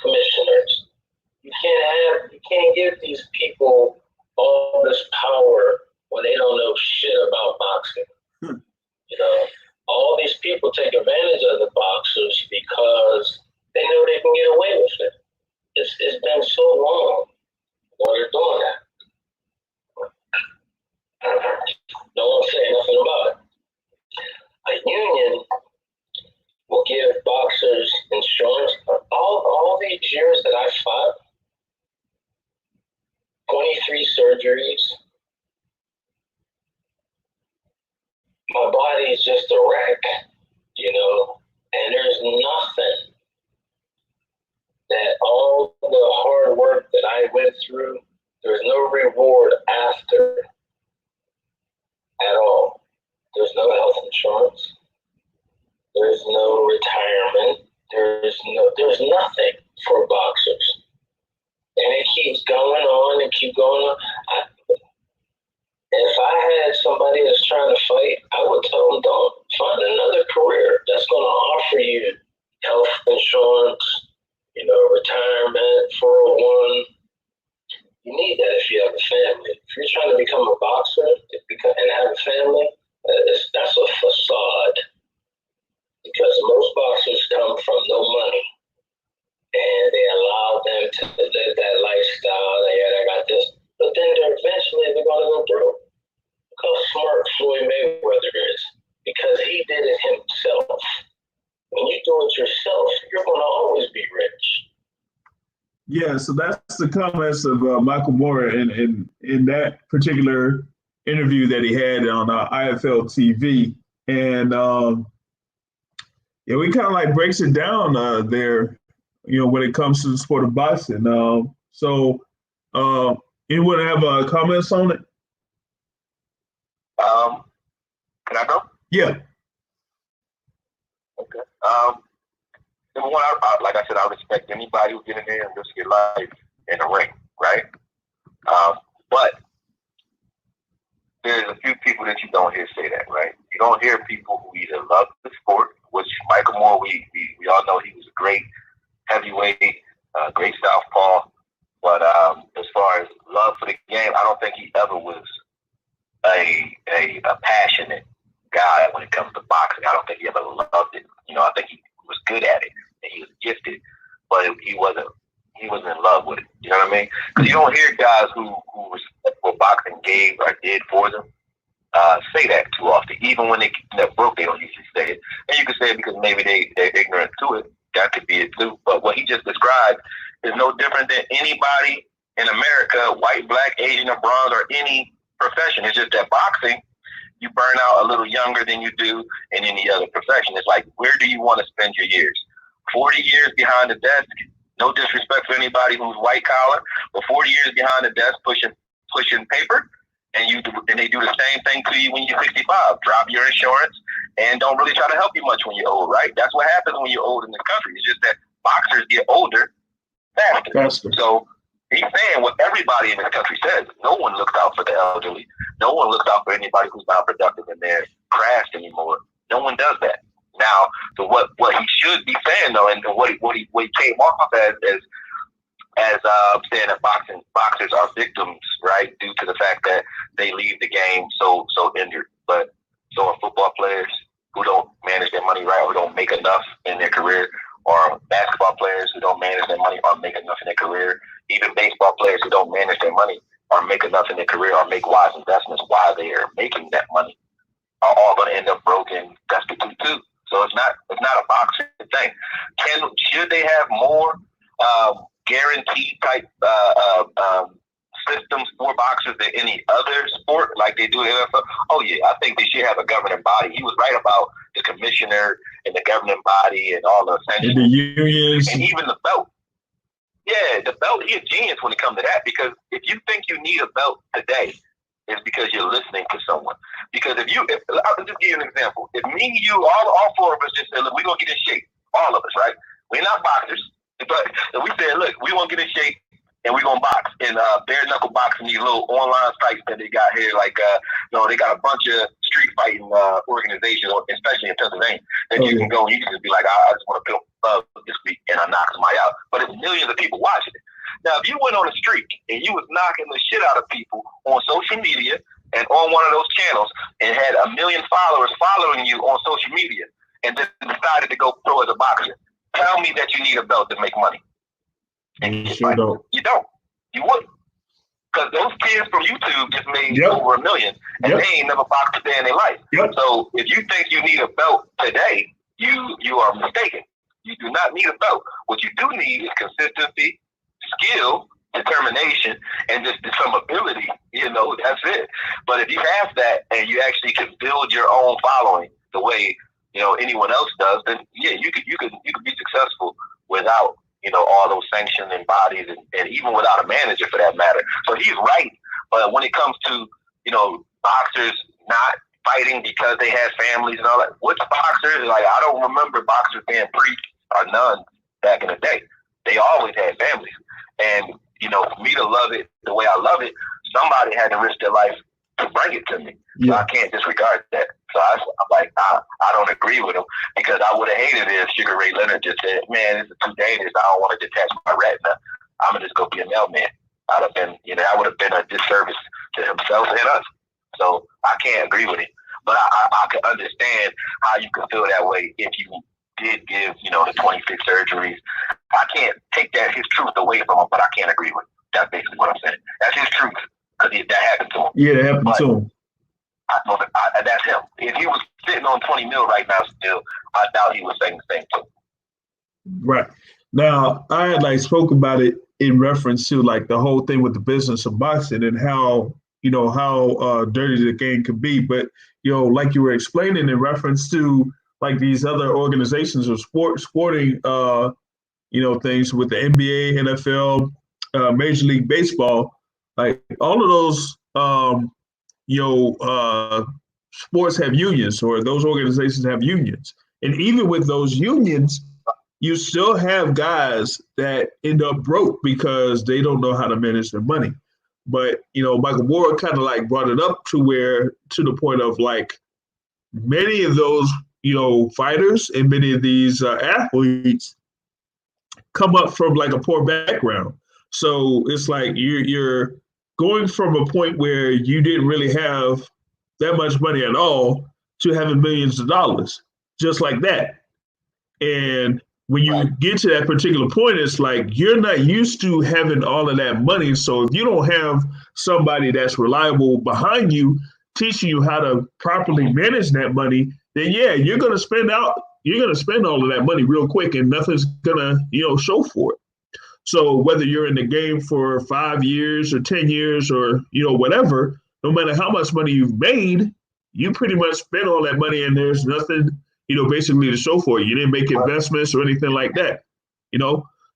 commissioners. You can't give these people all this power when they don't know shit about boxing. You know, all these people take advantage of the boxers because they know they can get away with it. It's been so long while they're doing that. No one's saying nothing about it. A union will give boxers insurance. All these years that I fought, 23 surgeries, my body is just a wreck, you know, and there's nothing that all the hard work that I went through, there's no reward after at all. There's no health insurance. There's no retirement. There's nothing for boxers. And it keeps going on and keep going on. If I had somebody that's trying to fight, I would tell them, don't find another career that's going to offer you health insurance, you know, retirement, 401. You need that if you have a family. If you're trying to become a boxer and have a family, that's a facade. Because most boxers come from no money, and they allow them to live that lifestyle. I got this, but then eventually they're going to go broke. Look how smart Floyd Mayweather is, because he did it himself. When you do it yourself, you're going to always be rich. Yeah, so that's the comments of Michael Moorer in that particular interview that he had on IFL TV, and yeah, we kind of like breaks it down there, you know, when it comes to the sport of boxing. So, anyone have comments on it? Can I go? Yeah. Okay. Number one, like I said, I respect anybody who get in there and risk your life in the ring, right? But there's a few people that you don't hear say that, right? You don't hear people who either love the sport, which Michael Moore, we all know he was a great heavyweight, great southpaw. But as far as love for the game, I don't think he ever was a passionate guy when it comes to boxing. I don't think he ever loved it. You know, I think he was good at it and he was gifted, but he wasn't in love with it. You know what I mean? Because you don't hear guys who respect what boxing gave or did for them say that too often. Even when they broke, they don't usually say it. And you can say it because maybe they're ignorant to it. That could be it too. But what he just described is no different than anybody in America, white, black, Asian, or bronze, or any profession. It's just that boxing, you burn out a little younger than you do in any other profession. It's like, where do you want to spend your years? 40 years behind the desk? No disrespect for anybody who's white collar, but 40 years behind the desk pushing paper? And they do the same thing to you when you're 65. Drop your insurance and don't really try to help you much when you're old, right? That's what happens when you're old in this country. It's just that boxers get older faster. So he's saying what everybody in this country says. No one looks out for the elderly. No one looks out for anybody who's not productive in their craft anymore. No one does that. Now, so what he should be saying though, and what he came off as saying that boxers are victims, right, due to the fact that they leave the game so injured. But so are football players who don't manage their money right or don't make enough in their career, or basketball players who don't manage their money or make enough in their career, even baseball players who don't manage their money or make enough in their career or make wise investments while they are making that money, are all going to end up broken, destitute too. So it's not a boxing thing. Should they have more guaranteed type systems for boxers than any other sport like they do in the NFL? Oh yeah, I think they should have a governing body. He was right about the commissioner and the governing body and all the sanctions. And the unions. And even the belt. Yeah, the belt, he's a genius when it comes to that, because if you think you need a belt today, it's because you're listening to someone. Because I'll just give you an example. If me, you, all four of us just said, look, we're going to get in shape. All of us, right? We're not boxers. But we said, look, we want to get in shape and we're going to box. And bare knuckle boxing, these little online sites that they got here, like, they got a bunch of street fighting organizations, especially in Pennsylvania, that you can go and you can just be like, I just want to feel love this week, and I knock somebody out. But it's millions of people watching it. Now, if you went on a streak and you was knocking the shit out of people on social media and on one of those channels and had 1 million followers following you on social media and then decided to go pro as a boxer, tell me that you need a belt to make money. And sure don't. You don't. You wouldn't. Because those kids from YouTube just made over 1 million, and they ain't never boxed a day in their life. So if you think you need a belt today, you are mistaken. You do not need a belt. What you do need is consistency, skill, determination, and just some ability. That's it. But if you have that and you actually can build your own following the way anyone else does, then yeah, you could be successful without all those sanctioning bodies and even without a manager for that matter. So he's right. But when it comes to boxers not fighting because they had families and all that, which boxers, like, I don't remember boxers being priests or nuns back in the day. They always had families. And for me to love it the way I love it, somebody had to risk their life to bring it to me. So I can't disregard that. So I'm like, I don't agree with him, because I would have hated it if Sugar Ray Leonard just said, man, this is too dangerous. I don't want to detach my retina. I'm going to just go be a mailman. That would have been a disservice to himself and us. So I can't agree with it. But I can understand how you can feel that way if you did give, the 26 surgeries. I can't take his truth away from him, but I can't agree with it. That's basically what I'm saying. That's his truth, because that happened to him. Yeah, that happened to him. I know that's him. If he was sitting on 20 mil right now still, I doubt he was saying the same too. Right. Now, I had spoke about it in reference to the whole thing with the business of boxing and how dirty the game could be. But, like you were explaining in reference to these other organizations of sporting, things with the NBA, NFL, Major League Baseball, all of those, sports have unions, or those organizations have unions. And even with those unions, you still have guys that end up broke because they don't know how to manage their money. But, Michael Moore kind of brought it up to the point of many of those, fighters and many of these athletes come up from a poor background. So it's you're going from a point where you didn't really have that much money at all to having millions of dollars, just like that. And when you get to that particular point, it's you're not used to having all of that money. So if you don't have somebody that's reliable behind you, teaching you how to properly manage that money, then you're going to spend all of that money real quick, and nothing's going to, show for it. So whether you're in the game for 5 years or 10 years or, whatever, no matter how much money you've made, you pretty much spend all that money and there's nothing, basically to show for it. You didn't make investments or anything like that,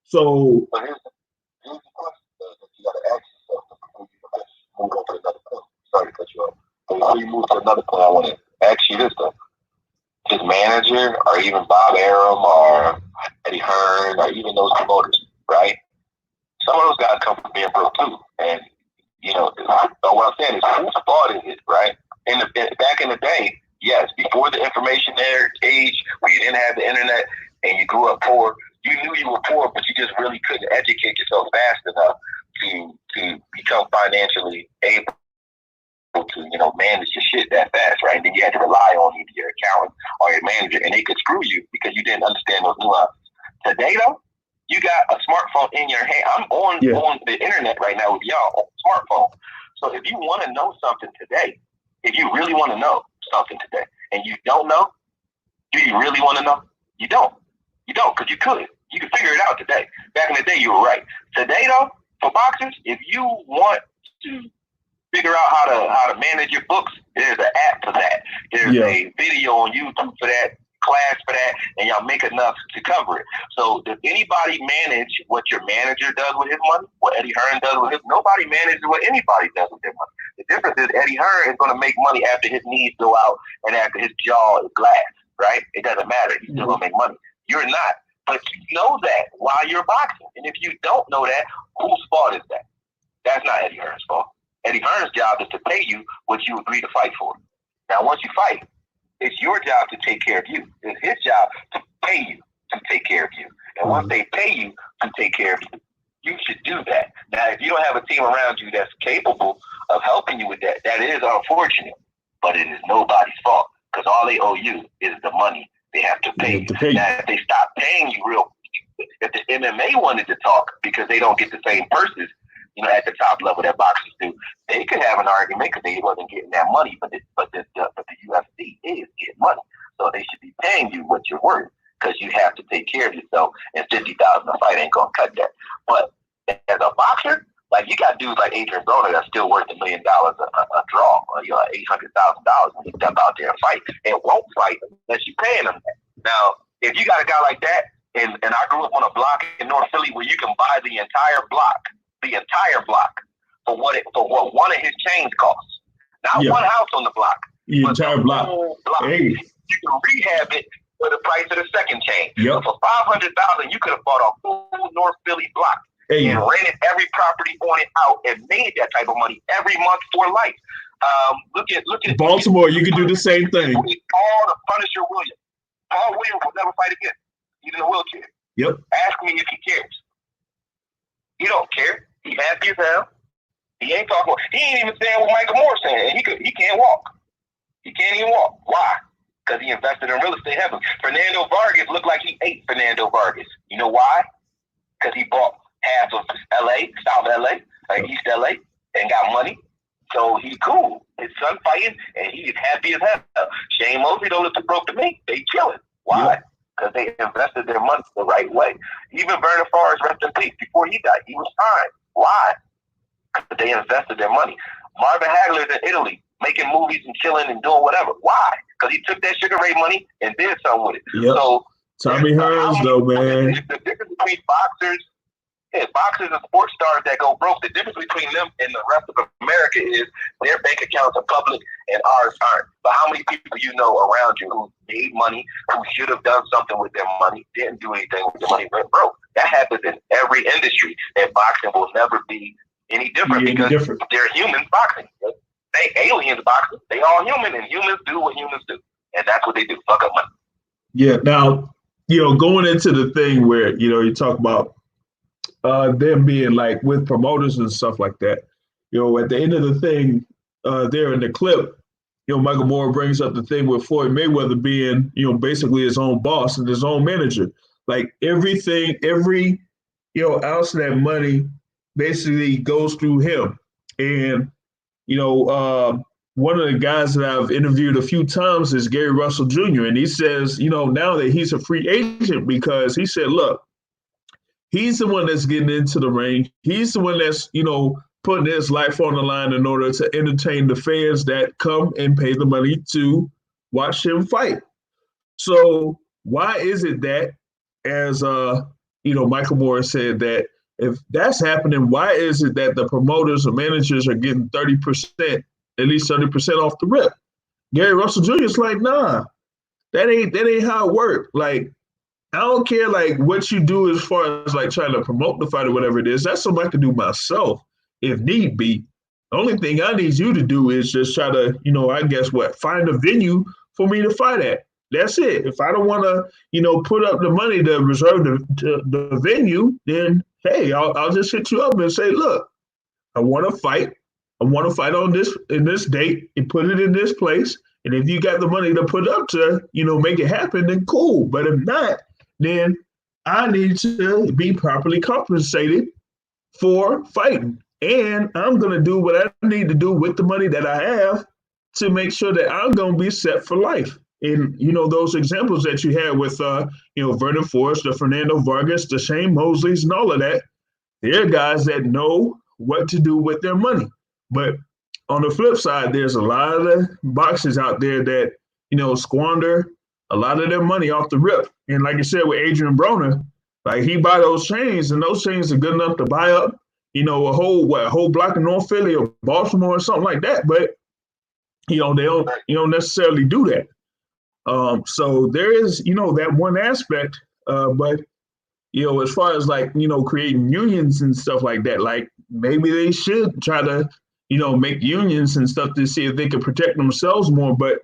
So But here's the question that you got to ask yourself before you move on to another point. Sorry. before you move to another point, I want to ask you this though. His manager, or even Bob Arum, or Eddie Hearn, or even those promoters, right? Some of those guys come from being broke too. And, you know, what I'm saying is, whose fault is it, right? Back in the day, yes, before the information age, where you didn't have the internet and you grew up poor, you knew you were poor, but you just really couldn't educate yourself fast enough to become financially able to, you know, manage your shit that fast, right? And then you had to rely on either your accountant or your manager, and they could screw you because you didn't understand those nuances. Today, though, you got a smartphone in your hand. I'm on the internet right now with y'all on a smartphone. So if you want to know something today, if you really want to know something today, and you don't know, do you really want to know? You don't. You don't, because you could. You could figure it out today. Back in the day, you were right. Today, though, for boxers, if you want to figure out how to manage your books, there's an app for that. There's a video on YouTube for that, class for that, and y'all make enough to cover it. So does anybody manage what your manager does with his money? What Eddie Hearn does with his? Nobody manages what anybody does with their money. The difference is Eddie Hearn is going to make money after his knees go out and after his jaw is glass, right? It doesn't matter. He's still going to make money. You're not. But you know that while you're boxing. And if you don't know that, whose fault is that? That's not Eddie Hearn's fault. Eddie Hearn's job is to pay you what you agree to fight for. Now, once you fight, it's your job to take care of you. It's his job to pay you to take care of you. And once they pay you to take care of you, you should do that. Now, if you don't have a team around you that's capable of helping you with that, that is unfortunate, but it is nobody's fault because all they owe you is the money they have to pay. Now, if they stop paying you real quick, if the MMA wanted to talk because they don't get the same purses, you know, at the top level that boxers do, they could have an argument because they wasn't getting that money, but the UFC is getting money, so they should be paying you what you're worth because you have to take care of yourself, and $50,000 a fight ain't gonna cut that. But as a boxer, like you got dudes like Adrian Broner that's still worth $1 million a draw, or you know, $800,000 when you step out there and fight, and won't fight unless you paying them that. Now, if you got a guy like that, and I grew up on a block in North Philly where you can buy the entire block for what one of his chains costs. Not one house on the block. The entire block. Hey. You can rehab it for the price of the second chain. Yep. So for $500,000, you could have bought a full North Philly block and rented every property on it out and made that type of money every month for life. Look at Baltimore. You can do the same thing. All the Punisher Williams. Paul Williams will never fight again. He's in a wheelchair. Yep. Ask me if he cares. He don't care. He happy as hell. He ain't talking. He ain't even saying what Michael Moore saying. He can't walk. He can't even walk. Why? Because he invested in real estate heavily. Fernando Vargas looked like he ate Fernando Vargas. You know why? Because he bought half of L.A., South L.A., like East L.A., and got money. So he's cool. His son fighting, and he's happy as hell. Shane Mosley don't look too broke to me. They chilling. Why? Because they invested their money the right way. Even Vernon Forrest, rest in peace, before he died, he was fine. Why? Because they invested their money. Marvin Hagler's in Italy, making movies and chilling and doing whatever. Why? Because he took that Sugar Ray money and did something with it. Yep. So Tommy Hearns, though, man. The difference between boxers and sports stars that go broke, the difference between them and the rest of America is their bank accounts are public and ours aren't. But how many people you know around you who made money, who should have done something with their money, didn't do anything with their money, went broke? That happens in every industry, and boxing will never be any different because they're humans boxing. They aliens boxing. They all human, and humans do what humans do, and that's what they do. Fuck up money. Yeah. Now, going into the thing where you talk about them being like with promoters and stuff like that. At the end of the thing, there in the clip, Michael Moore brings up the thing with Floyd Mayweather being, basically his own boss and his own manager. Like every ounce of that money basically goes through him. And, one of the guys that I've interviewed a few times is Gary Russell Jr. And he says, now that he's a free agent, because he said, look, he's the one that's getting into the ring. He's the one that's, putting his life on the line in order to entertain the fans that come and pay the money to watch him fight. So why is it that, as Michael Moore said, that if that's happening, why is it that the promoters or managers are getting 30% at least 70% off the rip. Gary Russell Jr. is like, nah, that ain't how it works. Like, I don't care like what you do as far as like trying to promote the fight or whatever it is. That's something I can do myself if need be. The only thing I need you to do is just try to, I guess find a venue for me to fight at. That's it. If I don't want to, put up the money to reserve the venue, then hey, I'll just hit you up and say, look, I want to fight. I want to fight on this date and put it in this place. And if you got the money to put up to, make it happen, then cool. But if not, then I need to be properly compensated for fighting. And I'm going to do what I need to do with the money that I have to make sure that I'm going to be set for life. And, those examples that you had with, Vernon Forrest, the Fernando Vargas, the Shane Mosleys, and all of that, they're guys that know what to do with their money. But on the flip side, there's a lot of boxers out there that, squander a lot of their money off the rip. And like I said, with Adrian Broner, like he buy those chains, and those chains are good enough to buy up, a whole block of North Philly or Baltimore or something like that. But, they don't necessarily do that. So there is, that one aspect, but, as far as like, creating unions and stuff like that, like maybe they should try to, make unions and stuff to see if they can protect themselves more. But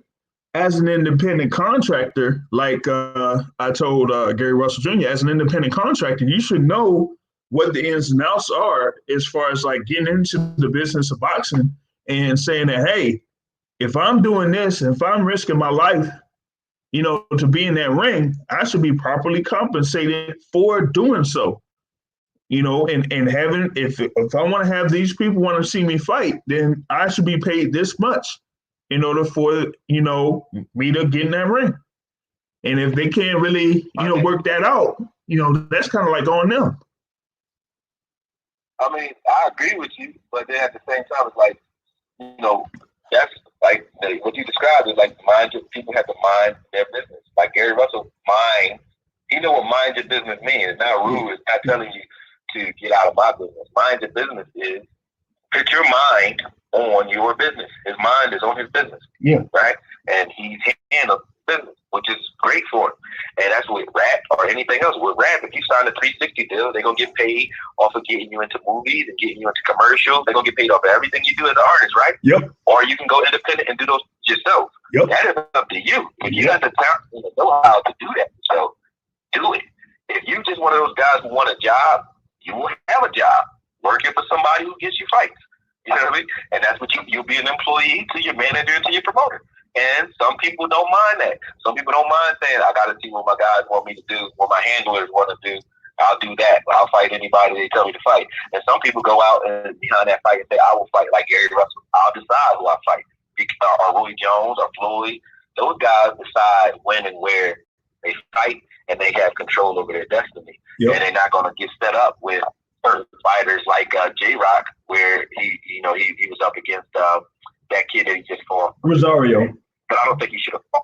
as an independent contractor, like I told Gary Russell Jr., as an independent contractor, you should know what the ins and outs are as far as like getting into the business of boxing and saying that, hey, if I'm doing this, if I'm risking my life, to be in that ring, I should be properly compensated for doing so. And having, if I want to have these people want to see me fight, then I should be paid this much in order for, me to get in that ring. And if they can't really, work that out, that's kind of like on them. I mean, I agree with you, but then at the same time, it's like, that's like what you described is like people have to mind their business. Like Gary Russell, he know what mind your business means. It's not rude. It's not telling you to get out of my business. Mind your business is put your mind on your business. His mind is on his business. Yeah. Right? And he's handling business, which is great for him. And that's with rap or anything else. With rap, if you sign a 360 deal, they're going to get paid off of getting you into movies and getting you into commercials. They're going to get paid off of everything you do as an artist, right? Yep. Or you can go independent and do those yourself. Yep. That is up to you. If you got the talent and the know-how to do that yourself, do it. If you just one of those guys who want a job, you will have a job working for somebody who gets you fights. You know what I mean? And that's what you'll be an employee to your manager and to your promoter. And some people don't mind that. Some people don't mind saying, I got to see what my guys want me to do, what my handlers want to do. I'll do that. I'll fight anybody they tell me to fight. And some people go out and behind that fight and say, I will fight like Gary Russell. I'll decide who I fight. Or Roy Jones or Floyd. Those guys decide when and where they fight, and they have control over their destiny. Yep. And they're not going to get set up with certain fighters like J-Rock, where he was up against that kid that he just fought. Rosario. But I don't think he should have fought.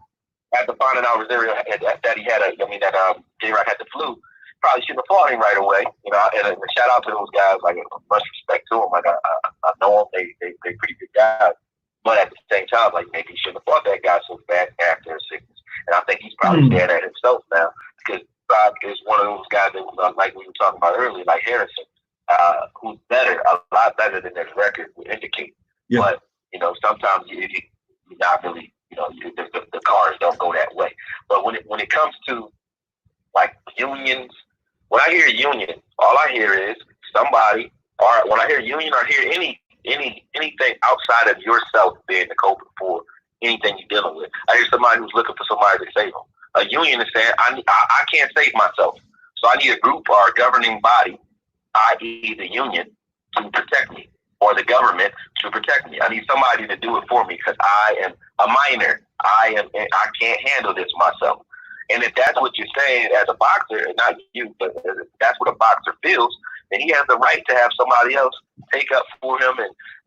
After finding out Rosario that he had J-Rock had the flu, probably shouldn't have fought him right away. And a shout out to those guys. Like, much respect to them. Like, I know them. They pretty good guys. But at the same time, like, maybe he shouldn't have fought that guy so fast after his sickness. And I think he's probably staring at himself now, because Bob is one of those guys that, like we were talking about earlier, like Harrison, who's better, a lot better than his record would indicate. Yeah. But, sometimes you're not really, the cards don't go that way. But when it comes to, like, unions, when I hear union, all I hear is somebody, or when I hear union, I hear anything outside of yourself being the culprit for anything you're dealing with. I hear somebody who's looking for somebody to save them. A union is saying, I can't save myself, so I need a group or a governing body, i.e. the union, to protect me, or the government to protect me. I need somebody to do it for me because I am a minor. I can't handle this myself. And if that's what you're saying as a boxer, and not you, but that's what a boxer feels, then he has the right to have somebody else take up for him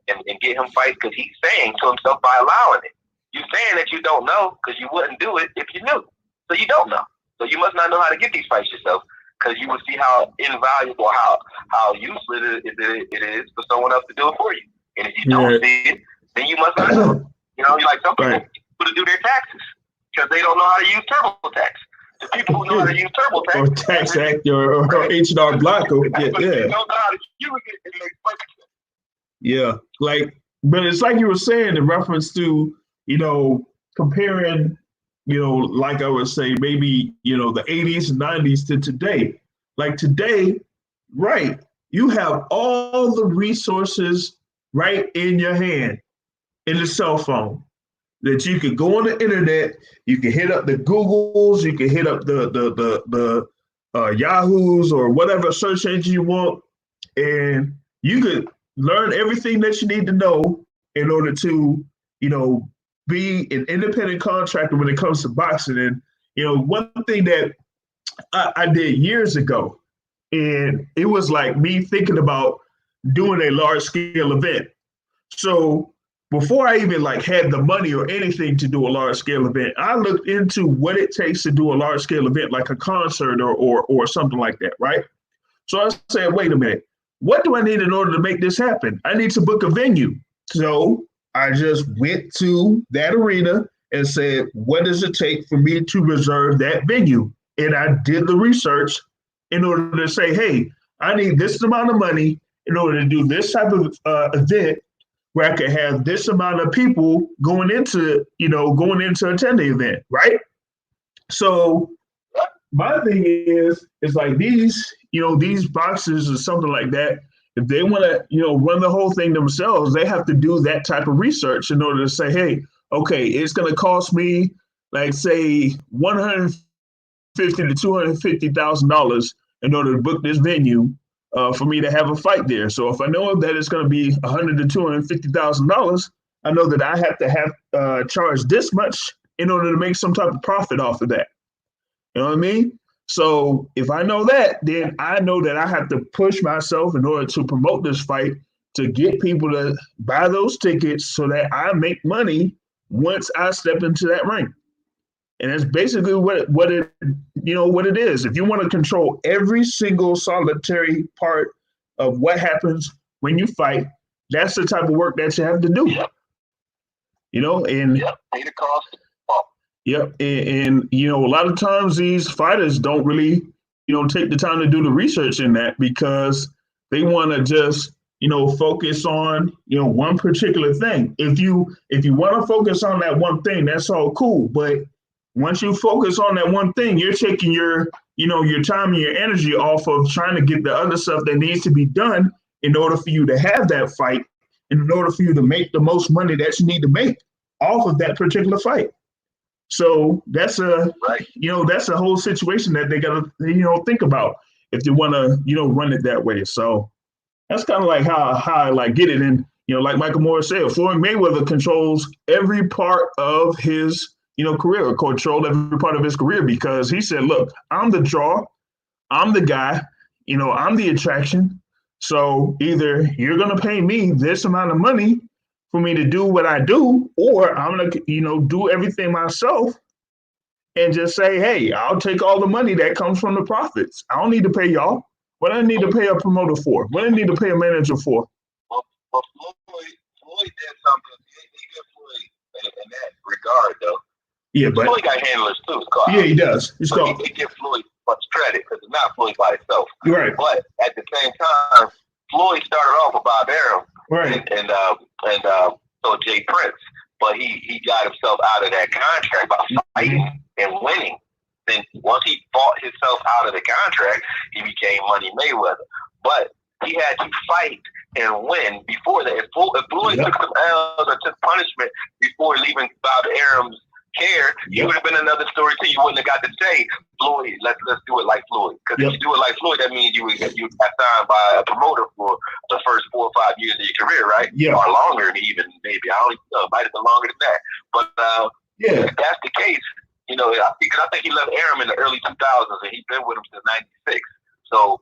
and get him fights, because he's saying to himself by allowing it. You're saying that you don't know because you wouldn't do it if you knew. So you don't know. So you must not know how to get these fights yourself, because you will see how invaluable, how useless it is for someone else to do it for you. And if you don't see it, then you must You know, like some people Right. to do their taxes because they don't know how to use TurboTax. The people who know how to use TurboTax Or Tax Act or H&R Block. Or, but if yeah. you don't know how to use it, it makes perfect sense. Yeah. Like, but it's like you were saying in reference to, you know, comparing, you know, like I would say, maybe, you know, the 80s and 90s to today. Like today, right, you have all the resources right in your hand in the cell phone that you could go on the internet, you can hit up the Googles, you can hit up the Yahoos or whatever search engine you want, and you could learn everything that you need to know in order to, you know, be an independent contractor when it comes to boxing. And you know, one thing that I did years ago, and it was like me thinking about doing a large scale event. So before I even like had the money or anything to do a large scale event, I looked into what it takes to do a large scale event like a concert or something like that, right? So I said, wait a minute, what do I need in order to make this happen? I need to book a venue. So I just went to that arena and said, what does it take for me to reserve that venue? And I did the research in order to say, hey, I need this amount of money in order to do this type of event where I could have this amount of people going into attend the event, right? So my thing is like these boxers or something like that, if they want to, run the whole thing themselves, they have to do that type of research in order to say, hey, okay, it's going to cost me, like, say, $150,000 to $250,000 in order to book this venue for me to have a fight there. So if I know that it's going to be $100,000 to $250,000, I know that I have to have charge this much in order to make some type of profit off of that. You know what I mean? So if I know that, then I know that I have to push myself in order to promote this fight to get people to buy those tickets so that I make money once I step into that ring. And that's basically what it is. If you want to control every single solitary part of what happens when you fight, that's the type of work that you have to do. Yep. And Pay the cost. Yep. And a lot of times these fighters don't really, take the time to do the research in that because they want to just, focus on, one particular thing. If you want to focus on that one thing, that's all cool. But once you focus on that one thing, you're taking your time and your energy off of trying to get the other stuff that needs to be done in order for you to have that fight, and in order for you to make the most money that you need to make off of that particular fight. So that's a whole situation that they gotta think about if they want to run it that way. So that's kind of like how I like get it. And like Michael Morris said, Floyd Mayweather controls every part of his career, controlled every part of his career because he said, look, I'm the draw, I'm the guy, I'm the attraction. So either you're gonna pay me this amount of money for me to do what I do, or I'm gonna, do everything myself and just say, hey, I'll take all the money that comes from the profits. I don't need to pay y'all. What do I need to pay a promoter for? What do I need to pay a manager for? Well, Floyd did something. He did Floyd in that regard, though. Yeah, but Floyd got handlers too. Yeah, he does. He's called. He give Floyd much credit because it's not Floyd by itself. Right. But at the same time, Floyd started off with Bob Arum. Right. And so Jay Prince, but he got himself out of that contract by fighting and winning. Then once he fought himself out of the contract, he became Money Mayweather. But he had to fight and win before that. If Floyd took some L's or took punishment before leaving Bob Arum's care, it would have been another story too. You wouldn't have got to say, Floyd, let's do it like Floyd. Because if you do it like Floyd, that means you got signed by a promoter for the first 4 or 5 years of your career, right? Yeah. Or longer even, maybe. I don't even know. It might have been longer than that. But if that's the case, because I think he left Arum in the early 2000s and he's been with him since '96. So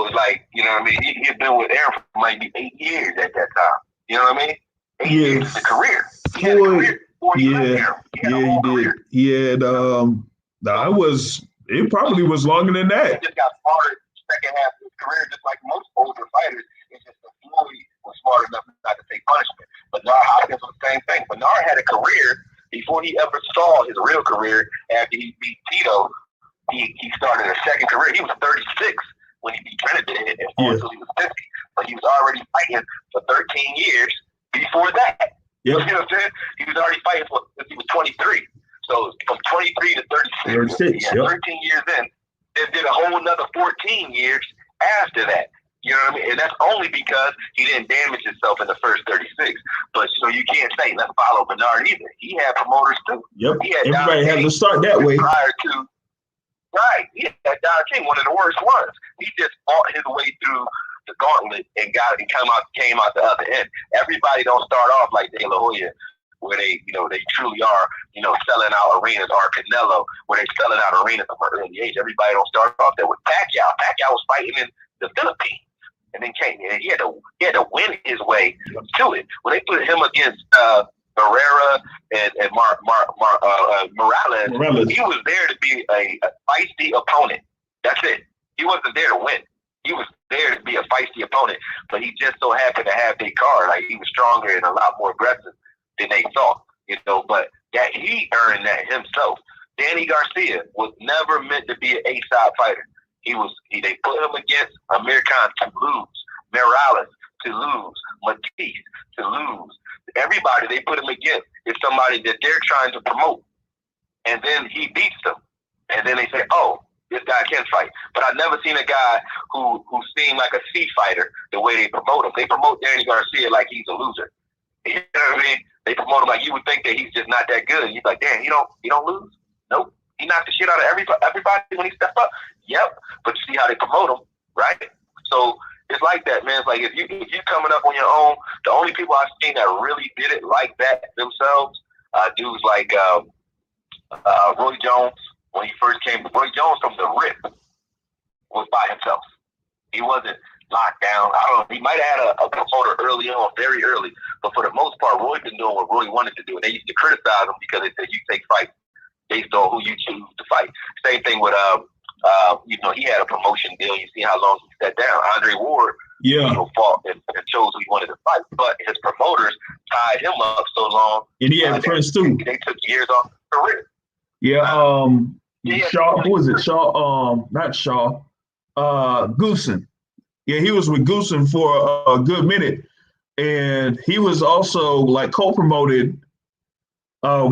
it's like, you know what I mean? He had been with Arum for maybe 8 years at that time. You know what I mean? 8 years of career. He had a career. He did. He had it probably was longer than that. He just got smarter second half of his career, just like most older fighters. It's just that Floyd was smart enough not to take punishment. But John Hopkins was same thing. Bernard had a career before he ever saw his real career. After he beat Tito, he started a second career. He was 36 when he beat Trinidad and fought until he was 50. But he was already fighting for 13 years before that. Yep. You know what I'm saying? He was already fighting since he was 23. So from 23 to 36, yeah, 13 years in. Then did a whole another 14 years after that. You know what I mean? And that's only because he didn't damage himself in the first 36. But so you can't say, let's follow Bernard either. He had promoters too. Yep. He had Everybody had to start that way. Prior to, right. He had Don King, one of the worst ones. He just fought his way through the gauntlet and came out the other end. Everybody don't start off like De La Hoya, where they truly are, selling out arenas, or Canelo, where they selling out arenas from an early age. Everybody don't start off there with Pacquiao. Pacquiao was fighting in the Philippines. And then he had to win his way to it. When they put him against Barrera and Morales, he was there to be a feisty opponent. That's it. He wasn't there to win. He was there to be a feisty opponent, but he just so happened to have their card. Like, he was stronger and a lot more aggressive than they thought. But that he earned that himself. Danny Garcia was never meant to be an A-side fighter. They put him against Amir Khan to lose, Morales to lose, Matisse to lose. Everybody they put him against is somebody that they're trying to promote. And then he beats them. And then they say, oh, this guy can fight. But I've never seen a guy who seemed like a C fighter the way they promote him. They promote Danny Garcia like he's a loser. You know what I mean? They promote him like you would think that he's just not that good. And you're like, damn, he don't lose? Nope. He knocked the shit out of everybody when he stepped up. Yep. But you see how they promote him, right? So it's like that, man. It's like if you're coming up on your own, the only people I've seen that really did it like that themselves, dudes like Roy Jones, when he first came. Roy Jones from the rip was by himself. He wasn't locked down. I don't know. He might have had a promoter early on, very early. But for the most part, Roy been doing what Roy wanted to do. And they used to criticize him because they said you take fights based on who you choose to fight. Same thing with he had a promotion deal. You see how long he sat down. Andre Ward, fought and chose who he wanted to fight, but his promoters tied him up so long. And he had friends too. They took years off his career. Yeah. Shaw. Who was it? Shaw. Not Shaw. Goosen. Yeah, he was with Goosen for a good minute, and he was also like co-promoted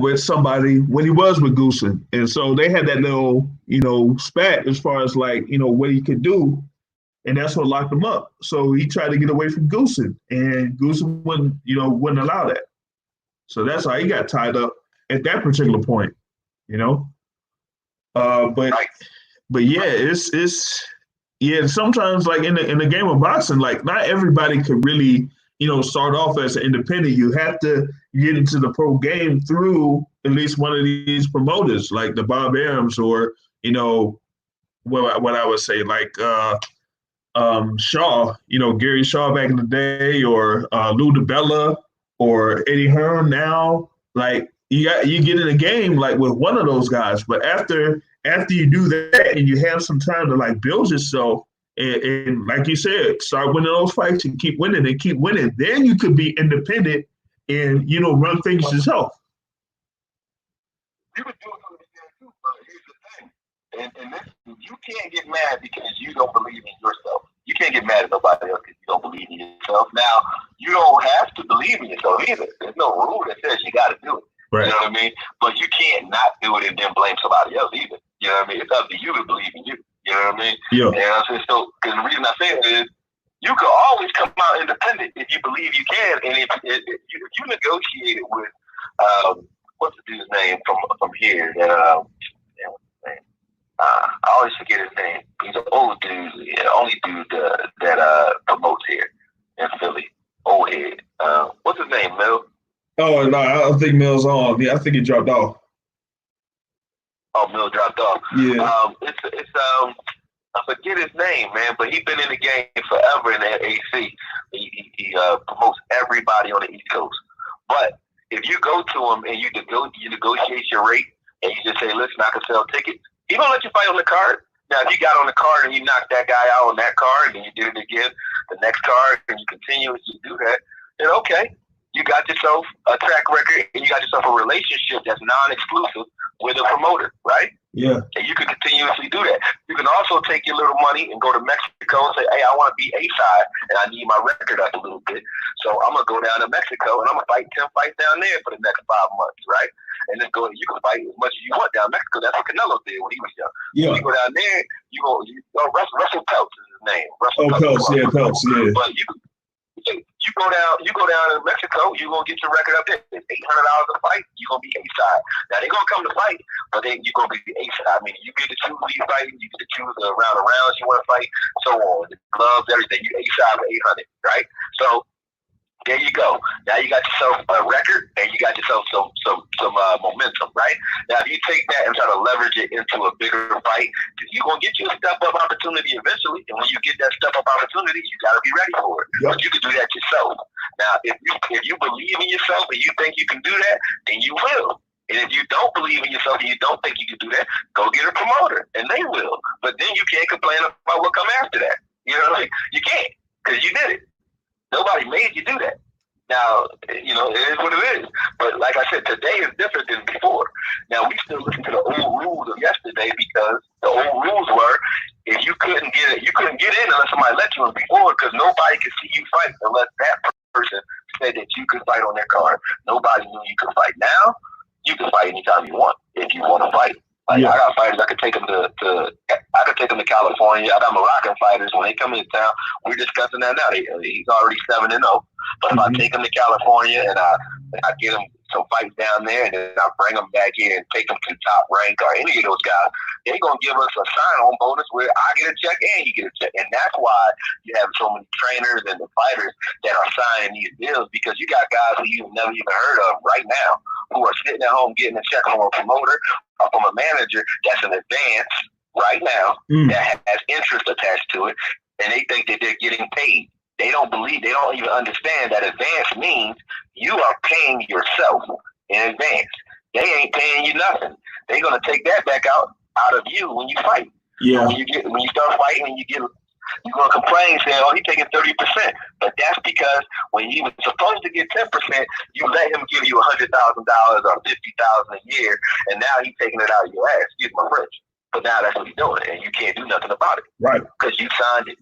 with somebody when he was with Goosen. And so they had that little, spat as far as like, what he could do. And that's what locked him up. So he tried to get away from Goosen, and Goosen wouldn't allow that. So that's how he got tied up at that particular point, But yeah, sometimes like in the game of boxing, like not everybody could really, start off as an independent. You have to get into the pro game through at least one of these promoters, like the Bob Arams, or what I would say, like Shaw, Gary Shaw back in the day, or Lou DiBella, or Eddie Hearn now. Like you get in a game like with one of those guys, but after you do that and you have some time to like build yourself. And like you said, start winning those fights and keep winning. Then you could be independent and, run things yourself. You would do it on the weekend too, but here's the thing. And this, you can't get mad because you don't believe in yourself. You can't get mad at nobody else because you don't believe in yourself. Now, you don't have to believe in yourself either. There's no rule that says you got to do it. Right. You know what I mean? But you can't not do it and then blame somebody else either. You know what I mean? It's up to you to believe in you. You know what I mean? Yeah. And so, because the reason I say it is, you can always come out independent if you believe you can, and if you negotiated with what's the dude's name from here? I always forget his name. He's an old dude, only dude that promotes here in Philly. Old head. What's his name, Mel? Oh no, I don't think Mel's on. Yeah, I think he dropped off. Oh, Mill dropped off. Yeah. It's I forget his name, man, but he's been in the game forever in the AC. He promotes everybody on the East Coast. But if you go to him and you negotiate your rate and you just say, listen, I can sell tickets, he don't let you fight on the card. Now, if you got on the card and you knocked that guy out on that card and you did it again, the next card, and you continuously do that, then okay. you got yourself a track record and you got yourself a relationship that's non-exclusive with a promoter, right? Yeah. And you can continuously do that. You can also take your little money and go to Mexico and say, hey, I want to be A-side and I need my record up a little bit. So I'm going to go down to Mexico and I'm going to fight 10 fights down there for the next 5 months, right? And then you can fight as much as you want down in Mexico. That's what Canelo did when he was young. Yeah. So you go down there, Russell Peltz is his name. Peltz, yeah. But you go down to Mexico, you're gonna get your record up there. It's $800 a fight, you're gonna be A-side. Now they're gonna come to fight, but then you're gonna be A-side. I mean, you get to choose who you fight, you get to choose the round of rounds you want to fight, so on. The gloves, everything. You A-side for 800, right? So there you go. Now you got yourself a record and you got yourself some momentum, right? Now if you take that and try to leverage it into a bigger fight, you're gonna get you a step up opportunity eventually. And when you get that step up opportunity, you gotta be ready for it. Yep. But you can do that yourself. Now if you believe in yourself and you think you can do that, then you will. And if you don't believe in yourself and you don't think you can do that, go get a promoter and they will. But then you can't complain about what come after that. You know, like you can't, because you did it. Nobody made you do that. Now, you know, it is what it is. But like I said, today is different than before. Now, we still listen to the old rules of yesterday because the old rules were if you couldn't get it, you couldn't get in unless somebody let you in before because nobody could see you fight unless that person said that you could fight on their card. Nobody knew you could fight. Now, you can fight anytime you want if you want to fight. Like, I got fighters, I could take them to California. I got Moroccan fighters. When they come into town, we're discussing that now. He's already 7-0. But if I take him to California and I get him some fights down there and then I bring them back here and take them to Top Rank or any of those guys, they're going to give us a sign-on bonus where I get a check and you get a check. And that's why you have so many trainers and the fighters that are signing these deals because you got guys who you've never even heard of right now who are sitting at home getting a check from a promoter or from a manager that's an advance right now that has interest attached to it, and they think that they're getting paid. They don't even understand that advance means you are paying yourself in advance. They ain't paying you nothing. They're gonna take that back out of you when you fight. Yeah. So when you start fighting and you're gonna complain saying, oh, he's taking 30%. But that's because when he was supposed to get 10%, you let him give you $100,000 or $50,000 a year, and now he's taking it out of your ass. Excuse my French. But now that's what he's doing, and you can't do nothing about it. Right. Because you signed it.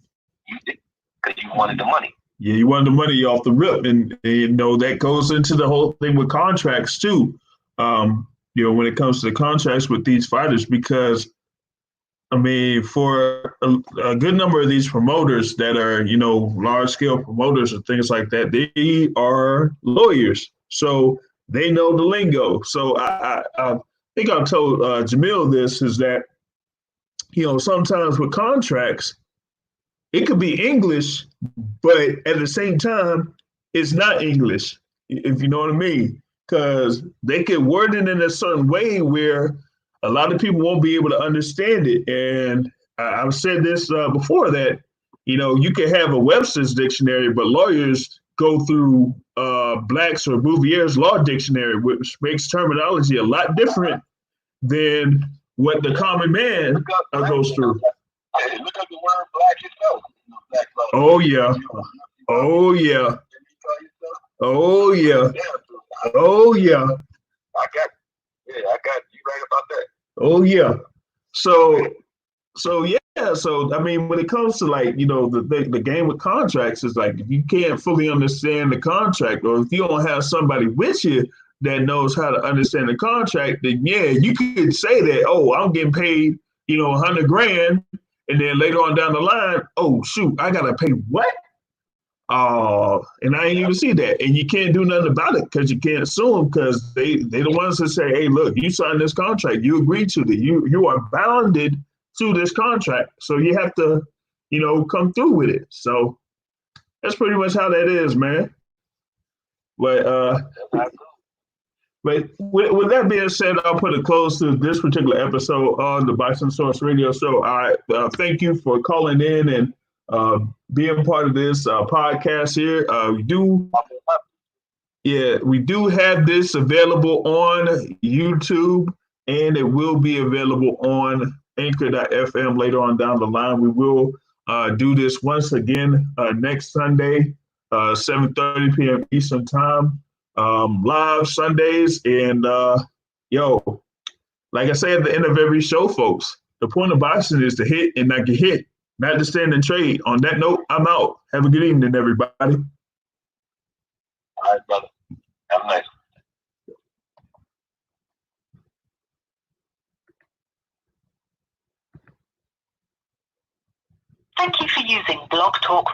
You did. Because you wanted the money. Yeah, you wanted the money off the rip. And you know, that goes into the whole thing with contracts too. You know, when it comes to the contracts with these fighters, because I mean, for a good number of these promoters that are, you know, large scale promoters and things like that, they are lawyers. So they know the lingo. So I think I told Jamil this is that, you know, sometimes with contracts, it could be English, but at the same time, it's not English, if you know what I mean. Because they could word it in a certain way where a lot of people won't be able to understand it. And I've said this before that, you know, you can have a Webster's dictionary, but lawyers go through Black's or Bouvier's law dictionary, which makes terminology a lot different than what the common man goes through. Hey, look up the word black yourself. Black love. Oh, yeah. Oh, yeah. Oh, yeah. Oh, yeah. I got you right about that. Oh, yeah. So yeah. So, I mean, when it comes to, like, you know, the game with contracts is like, if you can't fully understand the contract, or if you don't have somebody with you that knows how to understand the contract, then yeah, you could say that, oh, I'm getting paid, you know, $100,000. And then later on down the line, oh, shoot, I got to pay what? And I ain't even see that. And you can't do nothing about it because you can't sue them because they the ones that say, hey, look, you signed this contract. You agreed to it. You are bounded to this contract. So you have to, you know, come through with it. So that's pretty much how that is, man. But with that being said, I'll put a close to this particular episode on the Bison Source Radio Show. I thank you for calling in and being part of this podcast here. We do have this available on YouTube, and it will be available on Anchor.fm later on down the line. We will do this once again next Sunday 7:30 p.m. Eastern time, live Sundays. And yo, like I say at the end of every show, folks, the point of boxing is to hit and not get hit, not to stand and trade. On that note, I'm out. Have a good evening, everybody. All right, brother. Have a nice one. Thank you for using Blog Talk Radio.